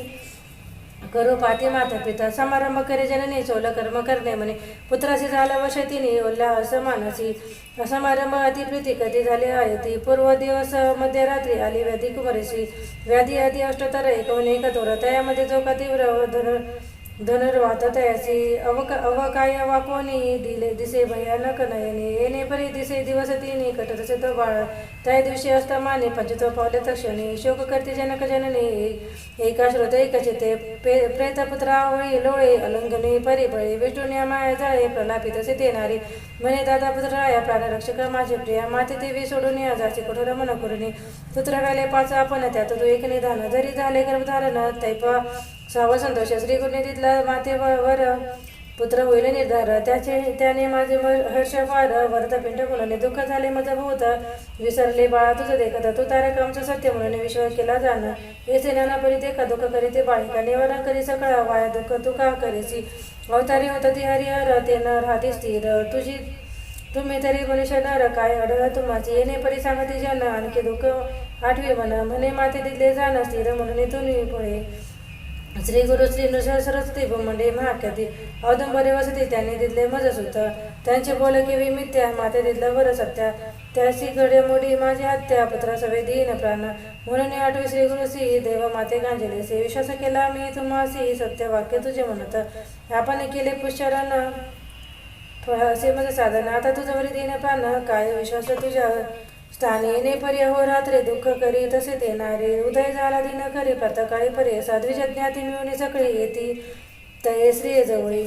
S1: करो पाती माता पिता समारंभ करे जननी चौल कर्म करणे म्हणे पुत्राशी झाला वर्ष तिने उल्हास मानसी समारंभ अतिप्रीती कधी झाले आहे ती पूर्व दिवस मध्यरात्री आली व्याधी कुमारीशी व्याधी आधी अष्टोत्तर एक दोर त्यामध्ये जो का तीव्र धनुर्वात तयासी अवकाय वाकोनी दिले दिसे भयानक नयने येणे परी दिसे दिवस तिने कटरसे तो बाळ त्या दिवशी अस्तमाने 25 पावले तक्षणी शोक करते जनक जननी एका श्रोते एकचिते प्रेतपुत्रा होळी लोळे अलंघने परिबळे विष्णुन्या माया जाळे प्रलापित असे तेनारी म्हणे दादा पुत्र या प्राणरक्षक माझे प्रिया माते देवी सोडून या जाचे कठोर मन करुणी पुत्र राहिले 5 आपण त्यात तो एक निधान जरी झाले गर्भधारण तैपा 6 संतोष श्री गुरुनिधीतला मातेवर पुत्र होईल निर्धार त्याने माझे हर्ष फार वरतपिंड मुलाने दुःख झाले मज भूत विसरले बाळा तुझं देखत तू तारकांचं सत्य म्हणून विश्वास केला जाणं हे सेना परी देखा दुःख करीते बाळिका निवारण करी सकळा वाया दुःख तू का करीसी अवतारी होता ती हरिहर ते न राहते स्थिर तुम्ही तरी मनुष्य नर काय अडळ तुम्हाची येणे परी सांगते जन आणखी दुःख आठवी म्हणे माते दिले जाणं स्थिर म्हणून तुम्ही पुढे श्री गुरु श्री नृसिंह सरस्वती ब्रह्मंडे महाख्याती औदंबरे वसती त्यांनी दिले मजस होत त्यांचे बोल केवी मिथ्या माते दिलं वर सत्या त्याशी घडे मोडी माझी हत्या पुत्रा सवे दीन प्राण म्हणून आठवी श्री गुरुसी देव माते गांजलेसे विश्वास केला मी तुम्हासी सत्य वाक्य तुझे म्हणत आपण केले पुष्चरण असे माझे साधन आता तुझ्यावरी दीन प्राण काय विश्वास तुझ्या स्थानी येणे परी अहोरात्रे दुःख करी तसे देणारे उदय झाला दिन करी प्रातकाळी परे साध्वीच्या ज्ञाती मिळवणे सगळे येती तये श्री जवळी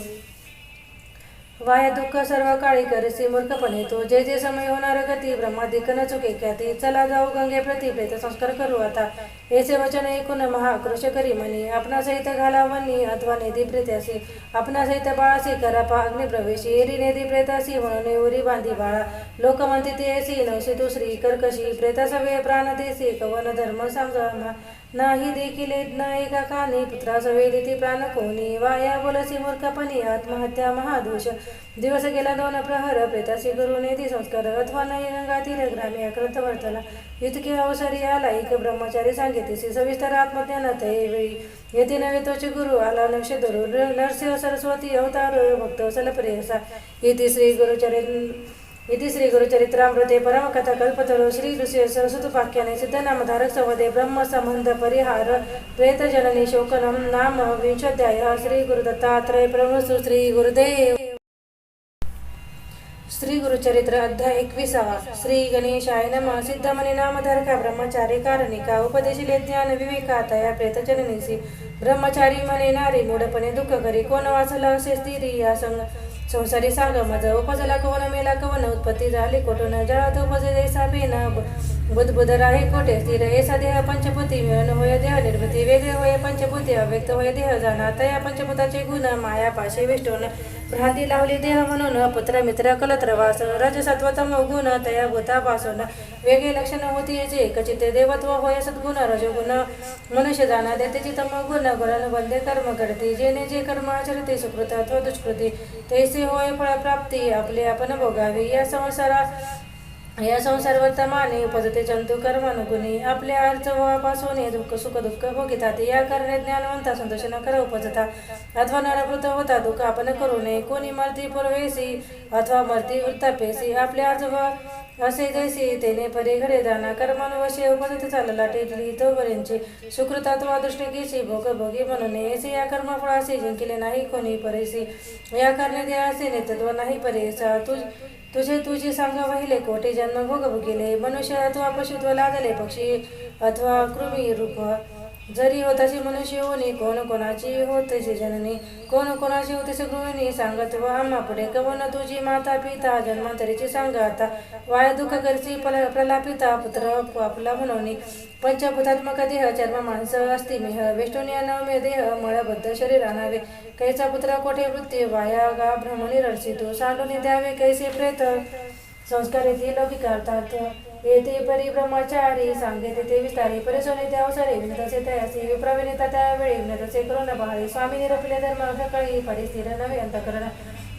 S1: वाया दुःख सर्व काळी करीसी मूर्खपणे तो जे जे समय होणार गती ब्रह्मादिक न चुके ख्याती चला जाऊ गंगे प्रति प्रेत संस्कार करू आता हेचे वचन ऐकून महाक्रोश करी म्हणे आपणा सहित घाला वनी अथवा नेदी प्रेत्यासी आपणा सहित बाळासी करा पा अग्निप्रवेशी एरी नेदी प्रेतासी म्हणून उरी बांधी बाळा लोक म्हणते ते ऐसी नवशी दुसरी कर्कशी प्रेतासवे प्राण देसी कवन धर्म समजा नाही देखील न एका कानी पुत्रा सवे देती प्राण कोणी वाया बोलसी मूर्खपणी आत्महत्या महादोष दिवस गेला 2 प्रहर प्रेतासी गुरु नेदी संस्कार अथवा नाही रंगातील ग्रामी आक्रंत वर्तला इतके अवसरी आला एक ब्रह्मचारी सांगितले सांगितले सविस्तर आत्मज्ञान वेळी येथे नवे तोचे गुरु आला नवशे धरू नरसिंह सरस्वती अवतार भक्त सलप्रेयसा इति श्री गुरुचरित्रामृते परमकथा कल्पतरो श्री ऋषी सरस्वतोपाख्याने सिद्धनामधारक संवदे ब्रह्म संबंध परिहार प्रेतजननी शोकनम नाम विंशोध्याय श्री गुरुदत्तात्रय प्रणवस्तु श्री गुरुदेव. श्री गुरुचरित्र अध्याय 21. श्री गणेशाय नमः. सिद्धमणी नामधारका ब्रह्मचारी कारणिका उपदेशिले ज्ञान विवेका तया प्रेतजननीसी ब्रह्मचारी मने नारी मूढपणे दुःख करी कोण वाचला असे स्थिरी या संसारी सांग मज उपजला कवन मेला कवन उत्पत्ती झाली कोठून जळात उपजे जैसा पेन बुधबुध राहे कोठे स्थिर ऐसा देह पंचभूती मिळून होय देह निर्मिती वेगळे होय पंचभूती अव्यक्त होय देह जाणा तया पंचभूताचे गुण माया पाशे विष्टून भ्रांती लावली देह म्हणून पुत्र मित्र कलत्रवास रजसत्वतम गुण तया भूतापासून वेगळे लक्षण होती जे एकचित देवत्व होय सद्गुण रजगुण मनुष्य जाणा त्याची तम गुण गुण बंदे कर्म करते जेने जे कर्म आचरते सुकृत अथवा दुष्कृती तैसे होय फळप्राप्ती आपले आपण भोगावी या संसार वर्तमाने उपजते जंतू कर्मानुगुणी आपल्या अर्थपासून दुःख सुख दुःख भोगितात या कारणे ज्ञानवंता संतोष न कर उपजता अथवा नरवृत होता दुःख आपण करू नये कोणी मरती पूर्वेसी अथवा मरती वृत्तापेसी आपल्या अर्थ असे जैसे तेने परी घडे जाणा कर्मानुवशे उपजते चालला टेकली तोपर्यंतची सुकृतात्वा दृष्टिकेशी भोग भोगी म्हणून ऐसे या कर्मफळाशी जिंकले नाही कोणी परेसी या कारणे देहाचे नेतृत्व नाही परेसा तुझी सांग वहिले कोटी जन्म भोग भोगिले मनुष्य अथवा पशुत्व लादले पक्षी अथवा कृमी रूप जरी होताची मनुष्य होणी कोण कोणाची होतेसे जननी कोण कोणाची होतेसे गृहिणी सांगत व आम्हा पुढे कवन तुझी माता पिता जन्मांतरीची सांग आता वाय दुःख करची प्रलापिता पुत्र आपला म्हणून पंचभूतात्मक देह चर्म माणसं अस्थिमेह वेष्टुनिया नवमे देह मळबद्ध शरीर आणावे कैसा पुत्र कोठे वृत्ती वाया गा भ्रमणी रडसितो सांडून द्यावे कैसे प्रेत संस्कार येथे लौकिकार्थात येथे परिब्रह्मचारी सांगे तेथे विस्तारी परिसोने त्या अवसरे विनतसे तयासी विप्रविनिता त्यावेळी विनतसे करुण बहारी स्वामी निरपिले धर्म सकाळी परिस्थिर नवे अंतकरण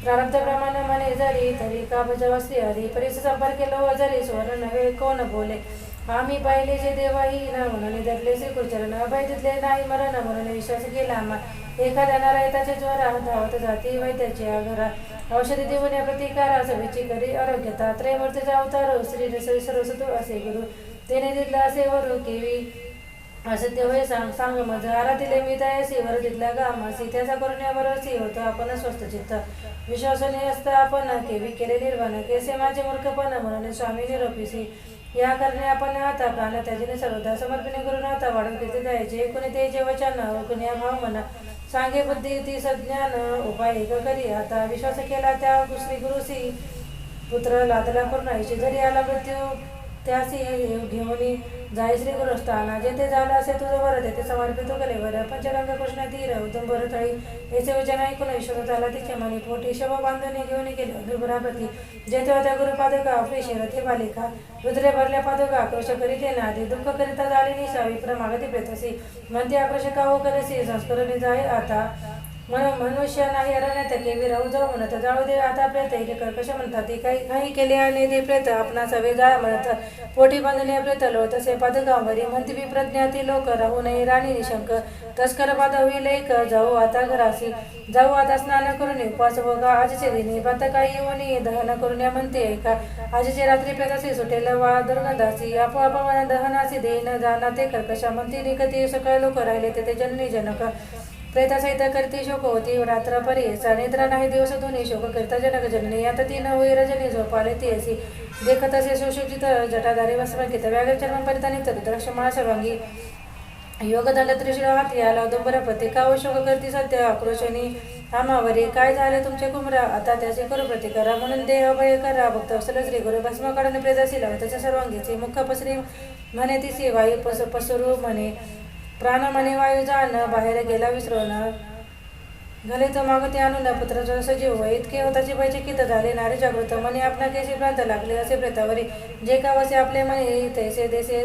S1: प्रारब्ध प्रमाण मने जरी तरी का बजावस्ती हरी परिस संपर्के लो जरी स्वर्ण नव्हे कोण बोले आम्ही पाहिले जे देवाही न म्हणून धरले श्रीकृचरण अभय तिथले नाही मरण म्हणून विश्वास केला आम्हा एखाद्या नारायताचे ज्वर धावत जाती वैद्याच्या घरा औषधी देऊन या प्रतिकार सभेची करी आरोग्यता त्रैमूर्तीचा अवतार श्री सरस्वती असे गुरु तेने दिला असे वरू केवी असत्य होय सांग मज आराधिले मी दयासी वर तिथल्या गामासी त्याचा करुण्यावर सी होतो आपण स्वस्त चित्त विश्वासने असता आपण केवी केले निर्वाण केसे माझे मूर्खपण म्हणून स्वामी निरोपीसी या कारणे आपण आता प्राण त्याजीने सर्वदा समर्पणे करून आता वाढून घेते द्यायचे कोणी ते जे वचन कोणी भाव म्हणा सांगे बुद्धी ती सज्ञान उपाय एक करी आता विश्वास केला त्या श्री गुरुसी पुत्र लादला करुणाईची जरी आला मृत्यू त्यासी घेऊन जाय श्री गुरुस्थाना जेथे झाला असे तुझं वर तेथे समर्पित केले वर पंचरंग कृष्ण तीर उदुंबर तळी याचे वचन ऐकून विश्वास आला तिचे मनी पोटी शव बांधणे घेऊन गेले दुर्बरापती जेथे होत्या गुरुपादका आपली शिरथे बालिका रुद्रे भरल्या पादका आक्रोश करीते नादी दुःख करिता झाली निशा विप्र मागती प्रेतसी म्हणते आक्रोशका हो करेसी संस्करणे जाय आता मनुष्य नाही अरण्यात केवी राहू जाऊ म्हणत जाळू दे आता प्रेत हे कर्कश म्हणतात ते काही केले आणि ते प्रेत आपणा सवे जाळ म्हणत पोटी बांधणे प्रेत लो तसे पादकावरी म्हणते विप्रज्ञाती लोक राहू नये राणी निशंक तस्कर पाद होईल एक जाऊ आता घरासी जाऊ आता स्नान करून उपवास बघा आजचे दिनी पातका येऊन दहन करून म्हणते का आजचे रात्री प्रेतासी सुटेल वा दुर्गंधासी आपोआप दहनासी देईन जाना ते कर्कशा म्हणते निकती सकाळ लोक राहिले ते जननी जनक प्रेतासहित करते शोक होती रात्र परी निद्रा नाही दिवस दोन्ही शोक करता जनक जननी आता तीन होई रजनी झोपाले ती असी देखत असे सुशोचित जटाधारी वस्त्रंकित व्याघ्र चर्म परितानी रुद्राक्षमाळा सर्वांगी योगदंड त्रिशूळ हाती आला उदुंबर प्रतिका शोक करती सत्य आक्रोशनी आमावरी काय झाले तुमचे कुमरा आता त्याचे करू प्रतिकारा म्हणून देह भय करा भक्त वत्सल श्री गुरु भस्म काढून प्रेतासी लाव त्याच्या सर्वांगीची मुख पसरी म्हणे तिसी वायू पसरू म्हणे प्राण मने वायू जाण बाहेर गेला विसरून घाले तो मागते आणून पुत्राचा सजीव इतके होताचे पैचकित झाले नारी जागृत मने आपणा केशी प्रांत लागले असे प्रेतावरी जे का वसे आपले मने तैसे देसे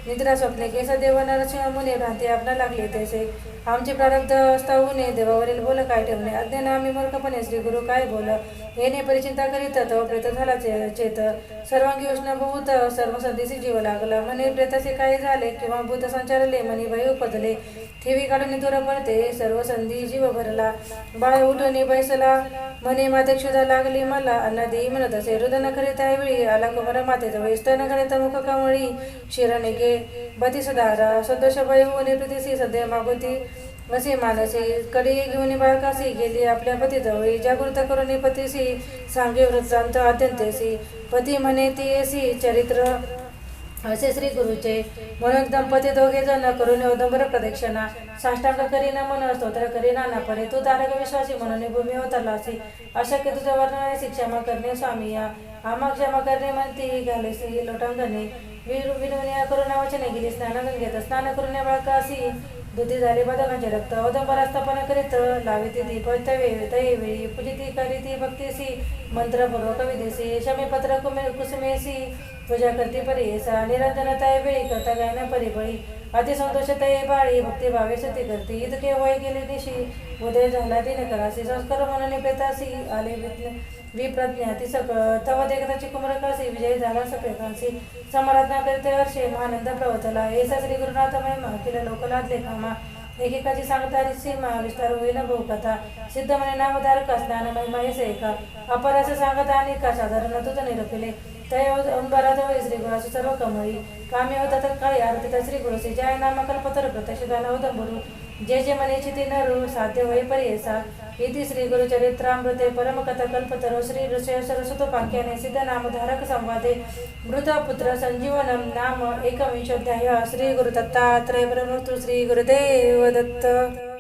S1: निद्रा स्वप्ने केस देव नरसिंह मुने भ्रांती आपणा लागले तैसे आमचे प्रारब्ध असता उने देवावरील बोल काय ठेवणे अज्ञान आम्ही मूर्खपणे श्री गुरु काय बोल येणे परिचिंता करीत तव प्रेत झाला चेत सर्वांगी उष्ण बहुत सर्व संधीसी जीव लागला मने प्रेताचे काय झाले किंवा भूत संचारले मनी भय उपदले ठेवी काढून दूर पडते सर्व संधी जीव भरला बाळ उठून बैसला मने माते क्षुधा लागली मला अन्न देई म्हणत असे रुदन खरे त्यावेळी आला कुमार मातेजवळ स्तन खरे तर मुख कमळी शिरणे गे बती सदारा सदोष भय होणे प्रतिसी सध्या मागोती असे मानसी कडी घेऊन बाळकासी गेली आपल्या पतीजवळी जागृत करून पतीसी सांगे वृत्तांत अत्यंतेसी पती म्हणे ती येसी चरित्र असे श्री गुरुचे म्हणून दंपती दोघे जण करून औदंबर प्रदक्षिणा साष्टांग करीना मन स्तोत्र करीना ना परे तू तारक विश्वासी म्हणून भूमी होतलासी अशक्य तुझ्या वर्णनाची क्षमा करणे स्वामी या आम्हा क्षमा करणे म्हणती घालेसी लोटांगणे विनवण्या करुणा वचने गेली स्नान स्नान करून बाळकासी दुधी झाले बदकांचे रक्त औदंबरा स्थापना करीत लावी ती दीप तैवेळी पूजिती करीती भक्तीसी मंत्रपूर्वक विदेसी शमीपत्र कुसुमेसी पूजा करती परियेसा निरंजन तैवेळी करता गायना परिबळी अतिसंतोष तै बाळी भक्तिभावे सती करती इतके वय गेले दिशी उदय झाला दिन करासी संस्कार म्हणून प्रेतासी आले विप्रज्ञा ती सकळ तव देखताची कुमरकासी विजय झाला सप्रेतांसी समाराधना करते हर्षे महानंद प्रवतला ऐसा श्री गुरुनाथ महिमा केला लोकलादले कामा एकेकाची सांगता सीमा विस्तार होईना बहुकथा सिद्ध म्हणे नामधारक स्नान महिमा येसे एका अपर असं सांगत आणि का साधारण तुझं निरपिले तय अंबराजवळ श्री गुणाची सर्व कमळी कामी होता तर काळी आरतीता श्री गुरुसी जय नाम कल्पतर प्रत्यक्ष दान उदंबरू जे जे मनेची ती नरू साध्य होई परियेसा इति श्री गुरुचरित्रामृते परमकथा कल्पतरो श्री ऋषय सरस्वतोपाख्याने सिद्ध नामधारक संवादे मृतपुत्र संजीवनम नाम एकविंशोऽध्यायः श्री गुरु दत्तात्रय परमस्तु श्री गुरुदेव दत्त।